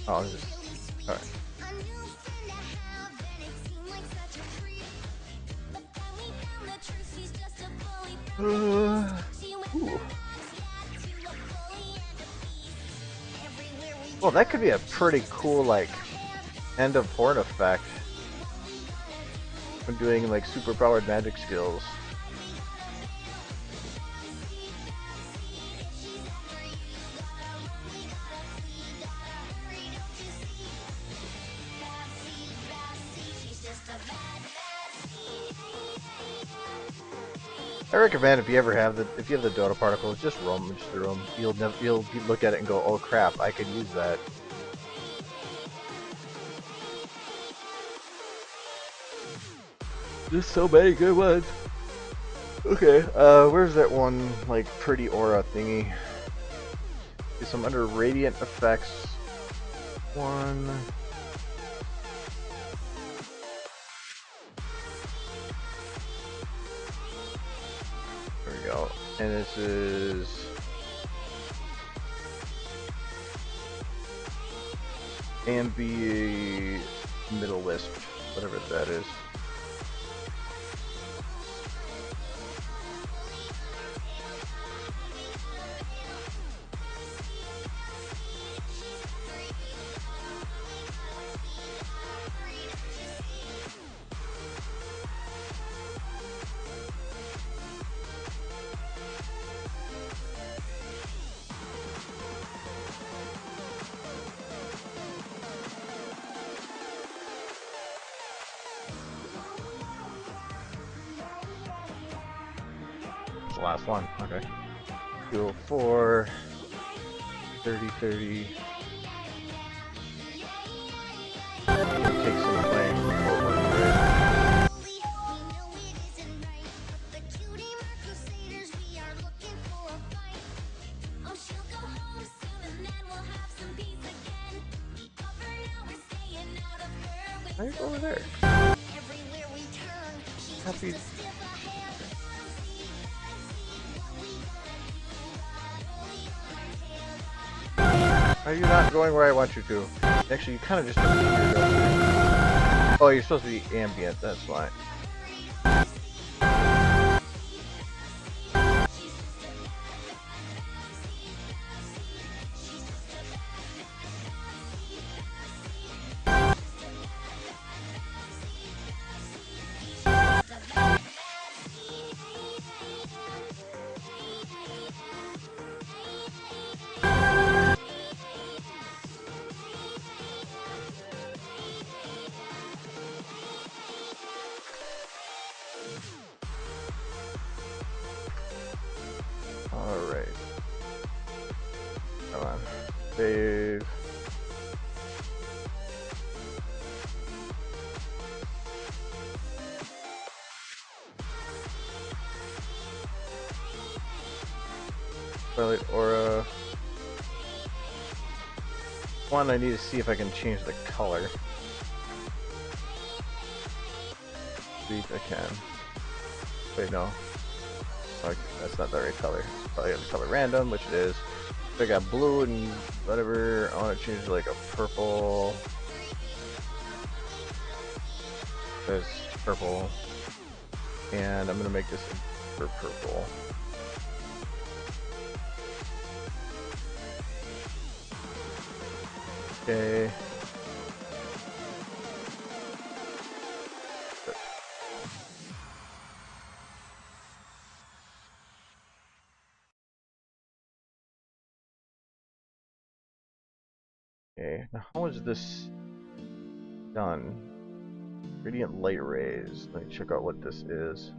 Oh, this is alright. Ooh. Well, that could be a pretty cool, like, end of horde effect. when doing like super powered magic skills. I recommend if you have the Dota particles, just rummage through them. You'll look at it and go, oh crap, I could use that. There's so many good ones. Okay, where's that one like pretty aura thingy? Okay, so I'm under radiant effects. One. There we go. And this is Ambi middle wisp, whatever that is. The last one. Okay. 204, 30, 30. Take some playing over the Why are you over there? Happy. Are you not going where I want you to? Actually, you kind of just don't need to go. Oh, you're supposed to be ambient, that's why. Alright. Come on. Save. Twilight Aura. One, I need to see if I can change the color. See if I can. Wait, no. Like, that's not the right color. It's probably got the color random, which it is. So I got blue and whatever. I want to change to like a purple. There's purple. And I'm going to make this for purple. Okay. Okay, now how is this done? Radiant light rays. Let me check out what this is.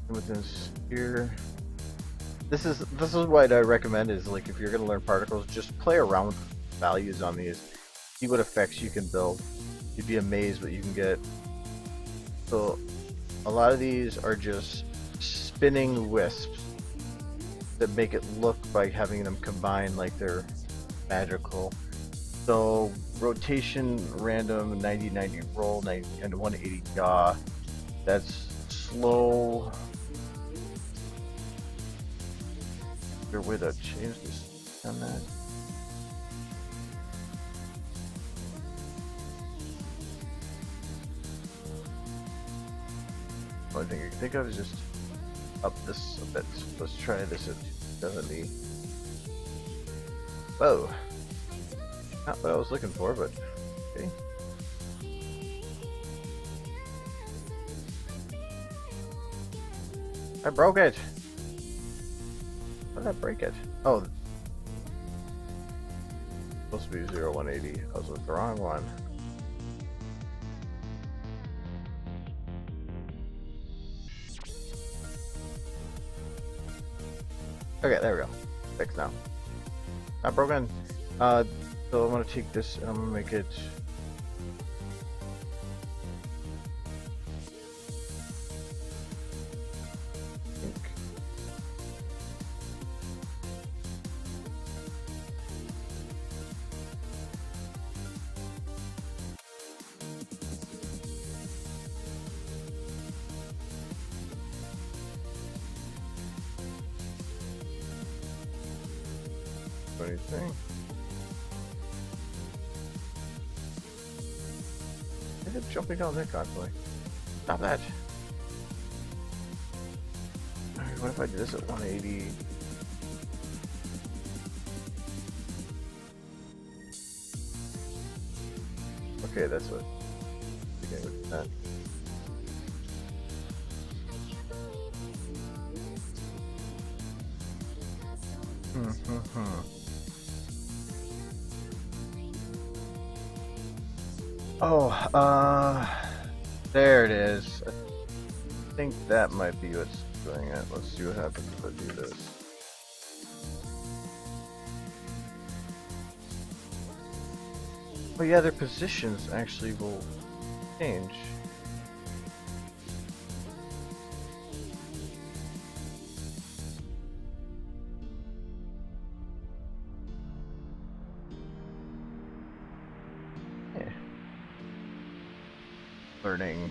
Within sphere. This is what I recommend is like if you're gonna learn particles, just play around with values on these. See what effects you can build. You'd be amazed what you can get. So a lot of these are just spinning wisps that make it look like having them combined like they're magical. So rotation random 90-90 roll 90 and 180 yaw. That's slow. Is there a way to change this on that? Only thing I can think of is just up this a bit. Let's try this at 70. Whoa. Not what I was looking for, but okay. I broke it! How did I break it? Oh. Supposed to be 0180. I was with the wrong one. Okay, there we go. Fixed now. Not broken. So I'm gonna take this and I'm gonna make it. Pink. Anything? Is it jumping down there constantly? Stop that! Alright, what if I do this at 180? Okay, that's what. Begin with that. Oh, there it is. I think that might be what's doing it. Let's see what happens if I do this. Oh yeah, their positions actually will change. Learning.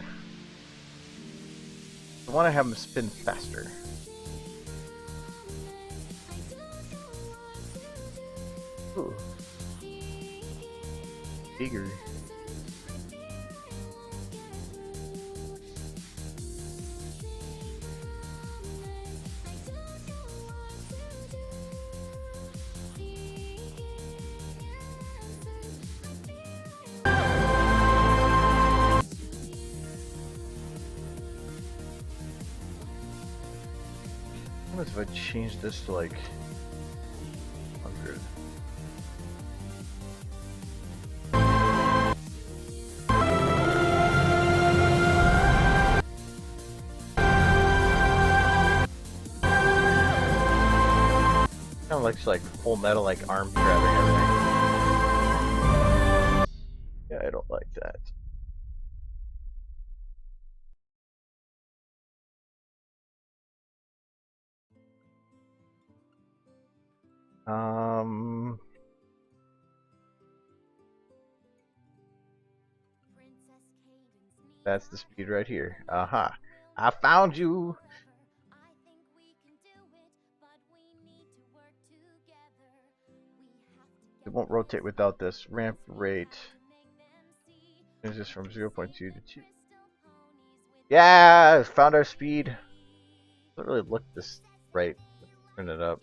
I want to have them spin faster. Ooh. Bigger. What if I change this to like 100? Kind of looks like Full Metal, like arm grabbing everything. Yeah, I don't like that. That's the speed right here. Aha. I found you! It won't rotate without this. Ramp rate. Is this from 0.2 to 2? Yeah! Found our speed. Doesn't really look this right. Turn it up.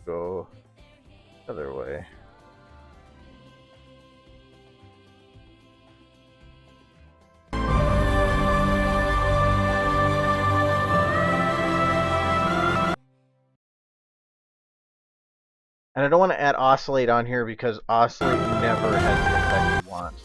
Go other way. And I don't want to add oscillate on here because oscillate never has the effect you want.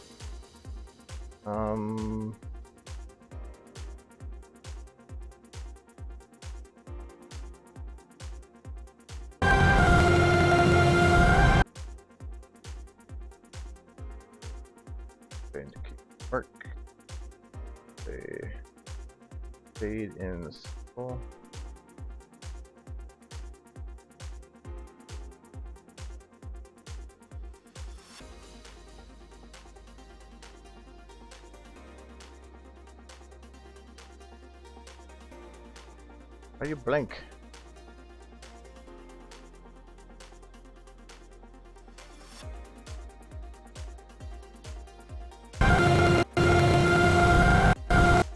a fade in circle. Why you blink?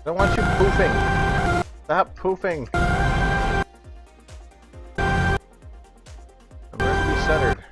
I don't want you poofing. Stop poofing. I'm ready to be centered.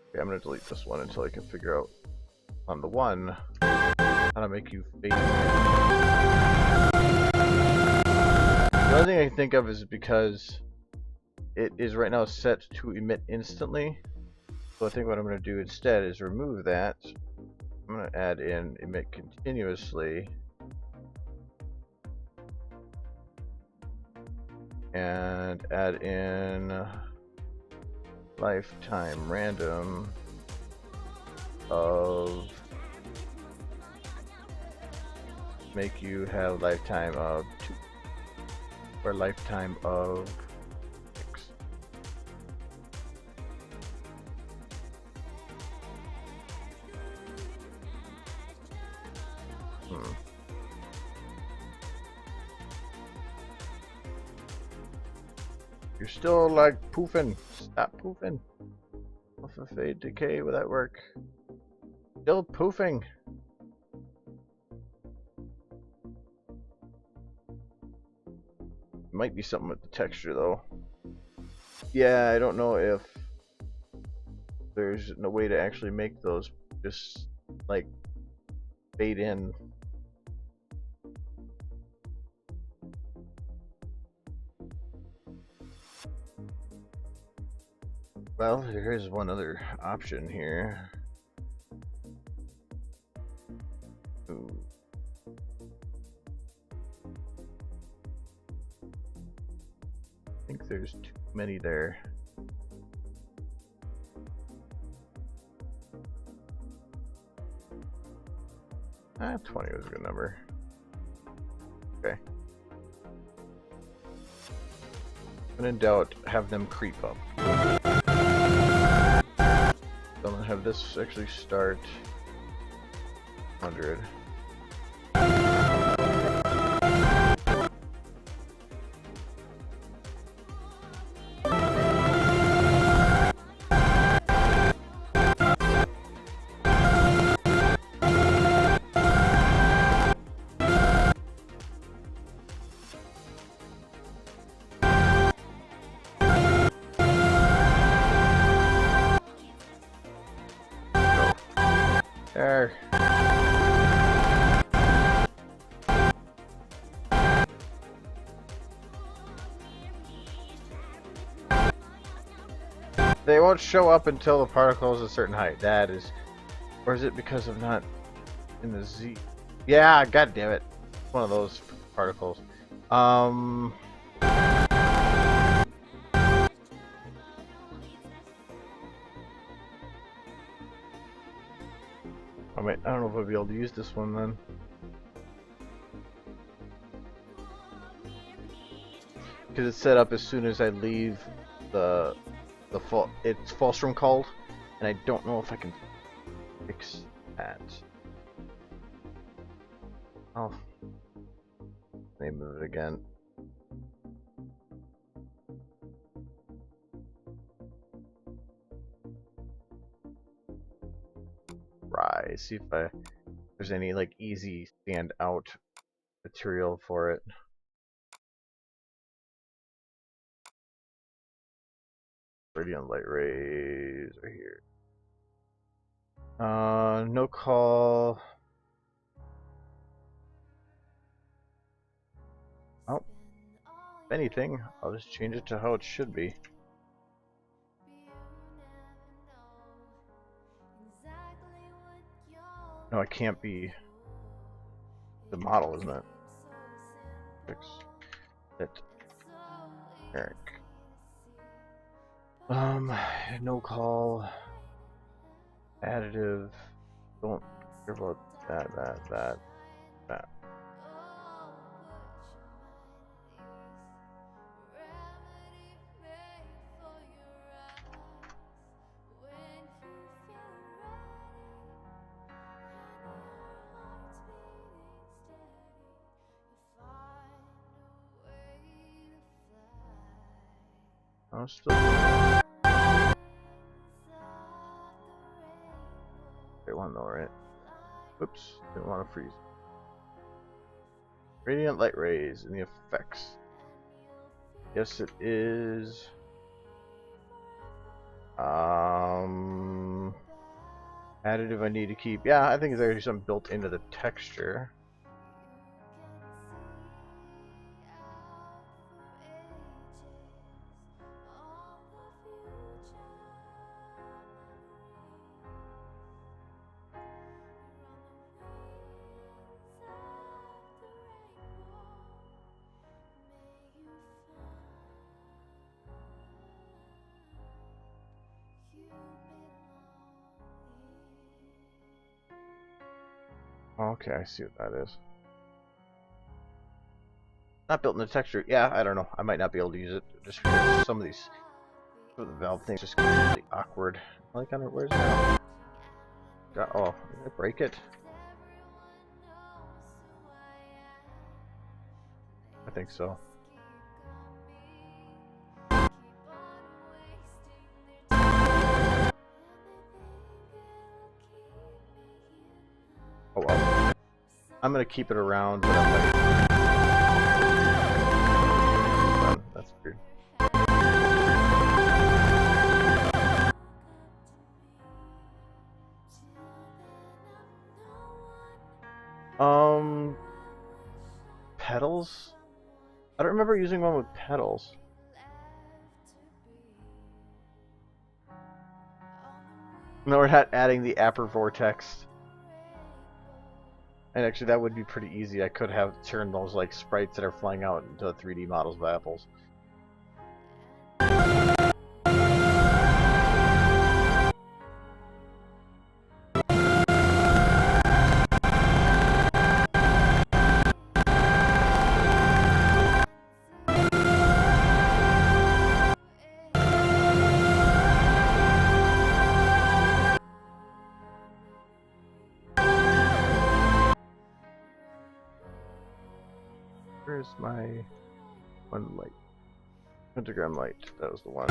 Okay, I'm gonna delete this one until I can figure out on the one how to make you fade. The only thing I can think of is because it is right now set to emit instantly. So I think what I'm going to do instead is remove that. I'm going to add in emit continuously. And add in lifetime random of make you have lifetime of 2 or lifetime of 6. You're still like poofing. Stop poofing. Alpha fade decay, will that work? Still poofing. Might be something with the texture though. Yeah, I don't know if there's no way to actually make those just like fade in. Well, here's one other option here. Ooh. I think there's too many there. Ah, 20 was a good number. Okay. When in doubt, have them creep up. So I'm gonna have this actually start 100. There. They won't show up until the particle is a certain height. That is, or is it because of not in the Z? Yeah, god damn it. One of those particles. I mean, I don't know if I'll be able to use this one then. Because it's set up as soon as I leave the it's false room called, and I don't know if I can fix that. Oh, let me move it again. Right, see if there's any like easy stand out material for it. Radiant light rays are here. No call. Oh, If anything, I'll just change it to how it should be. No, I can't be the model, isn't it? Fix it. Eric. No call. Additive. Don't care about that. I'm still. They want to know, right? Oops, didn't want to freeze. Radiant light rays and the effects. Yes, it is. Additive I need to keep. Yeah, I think there's already some built into the texture. Okay, I see what that is. Not built in the texture. Yeah, I don't know. I might not be able to use it just because some of these the valve things just completely awkward. Like, I don't know, where's it? Oh, did I break it? I think so. Oh well. I'm gonna keep it around, but I'm like, that's weird. Pedals? I don't remember using one with pedals. No, we're not adding the upper vortex. And actually, that would be pretty easy. I could have turned those like sprites that are flying out into 3D models of apples. Where's my one light? Pentagram light. That was the one.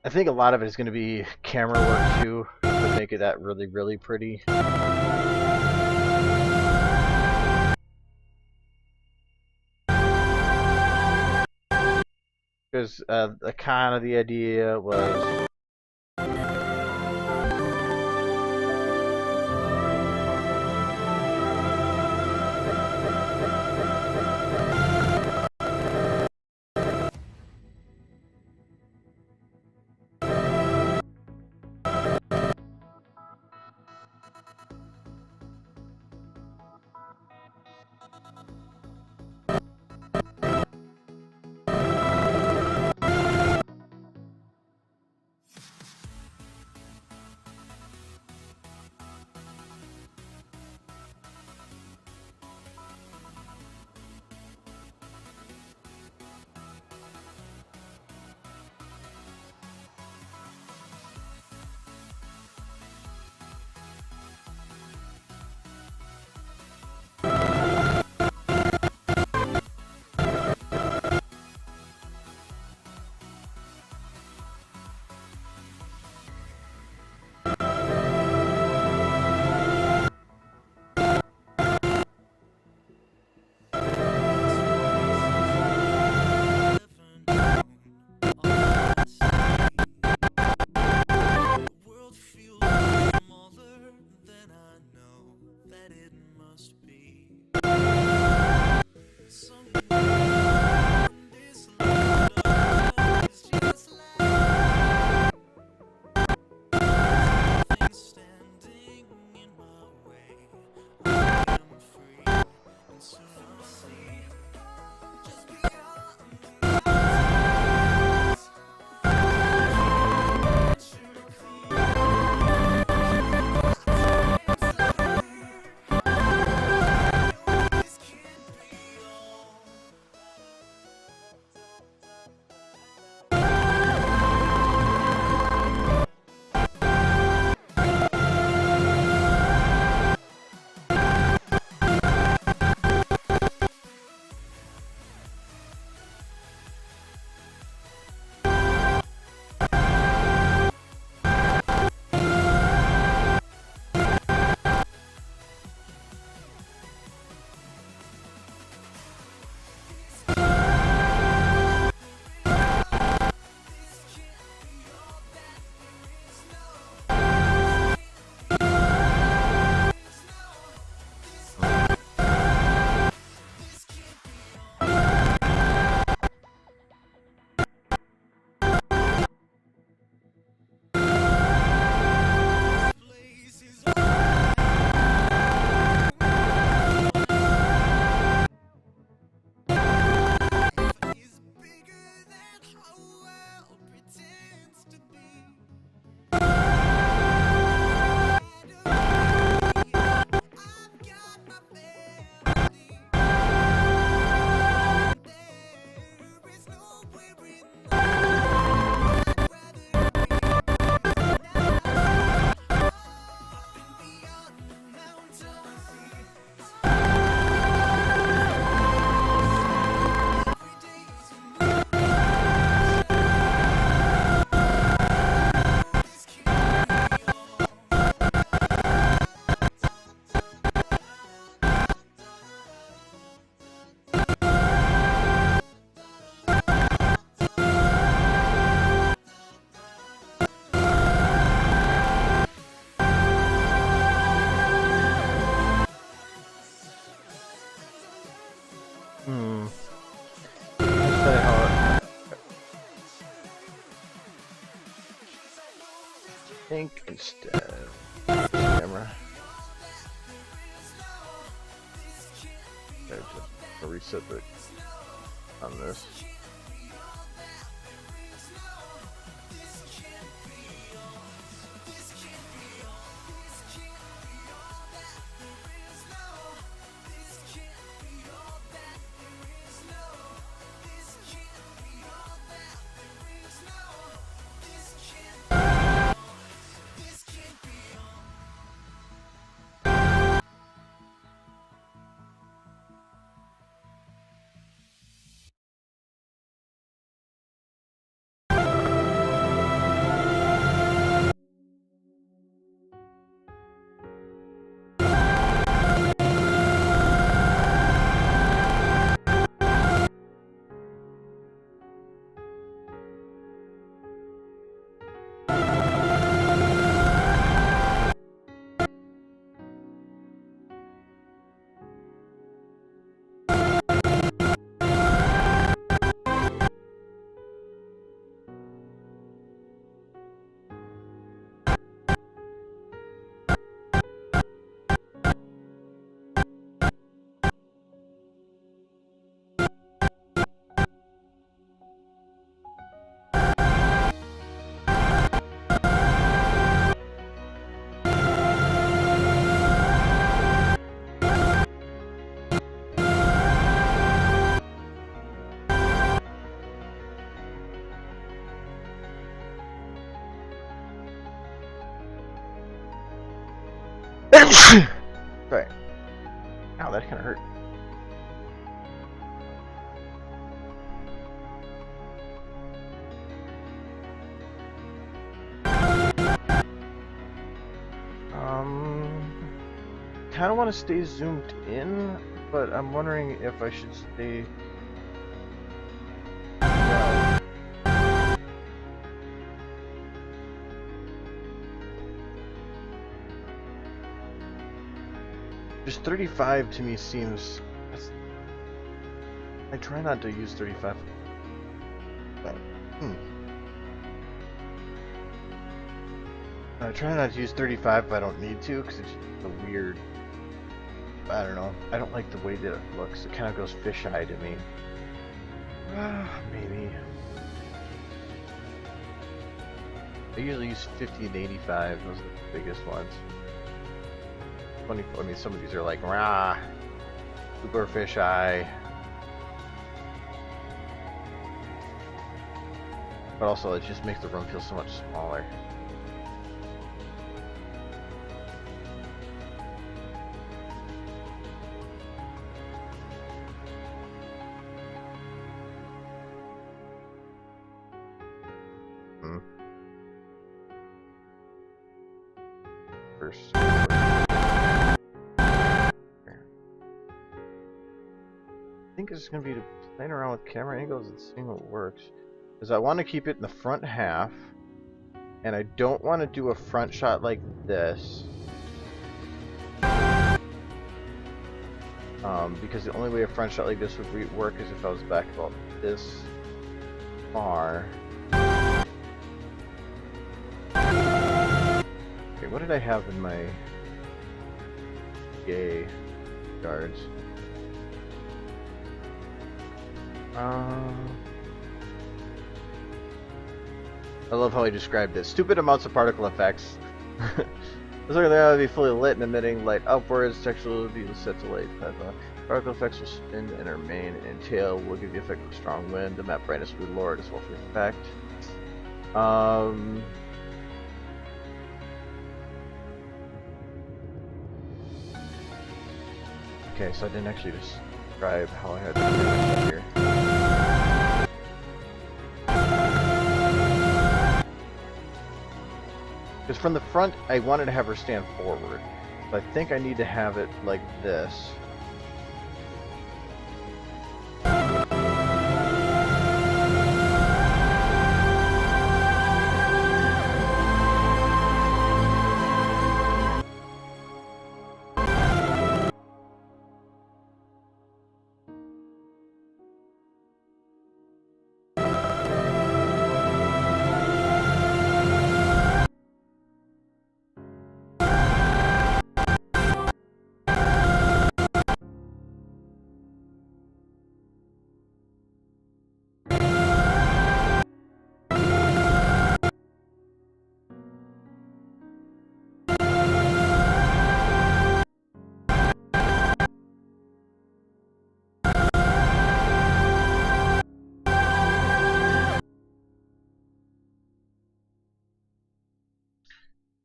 I think a lot of it is going to be camera work too, to make it that really, really pretty. Because the kind of the idea was Let's say how I think instead camera. Okay, just reset the on this. Sorry. Ow, that kind of hurt. Kind of want to stay zoomed in, but I'm wondering if I should stay. No. Just 35 to me seems. I try not to use 35. But, I try not to use 35 if I don't need to, because it's just a weird. I don't know. I don't like the way that it looks. It kind of goes fisheye to me. Maybe. I usually use 50 and 85. Those are the biggest ones. 20. I mean, some of these are like rah, super fisheye. But also, it just makes the room feel so much smaller. First. I think it's going to be playing around with camera angles and seeing what works. Because I want to keep it in the front half, and I don't want to do a front shot like this. Because the only way a front shot like this would work is if I was back about this far. Okay, what did I have in my gay guards? I love how he described this. Stupid amounts of particle effects. This are going to be fully lit and emitting light upwards. Texture will be set to light. Particle effects will spin and our main and tail will give the effect of a strong wind. The map brightness will be lowered as well for the effect. Okay, so I didn't actually describe how I had to do it here. Because from the front, I wanted to have her stand forward. So I think I need to have it like this.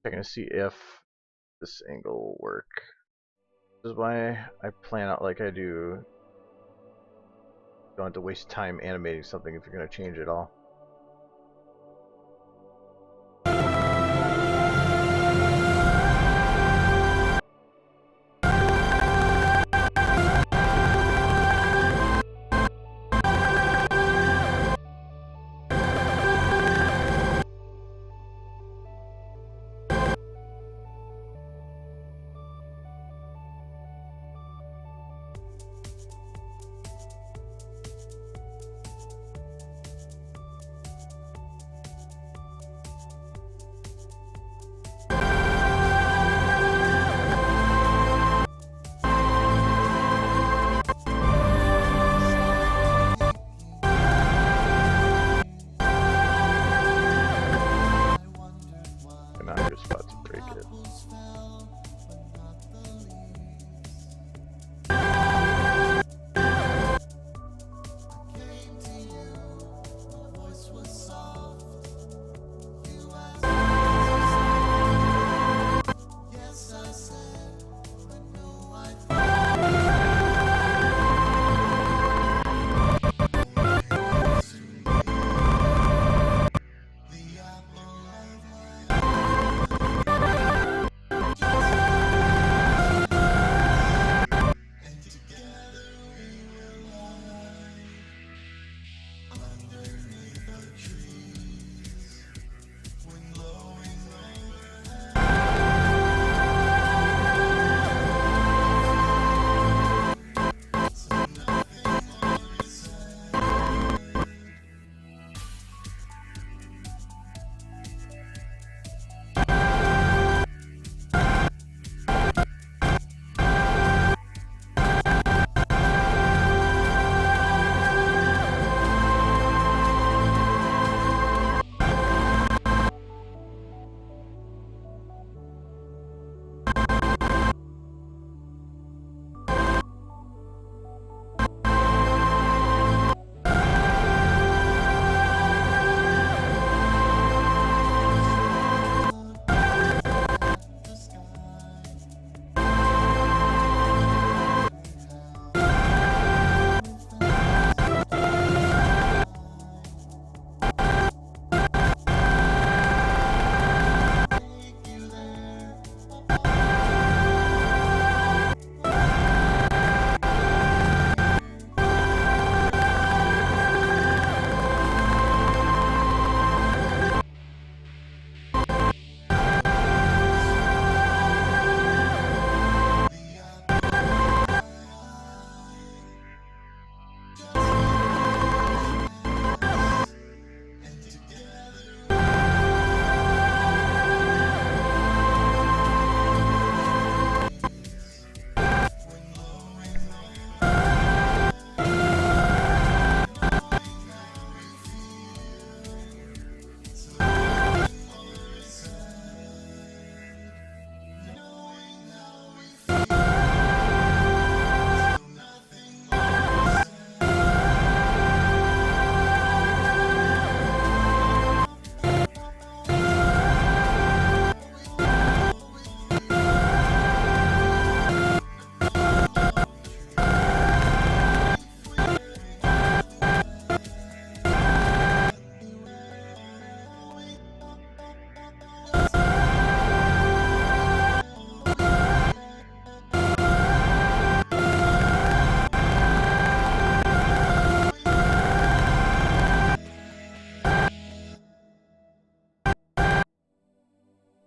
Checking to see if this angle will work. This is why I plan out like I do. You don't have to waste time animating something if you're going to change it all.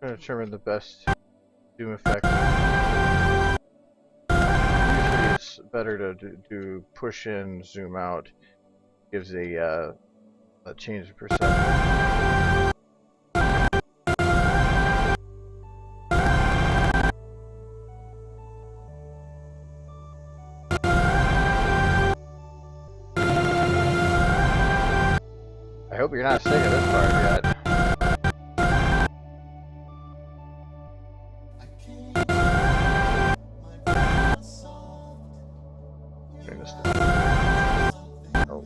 Determine the best zoom effect. Usually it's better to do push in, zoom out. Gives a change of perception. I hope you're not sick of this part yet. Oh.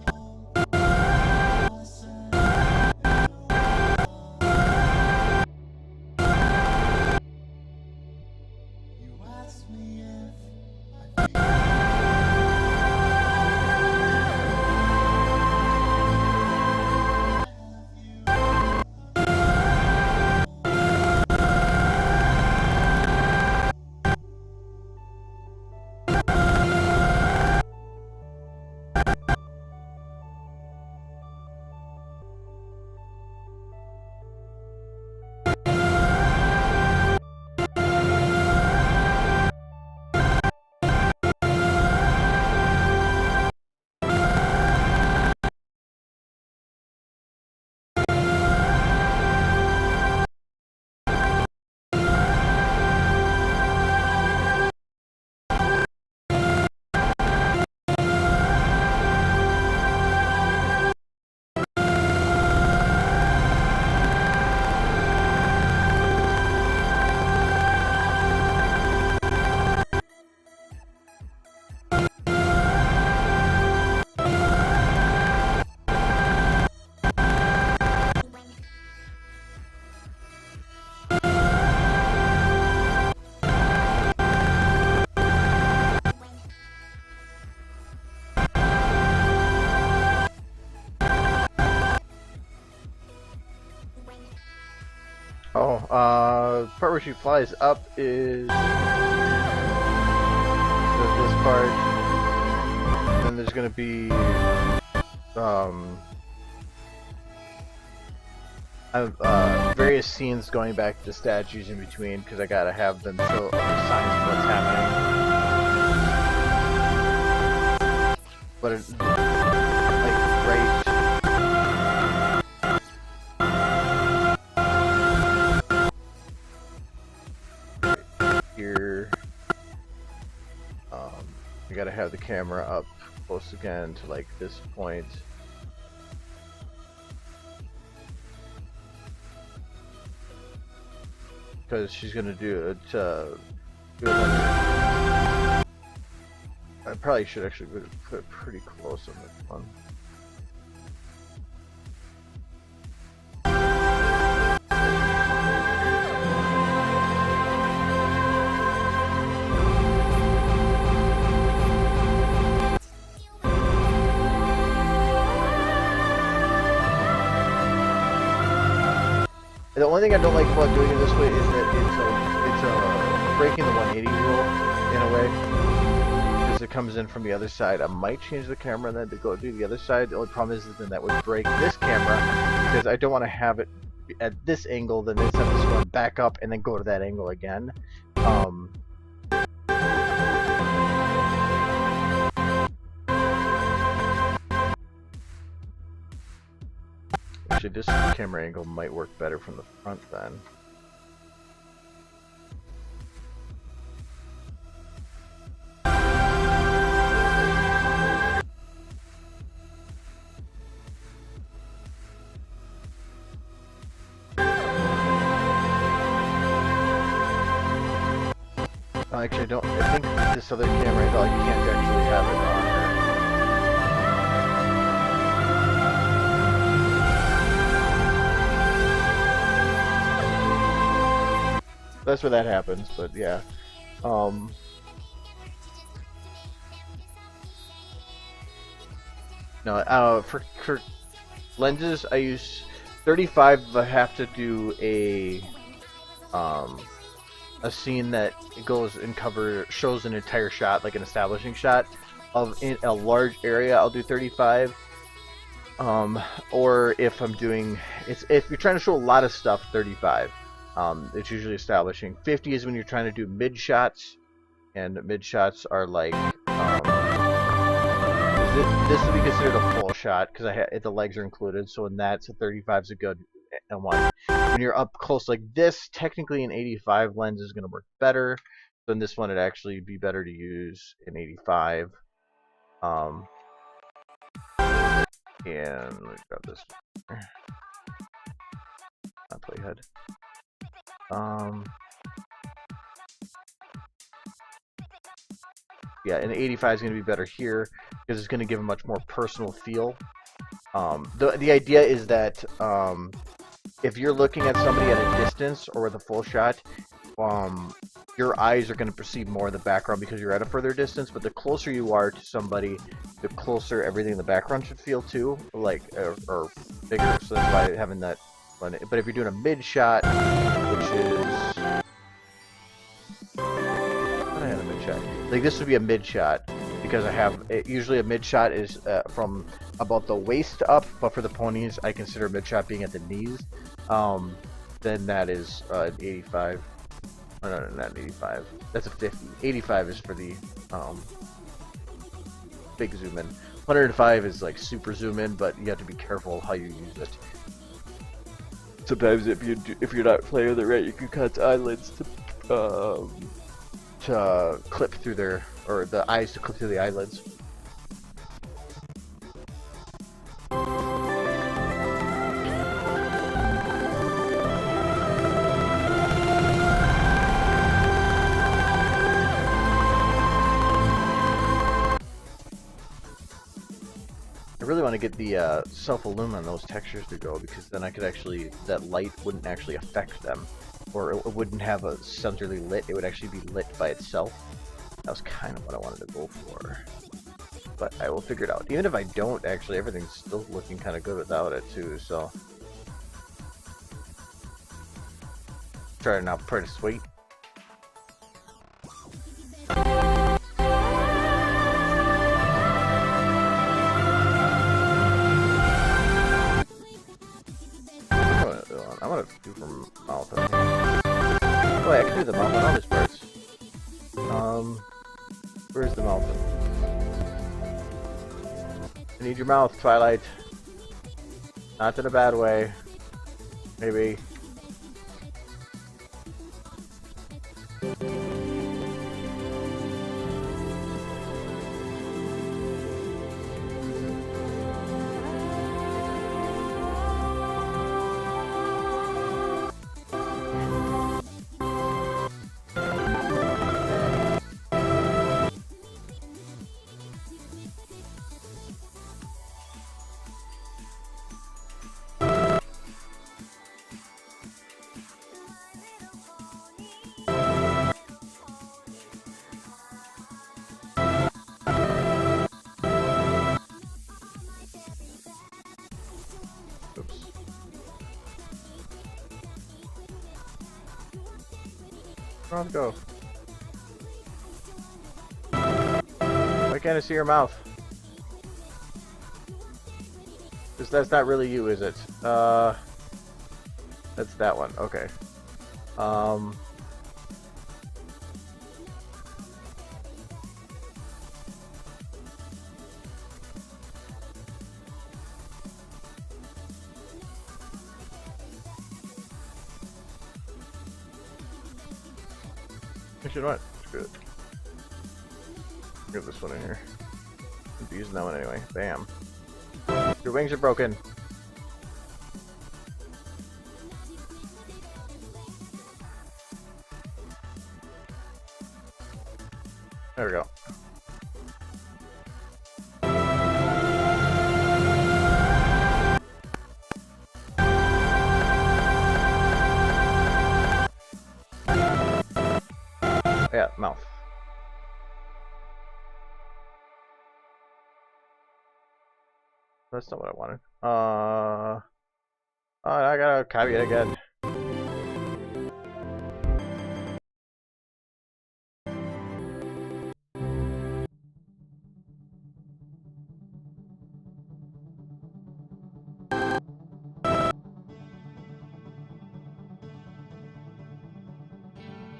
Oh, part where she flies up is this part. Then there's gonna be various scenes going back to statues in between because I gotta have them show other signs of what's happening. But it, like right here, you gotta have the camera up close again to like this point. Because she's gonna do it. I probably should actually put it pretty close on this one. The only thing I don't like about doing it this way is that it's breaking the 180 rule in a way, because it comes in from the other side. I might change the camera and then to go do the other side. The only problem is then that would break this camera because I don't want to have it at this angle, then this have this one back up and then go to that angle again. Actually, this camera angle might work better from the front then. Actually, I think this other camera angle, I can't actually have it on there. That's where that happens, but yeah. No, for lenses, I use 35 if I have to do a scene that goes and shows an entire shot, like an establishing shot of a large area. I'll do 35. Or if I'm doing, if you're trying to show a lot of stuff, 35. It's usually establishing. 50 is when you're trying to do mid shots, and mid shots are like this would be considered a full shot because the legs are included. So in that, so 35 is a good one. When you're up close like this, technically an 85 lens is going to work better. So in this one, it'd actually be better to use an 85. And let me grab this. Not playhead. Yeah, and 85 is going to be better here because it's going to give a much more personal feel. The idea is that if you're looking at somebody at a distance or with a full shot, your eyes are going to perceive more of the background because you're at a further distance. But the closer you are to somebody, the closer everything in the background should feel too, like or bigger. So that's why having that one. But if you're doing a mid shot, which is like this would be a mid shot because I have usually a mid shot is from about the waist up, but for the ponies I consider mid shot being at the knees. Then that is an 85. Oh, no, not an 85. That's a 50. 85 is for the big zoom in. 105 is like super zoom in, but you have to be careful how you use it. Sometimes if you're not playing with it right, you can cut eyelids to clip through their, or the eyes to clip through the eyelids. I really want to get the self-illum on those textures to go, because then I could actually, that light wouldn't actually affect them, or it wouldn't have a centrally lit, it would actually be lit by itself. That was kind of what I wanted to go for, but I will figure it out. Even if I don't, actually, everything's still looking kind of good without it too, so. Starting out pretty sweet. I want to do from mouth. Oh, wait, I can do the mouth on all these parts. Where's the mouth? I need your mouth, Twilight. Not in a bad way. Maybe. Oops. Where'd it go? Why can't I see your mouth? That's not really you, is it? That's that one. Okay. Actually, you know what? Screw it. Get this one in here. I'll be using that one anyway. Bam. Your wings are broken. There we go. Yeah, mouth. That's not what I wanted. Oh, I gotta copy it again.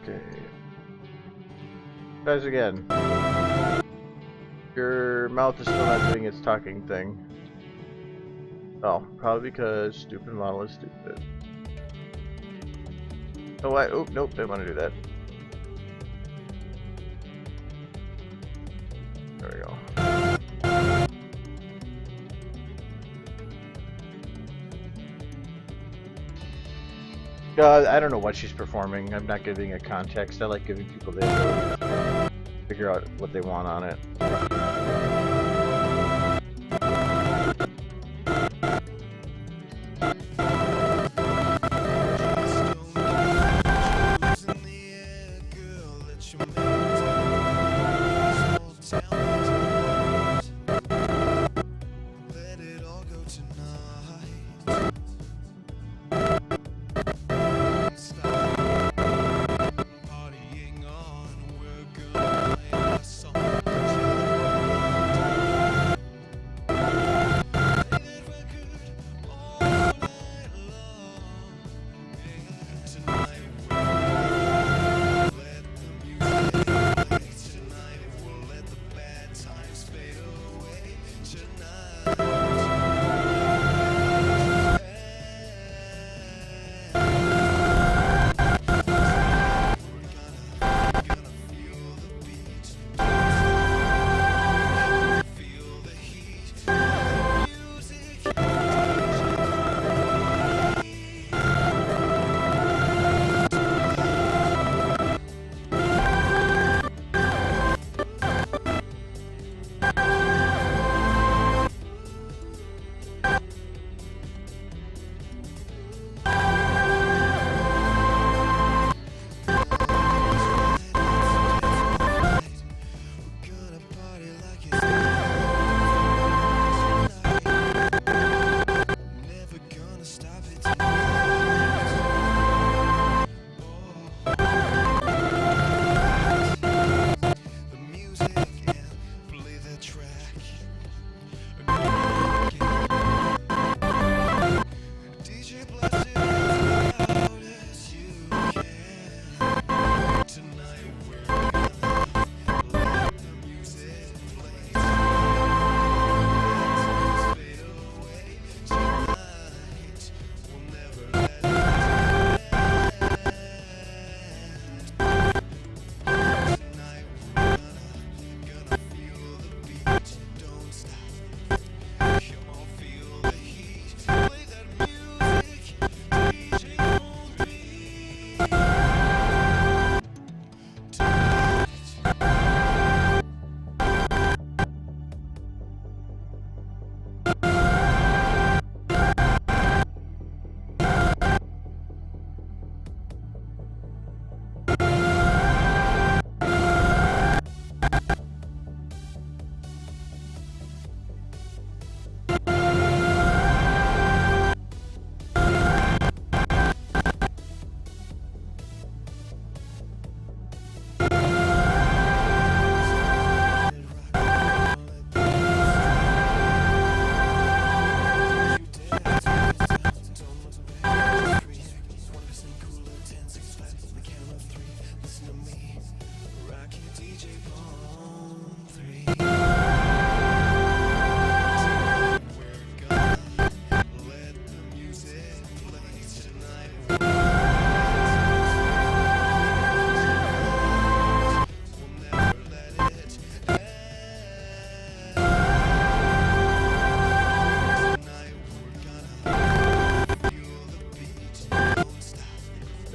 Okay. Guys, again. Your mouth is still not doing its talking thing. Oh, probably because stupid model is stupid. Oh, what? Oh, nope, didn't want to do that. There we go. I don't know what she's performing. I'm not giving a context. I like giving people the ability to figure out what they want on it.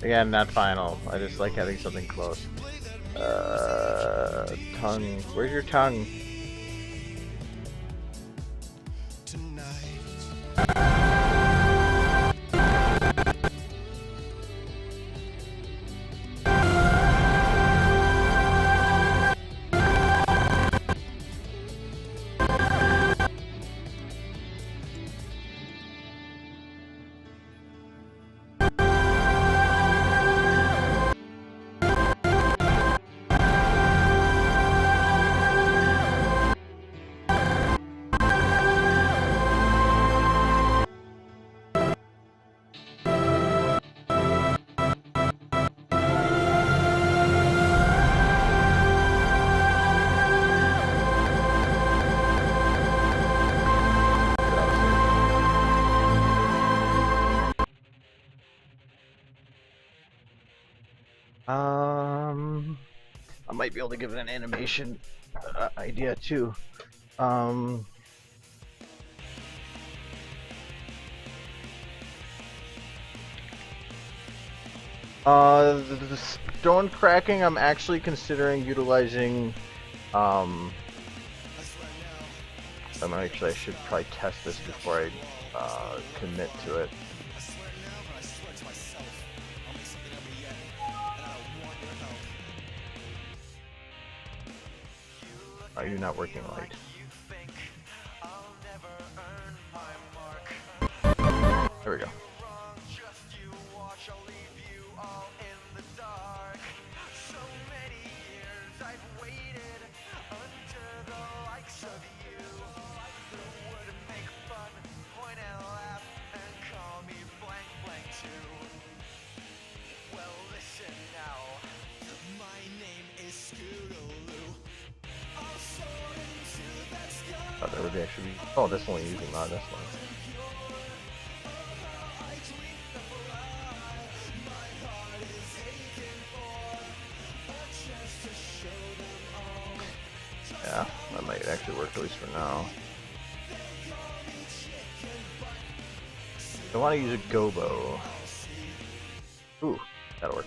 Again, not final. I just like having something close. Tongue. Where's your tongue? I might be able to give it an animation idea too. The stone cracking, I'm actually considering utilizing. Actually, I should probably test this before I commit to it. Are you not working right? There we go. That would actually be. Oh, this one using not this one. Yeah, that might actually work at least for now. I want to use a Gobo. Ooh, that'll work.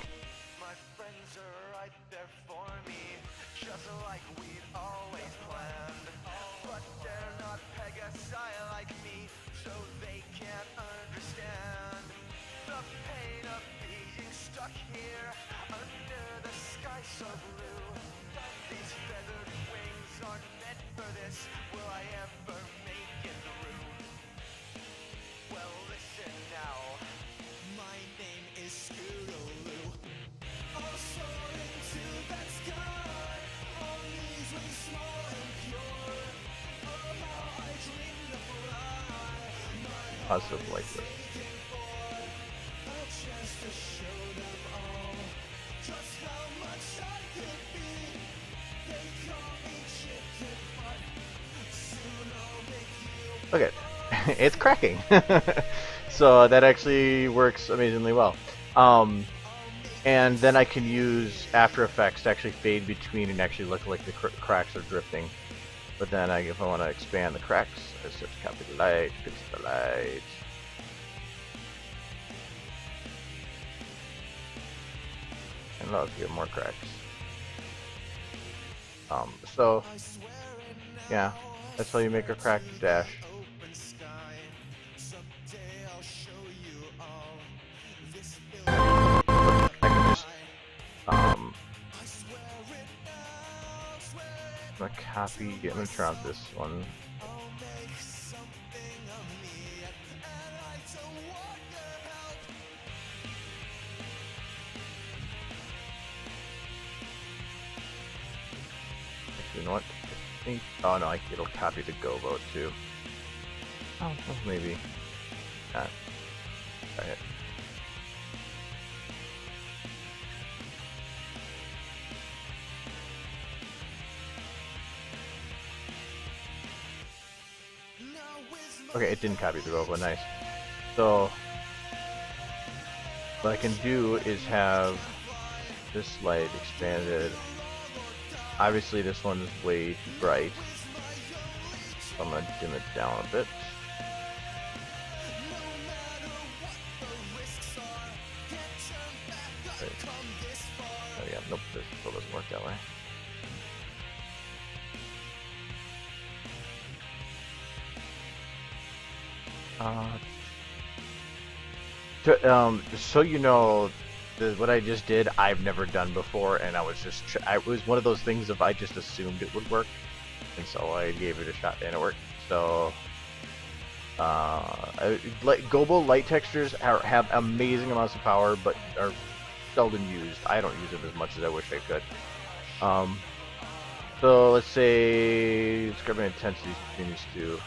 Positive like this. Okay, it's cracking. So that actually works amazingly well. And then I can use After Effects to actually fade between and actually look like the cracks are drifting. But then if I want to expand the cracks, I just copy the light, fix the light. And look, you have more cracks. So, yeah, that's how you make a cracked dash. I can just, I'm gonna copy, I'm gonna turn off this one. You know what? I think, oh no, it'll copy the Gobo too. Oh, well, maybe not. Try it. Okay, it didn't copy the Gobo, nice. So, what I can do is have this light expanded. Obviously this one is way too bright, so I'm going to dim it down a bit. Right. Oh yeah, nope, this still doesn't work that way. So you know, what I just did, I've never done before, and I was just, it was one of those things of I just assumed it would work, and so I gave it a shot and it worked. So, Gobo light textures have amazing amounts of power, but are seldom used. I don't use them as much as I wish I could. So let's say, let's grab an intensity between these two.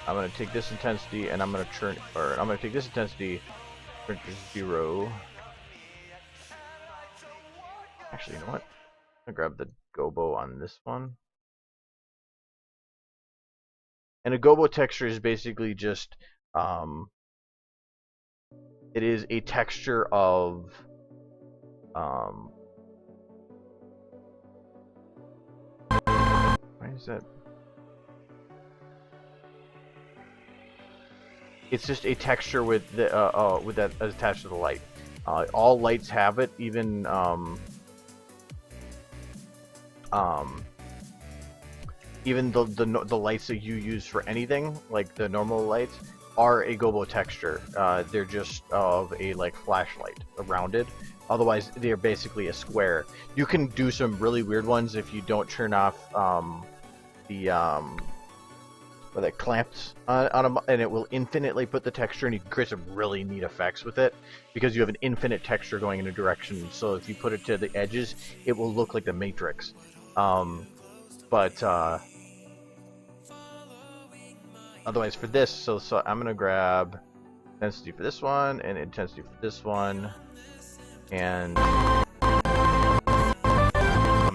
I'm gonna take this intensity and I'm gonna take this intensity, turn it to 0. Actually, you know what? I'm gonna grab the Gobo on this one. And a Gobo texture is basically just, it is a texture of, why is that? It's just a texture with that attached to the light. All lights have it, even even the lights that you use for anything, like the normal lights, are a Gobo texture. They're just of a flashlight rounded. Otherwise, they're basically a square. You can do some really weird ones if you don't turn off where that clamps on them, and it will infinitely put the texture, and you can create some really neat effects with it because you have an infinite texture going in a direction. So if you put it to the edges, it will look like the Matrix. Otherwise, for this, so I'm gonna grab intensity for this one and intensity for this one, and I'm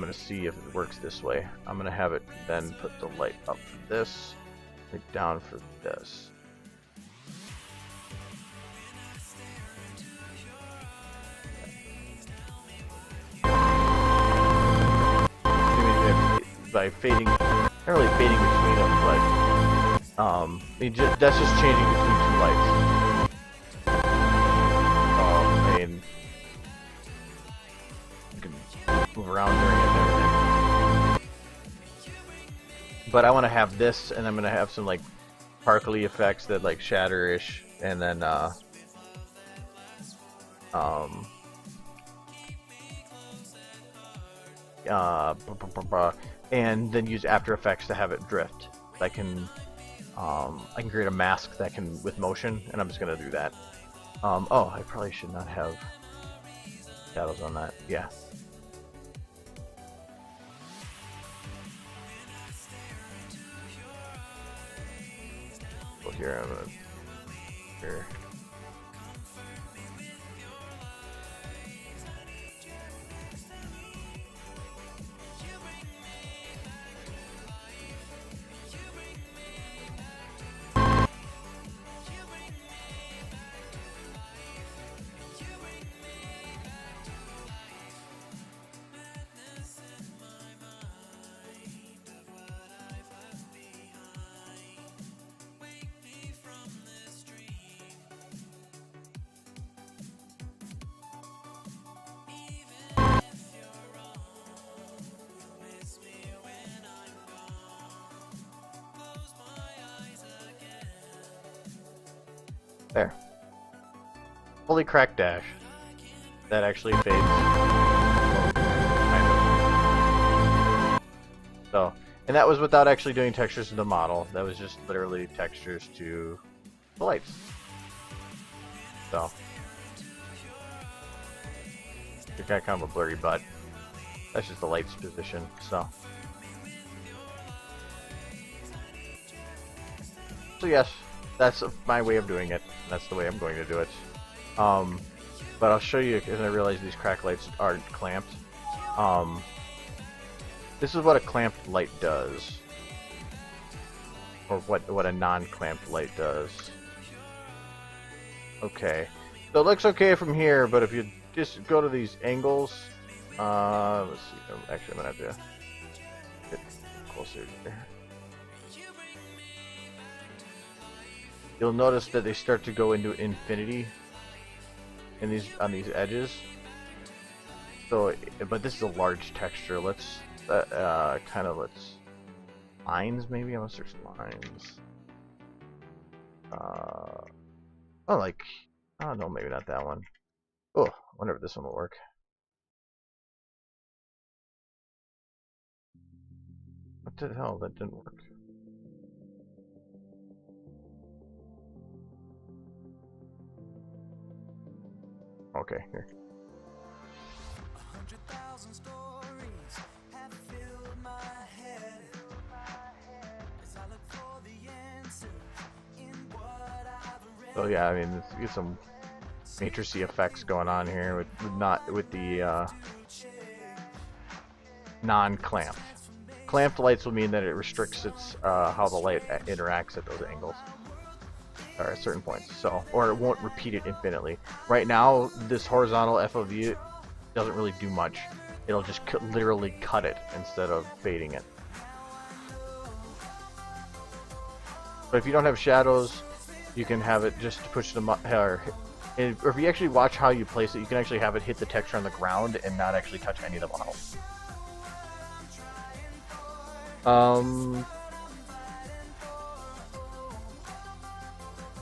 gonna see if it works this way. I'm gonna have it then put the light up for this. Down for this. By fading, not really fading between them, but that's just changing between two lights. I mean, you can move around during it and everything. But I want to have this, and I'm gonna have some sparkly effects that shatter-ish, and then and then use After Effects to have it drift. I can create a mask that can with motion, and I'm just gonna do that. Oh, I probably should not have shadows on that. Yeah. Well, here I'm gonna here. There. Fully cracked dash. That actually fades. Kind of. So, and that was without actually doing textures to the model. That was just literally textures to the lights. So, you got kind of a blurry butt. That's just the lights position. So yes. That's my way of doing it. That's the way I'm going to do it. But I'll show you, because I realize these crack lights aren't clamped. This is what a clamped light does, or what a non-clamped light does. Okay, so it looks okay from here, but if you just go to these angles, let's see. Actually, I'm gonna have to get closer here. You'll notice that they start to go into infinity in on these edges. So, but this is a large texture. Let's lines maybe. I'm gonna search lines. Oh no, maybe not that one. Oh, I wonder if this one will work. What the hell? That didn't work. Okay, here. 100,000 stories have filled my head as I look for the answers in what I've read. So yeah, I mean, there's some matrixy effects going on here with the non-clamped. Clamped lights will mean that it restricts its how the light interacts at those angles. Or at certain points, so, or it won't repeat it infinitely. Right now, this horizontal FOV doesn't really do much. It'll just literally cut it instead of fading it. But if you don't have shadows, you can have it just to push them up, or if you actually watch how you place it, you can actually have it hit the texture on the ground and not actually touch any of the model.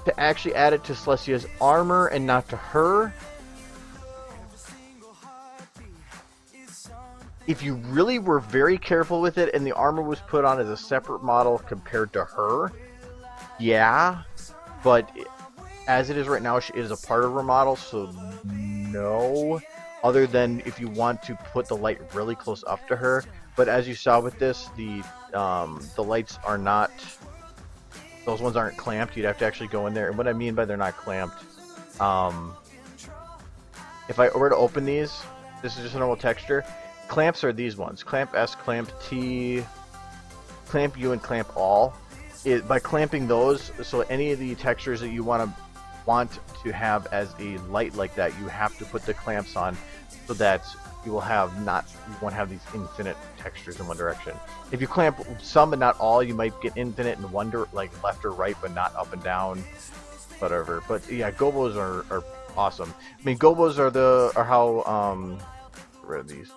To actually add it to Celestia's armor and not to her. If you really were very careful with it and the armor was put on as a separate model compared to her, yeah, but as it is right now, she is a part of her model, so no, other than if you want to put the light really close up to her. But as you saw with this, the lights are not, those ones aren't clamped. You'd have to actually go in there. And what I mean by they're not clamped, if I were to open these, this is just a normal texture. Clamps are these ones. Clamp S, Clamp T, Clamp U, and Clamp All. By clamping those, so any of the textures that you want to have as a light like that, you have to put the clamps on, so that you won't have these infinite textures in one direction. If you clamp some but not all, you might get infinite in one like left or right, but not up and down, whatever. But yeah, Gobos are awesome. I mean, Gobos are how get rid of these.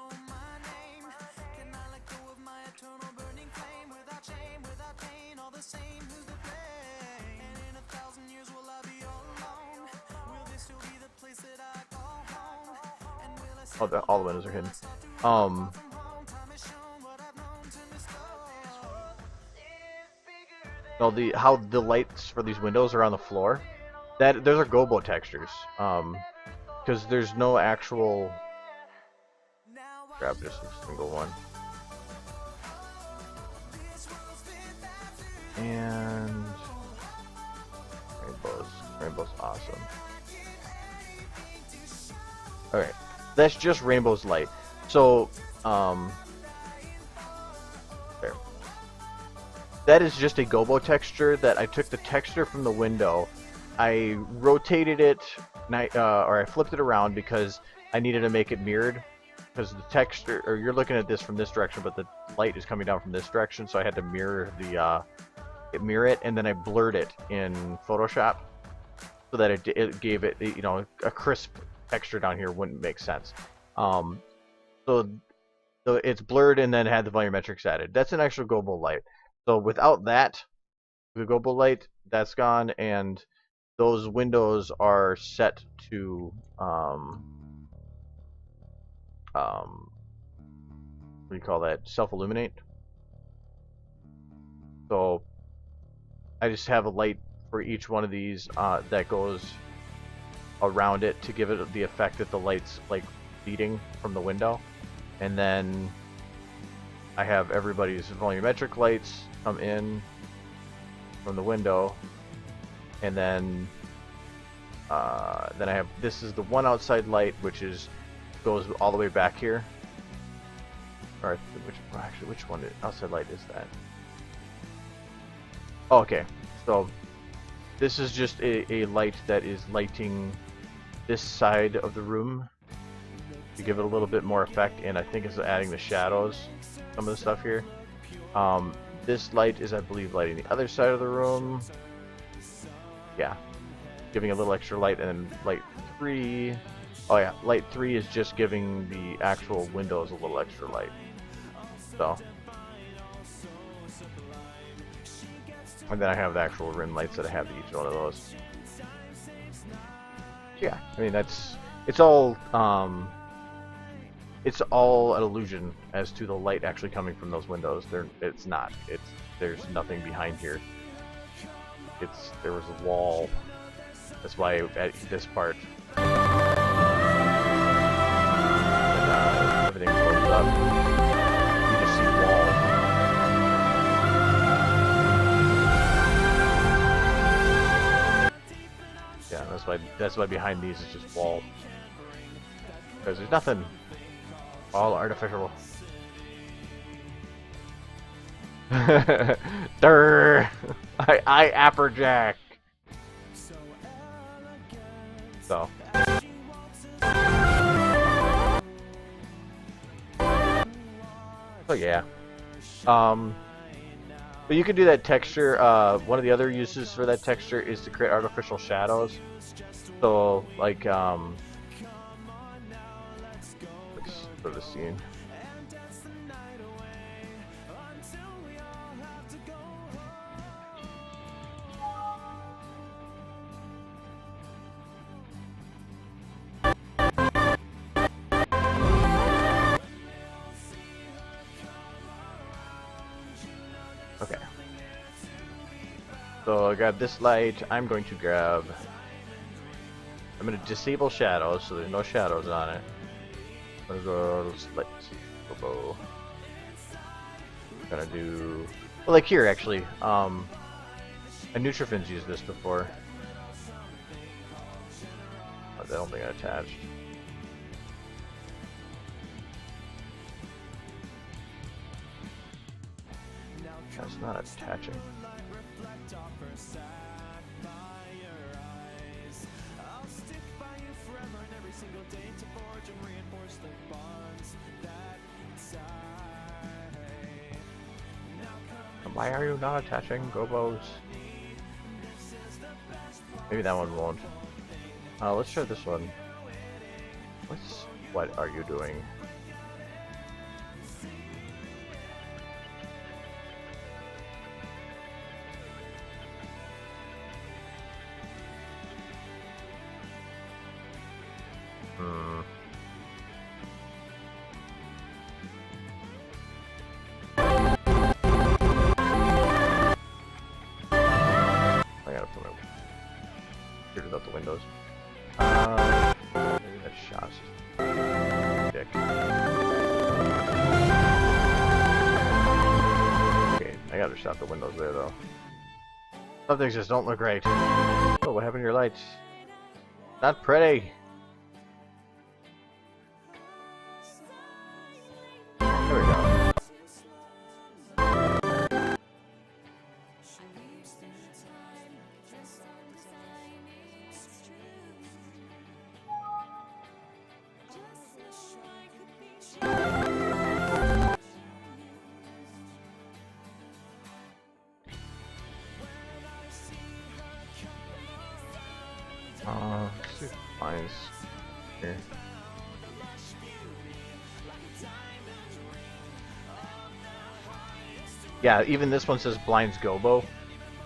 Oh, all the windows are hidden. No, the how the lights for these windows are on the floor. Those are Gobo textures. Because there's no actual. Grab just a single one. And rainbow's awesome. Okay, that's just rainbow's light. So there. That is just a Gobo texture that I took the texture from the window, I rotated it, or I flipped it around because I needed to make it mirrored. Because the texture, or you're looking at this from this direction, but the light is coming down from this direction, so I had to mirror it, and then I blurred it in Photoshop so that it gave it, you know, a crisp texture down here wouldn't make sense. So it's blurred and then had the volumetrics added. That's an actual Gobo light. So without that, the Gobo light, that's gone, and those windows are set to what do you call that? Self-illuminate. So I just have a light for each one of these that goes around it to give it the effect that the light's like beating from the window, and then I have everybody's volumetric lights come in from the window, and then I have, this is the one outside light which goes all the way back here. Or which one outside light is that? Oh, okay, so this is just a light that is lighting this side of the room to give it a little bit more effect, and I think it's adding the shadows, some of the stuff here. This light is, I believe, lighting the other side of the room. Yeah, giving a little extra light, and then light 3. Oh yeah, light 3 is just giving the actual windows a little extra light. So, and then I have the actual rim lights that I have to each one of those. Yeah, I mean it's all an illusion as to the light actually coming from those windows. It's not. There's nothing behind here. There was a wall. That's why at this part everything closed up. You just see wall. Yeah, that's why behind these is just wall. Because there's nothing. All artificial. Durr! I apperjack. So. Oh yeah. But you can do that texture. One of the other uses for that texture is to create artificial shadows. So like let's go to the scene. Okay. So I got this light. I'm going to disable shadows, so there's no shadows on it. I'm gonna go select Gobo. I'm gonna do, well, like here actually. And Nutrifin's used this before. I don't think I attached. That's not attaching. Why are you not attaching Gobos? Maybe that one won't. Let's try this one. What are you doing? the windows. Maybe that shot's dick. Okay, I gotta shot the windows there though. Some things just don't look right. Oh, what happened to your lights? Not pretty. There we go. Let's see if mine's here. Yeah, even this one says blinds Gobo,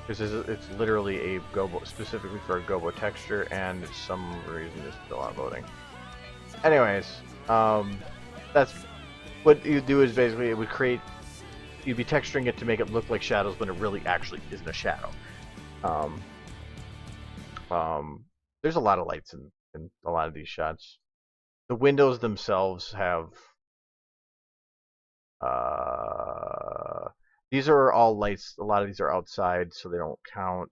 because it's literally a Gobo, specifically for a Gobo texture, and for some reason it's still not loading. Anyways, that's what you do is basically it would create, you'd be texturing it to make it look like shadows when it really actually isn't a shadow. There's a lot of lights in a lot of these shots. The windows themselves have these are all lights. A lot of these are outside, so they don't count.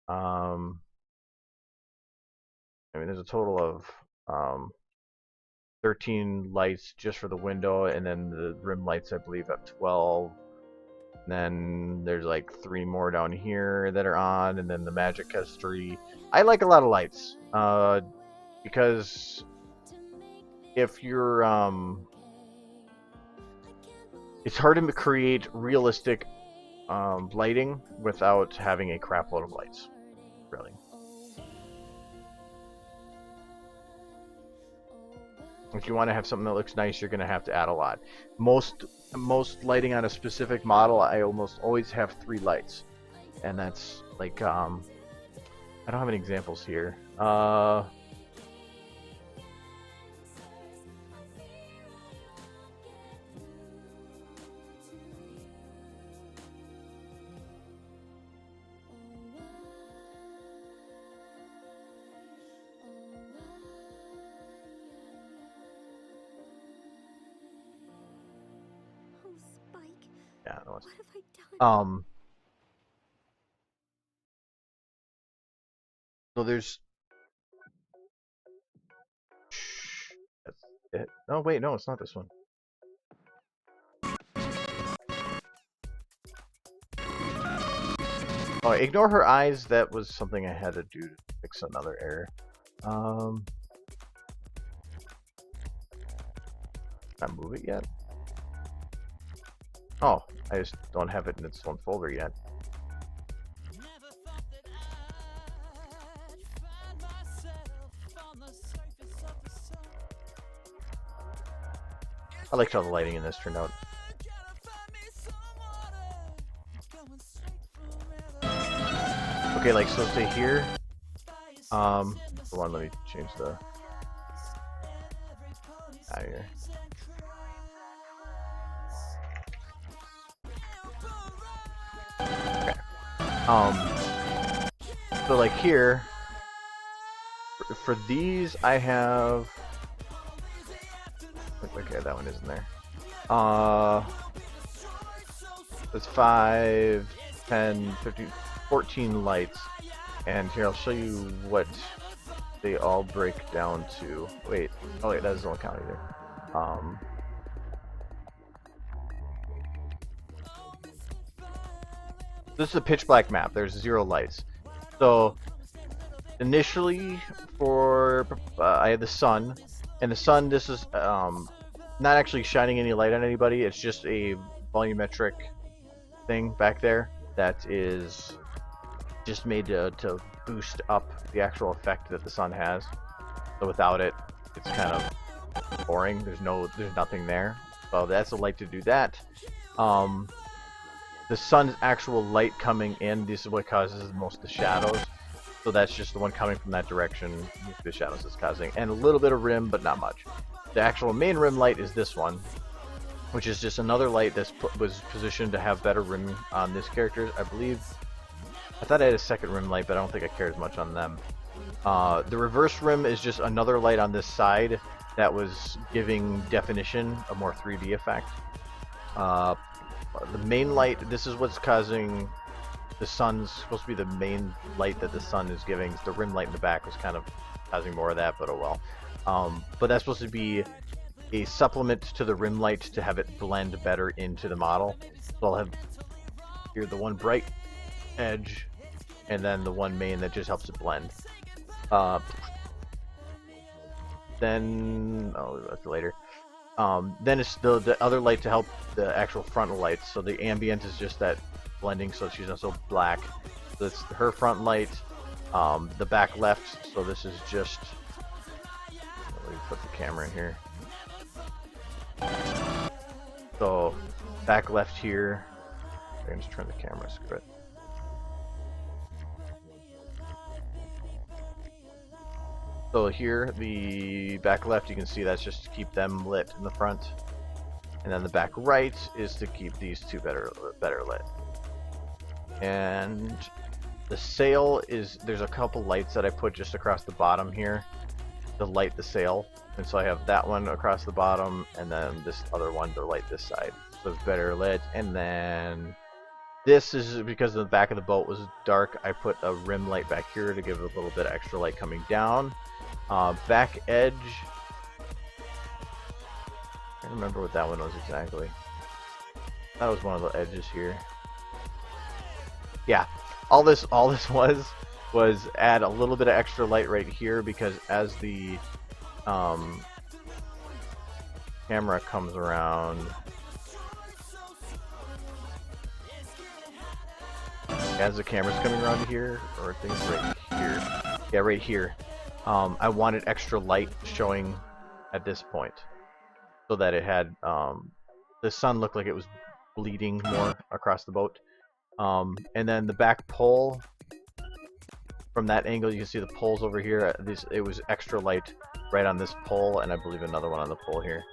I mean, there's a total of 13 lights just for the window, and then the rim lights I believe have 12. And then there's like 3 more down here that are on, and then the magic has 3. I like a lot of lights because if you're it's hard to create realistic lighting without having a crap load of lights, really. If you want to have something that looks nice, you're going to have to add a lot. Most lighting on a specific model, I almost always have 3 lights, and that's like I don't have any examples here. Yeah, no, what have I done? So there's that's it. Oh wait, no, it's not this one. Oh, ignore her eyes. That was something I had to do to fix another error. Can I move it yet? Oh, I just don't have it in its own folder yet. I liked how the lighting in this turned out. Okay, like so stay here. Hold on, let me change the out of here. Okay. So like here, for these I have. Okay, that one isn't there. It's 5, 10, 15, 14 lights, and here I'll show you what they all break down to. Wait, oh wait, that doesn't count either. This is a pitch black map. There's 0 lights. So initially, for I had the sun, and the sun. This is not actually shining any light on anybody. It's just a volumetric thing back there that is just made to boost up the actual effect that the sun has. So without it, it's kind of boring. There's nothing there. So that's a light to do that. The sun's actual light coming in, this is what causes most of the shadows. So that's just the one coming from that direction, the shadows it's causing. And a little bit of rim, but not much. The actual main rim light is this one, which is just another light that was positioned to have better rim on this character. I believe, I thought I had a second rim light, but I don't think I care as much on them. The reverse rim is just another light on this side that was giving definition, a more 3D effect. The main light, this is what's causing the sun's supposed to be the main light that the sun is giving. The rim light in the back was kind of causing more of that, but oh well. But that's supposed to be a supplement to the rim light to have it blend better into the model. So I'll have here the one bright edge and then the one main that just helps it blend. Then that's later. Then it's the other light to help the actual frontal lights. So the ambient is just that blending, so she's not so black. So it's her front light. The back left. So this is just. Let me put the camera in here. So back left here. I can just turn the camera. Screw it. So here, the back left, you can see that's just to keep them lit in the front, and then the back right is to keep these two better lit. And the sail is, there's a couple lights that I put just across the bottom here to light the sail, and so I have that one across the bottom, and then this other one to light this side, so it's better lit. And then this is because the back of the boat was dark. I put a rim light back here to give it a little bit of extra light coming down. Back edge. I don't remember what that one was exactly. That was one of the edges here. Yeah, all this was add a little bit of extra light right here, because as the camera comes around, as the camera's coming around here, or things right here. Yeah, right here. I wanted extra light showing at this point, so that it had the sun looked like it was bleeding more across the boat. And then the back pole, from that angle you can see the poles over here. It was extra light right on this pole, and I believe another one on the pole here.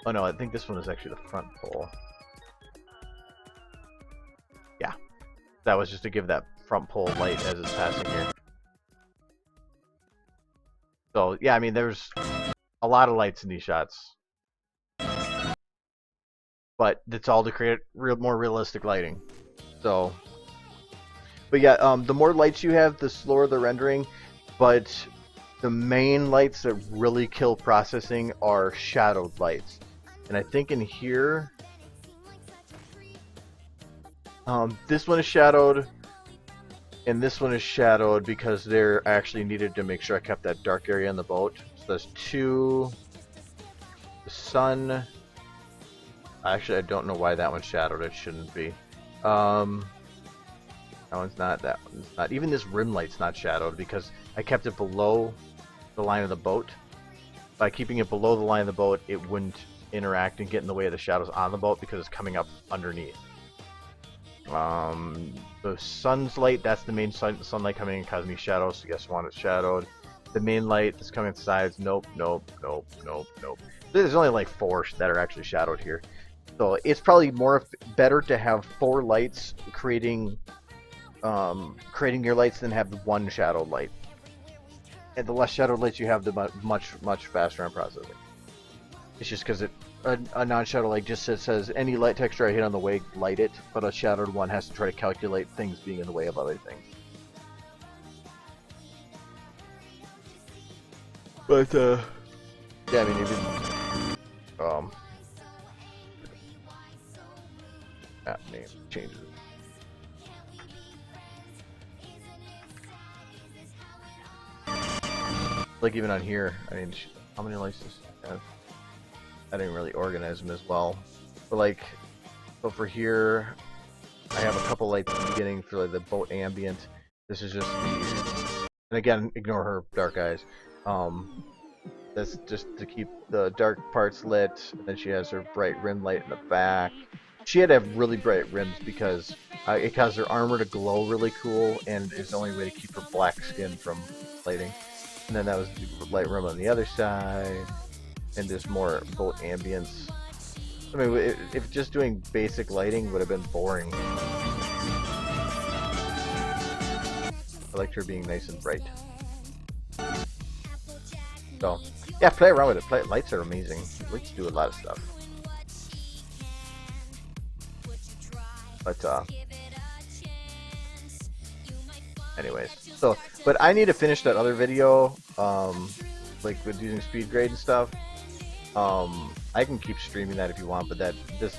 Oh no, I think this one is actually the front pole. Yeah, that was just to give that front pole light as it's passing here. So yeah, I mean, there's a lot of lights in these shots, but it's all to create more realistic lighting. So, but yeah, the more lights you have, the slower the rendering. But the main lights that really kill processing are shadowed lights, and I think in here, this one is shadowed. And this one is shadowed because they're actually needed to make sure I kept that dark area in the boat. So there's two. The sun. Actually, I don't know why that one's shadowed. It shouldn't be. That one's not. That one's not. Even this rim light's not shadowed because I kept it below the line of the boat. By keeping it below the line of the boat, it wouldn't interact and get in the way of the shadows on the boat because it's coming up underneath. The sun's light, that's the main sunlight coming in, causing me shadows, so yes, I want it shadowed. The main light that's coming at the sides, nope. There's only like 4 that are actually shadowed here. So it's probably better to have 4 lights creating your lights than have the one shadowed light. And the less shadowed lights you have, the much faster on processing. It's just because a non-shadow light just says any light texture I hit on the way, light it, but a shadowed one has to try to calculate things being in the way of other things. But yeah, I mean, even name changes. Like even on here, I mean, how many lights does it have? I didn't really organize them as well, but like, so for here, I have a couple lights at the beginning for like the boat ambient. This is just the, and again, ignore her dark eyes. That's just to keep the dark parts lit. And then she has her bright rim light in the back. She had to have really bright rims because it caused her armor to glow really cool, and is the only way to keep her black skin from lighting. And then that was the light rim on the other side. And just more boat ambience. I mean, if just doing basic lighting would have been boring. I liked her being nice and bright. So yeah, play around with it. Lights are amazing. Lights do a lot of stuff. But anyways, so but I need to finish that other video, like with using speed grade and stuff. I can keep streaming that if you want, but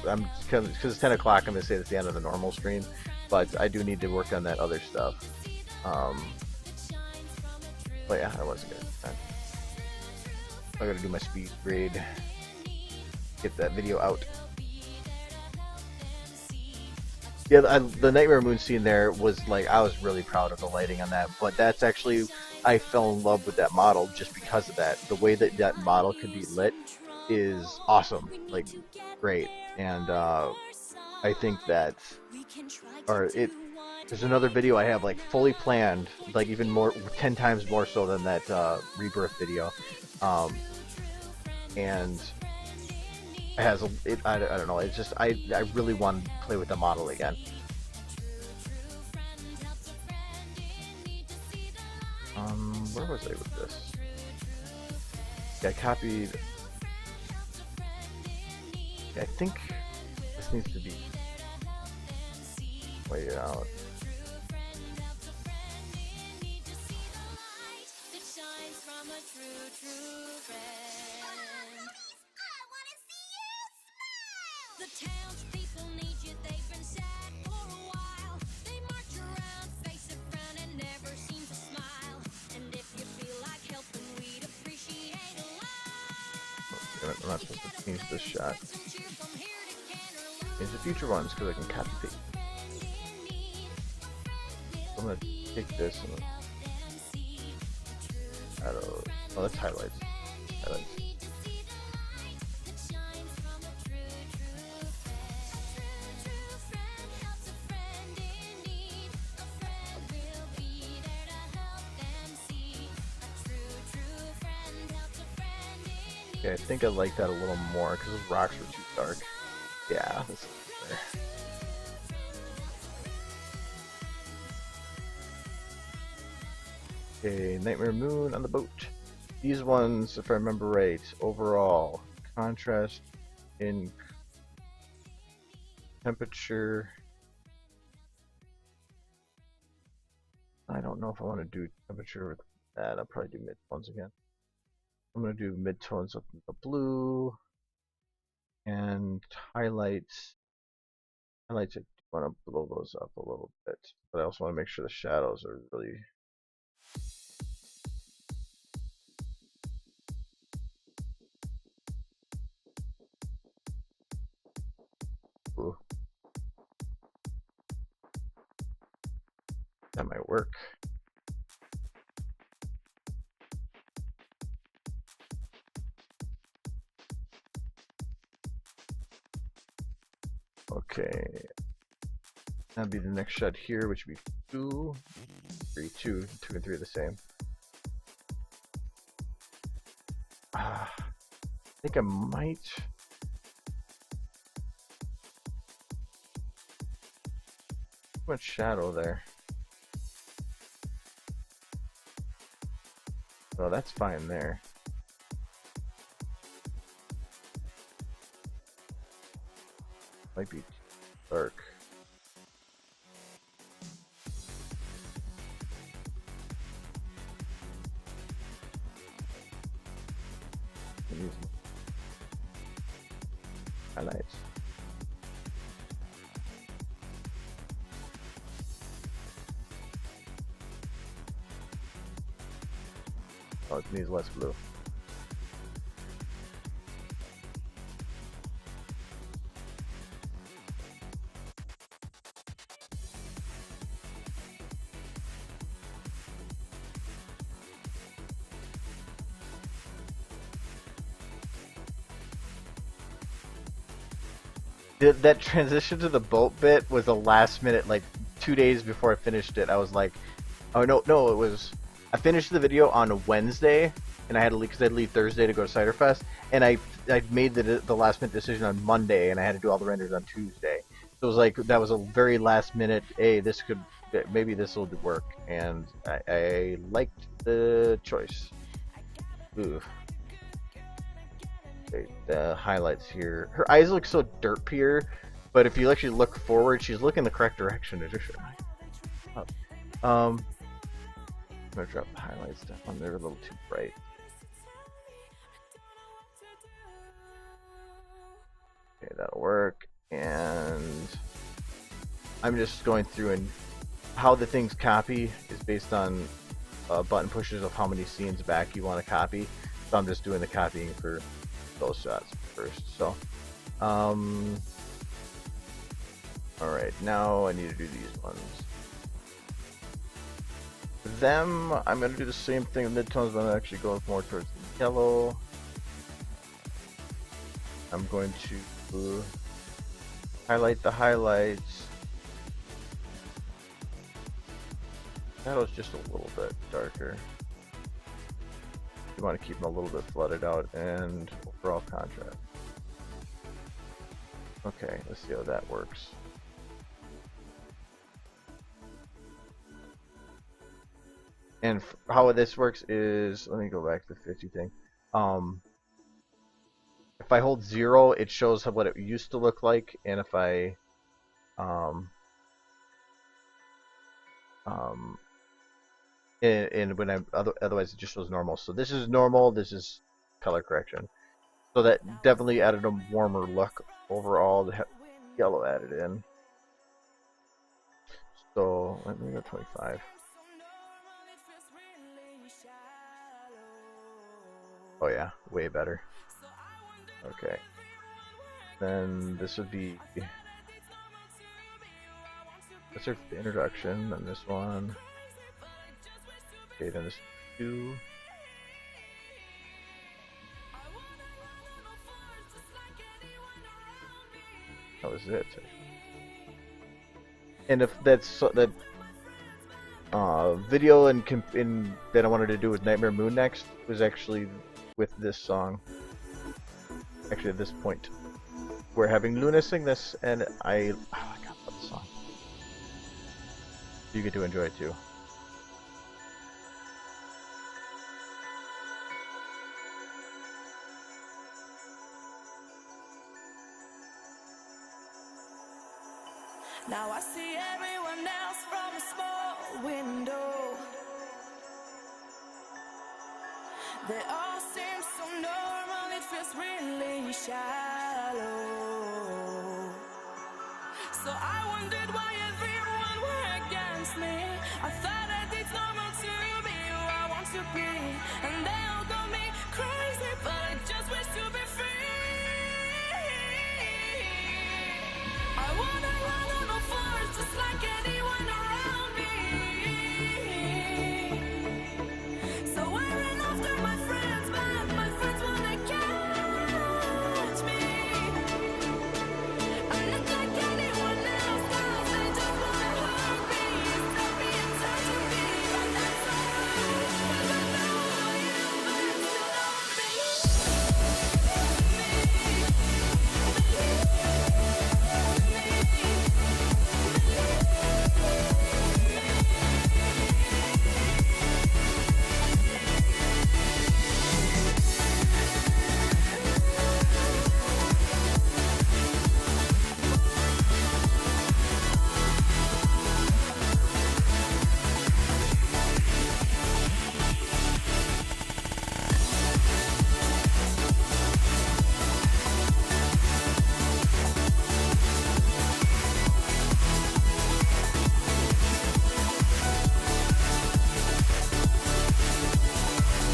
I'm because it's 10 o'clock. I'm gonna say it's the end of the normal stream, but I do need to work on that other stuff. But yeah, that wasn't good. I gotta do my speed grade, get that video out. Yeah, the Nightmare Moon scene there was like, I was really proud of the lighting on that, but that's actually, I fell in love with that model just because of that. The way that that model could be lit is awesome, like great. And I think that, there's another video I have like fully planned, like even more, 10 times more so than that Rebirth video. And it has I don't know, it's just I really want to play with the model again. Where was I with this? Yeah, I copied. Yeah, I think this needs to be wait out. I'm not supposed to change this shot. Change the future ones because I can copy paste. So I'm gonna take this and oh, that's highlights. Highlights. Okay, I think I like that a little more because those rocks were too dark. Yeah, this is better. Okay, Nightmare Moon on the boat. These ones, if I remember right, overall contrast in temperature. I don't know if I want to do temperature with that. I'll probably do mid-tones again. I'm going to do mid-tones with the blue and highlights. Highlights, I want to blow those up a little bit, but I also want to make sure the shadows are really ooh. That might work. Okay, that'd be the next shot here, which would be 2, 3, 2, 2 and 3 are the same. I think I might. Too much shadow there. Oh, that's fine there. Might be dark. Highlights. Oh, it needs less blue. That transition to the boat bit was a last minute, like 2 days before I finished it. I was like, oh no, it was, I finished the video on a Wednesday, and I had to leave because I'd leave Thursday to go to Cider Fest, and I made the last minute decision on Monday, and I had to do all the renders on Tuesday. So it was like, that was a very last minute, hey, this could, maybe this will work, and I liked the choice. Ooh. Okay, the highlights here. Her eyes look so derpier, but if you actually look forward, she's looking the correct direction. I'm gonna drop the highlights down. They're a little too bright. Okay, that'll work. And I'm just going through, and how the things copy is based on button pushes of how many scenes back you want to copy. So I'm just doing the copying for those shots first. So, alright, now I need to do these ones. Them, I'm going to do the same thing with midtones, but I'm actually going more towards the yellow. I'm going to highlight the highlights. Shadow's just a little bit darker. You want to keep them a little bit flooded out, and overall contrast. Okay, let's see how that works. And how this works is, let me go back to the 50 thing. If I hold 0, it shows what it used to look like, and if I and when I'm otherwise it just shows normal. So this is normal, this is color correction. So that definitely added a warmer look overall. The yellow added in. So let me go 25. Oh yeah, way better. Okay. Then this would be, let's start the introduction, then this one. Okay, then this 2. That was it. And if that's that video in that I wanted to do with Nightmare Moon next was actually with this song. Actually, at this point, we're having Luna sing this, and I gotta love the song. You get to enjoy it too. Now I see everyone else from a small window. They all seem so normal, it feels really shallow. So I wondered why everyone were against me. I thought that it's normal to be who I want to be, and they all got me crazy, but I just wish to be free. I wanna run on all fours just like anyone around me. So wearing after my friends, but my friends wanna catch me. I'm not like anyone else, 'cause they just wanna hurt me, stop me and touch me, but that's alright, 'cause I know who I am, but I'm still on me.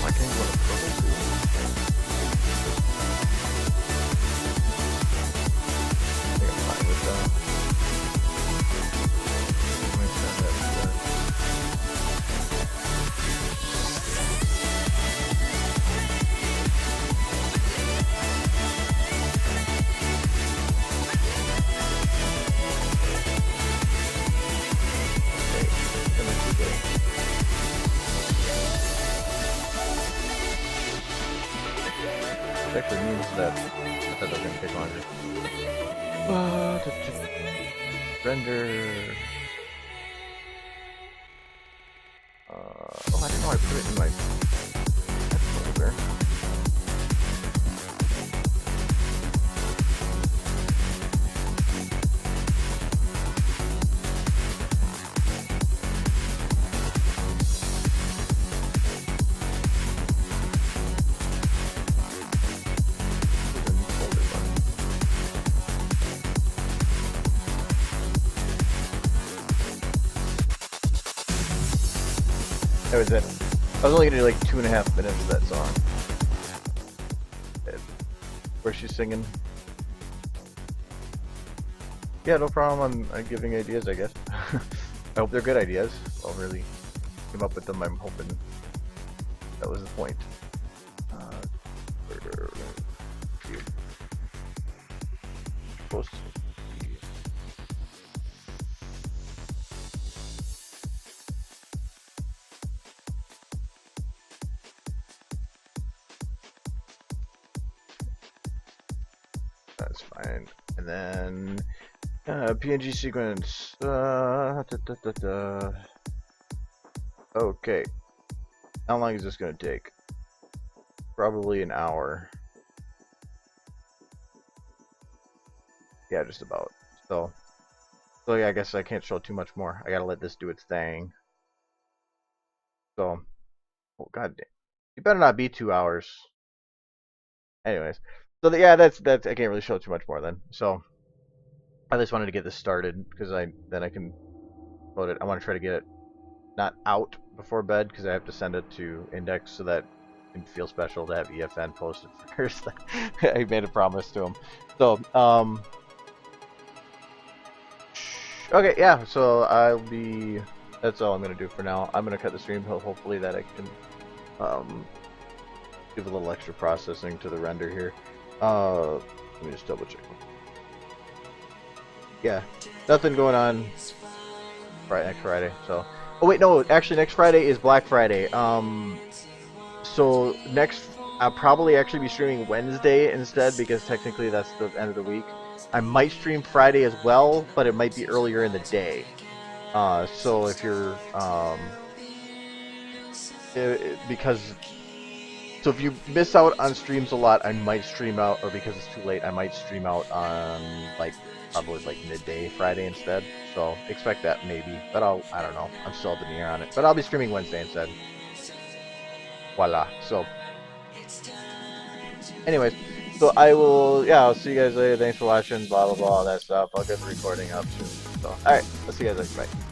Why can't you go to purple too? I think I'm fine with that. I'm gonna try that instead. Okay, then let's do this. Which actually means that I thought that was going to take longer. Render. Oh, I didn't know I put it in my headphones. there. That was it. I was only gonna do like 2.5 minutes of that song. Where she's singing. Yeah, no problem. I'm giving ideas, I guess. I hope they're good ideas. I'll really come up with them. I'm hoping that was the point. Supposed to be. That's fine. And then PNG sequence. Okay. How long is this going to take? Probably an hour. Yeah, just about. So yeah, I guess I can't show too much more. I gotta let this do its thing. So, oh god damn. You better not be 2 hours. Anyways. So yeah, that's I can't really show too much more then. So I just wanted to get this started because then I can load it. I want to try to get it not out before bed because I have to send it to Index so that it can feel special to have EFN posted first. I made a promise to him. So okay, yeah. So that's all I'm gonna do for now. I'm gonna cut the stream. Hopefully that I can give a little extra processing to the render here. Let me just double check. Yeah, nothing going on next Friday. So, oh wait, no, actually next Friday is Black Friday. So I'll probably actually be streaming Wednesday instead because technically that's the end of the week. I might stream Friday as well, but it might be earlier in the day. So if you're So if you miss out on streams a lot, I might stream out, or because it's too late, I might stream out on probably midday Friday instead. So expect that maybe, but I don't know. I'm still up in the air on it. But I'll be streaming Wednesday instead. Voila. So anyways, so I'll see you guys later. Thanks for watching, blah blah blah, all that stuff. I'll get the recording up soon. So alright, I'll see you guys later. Bye.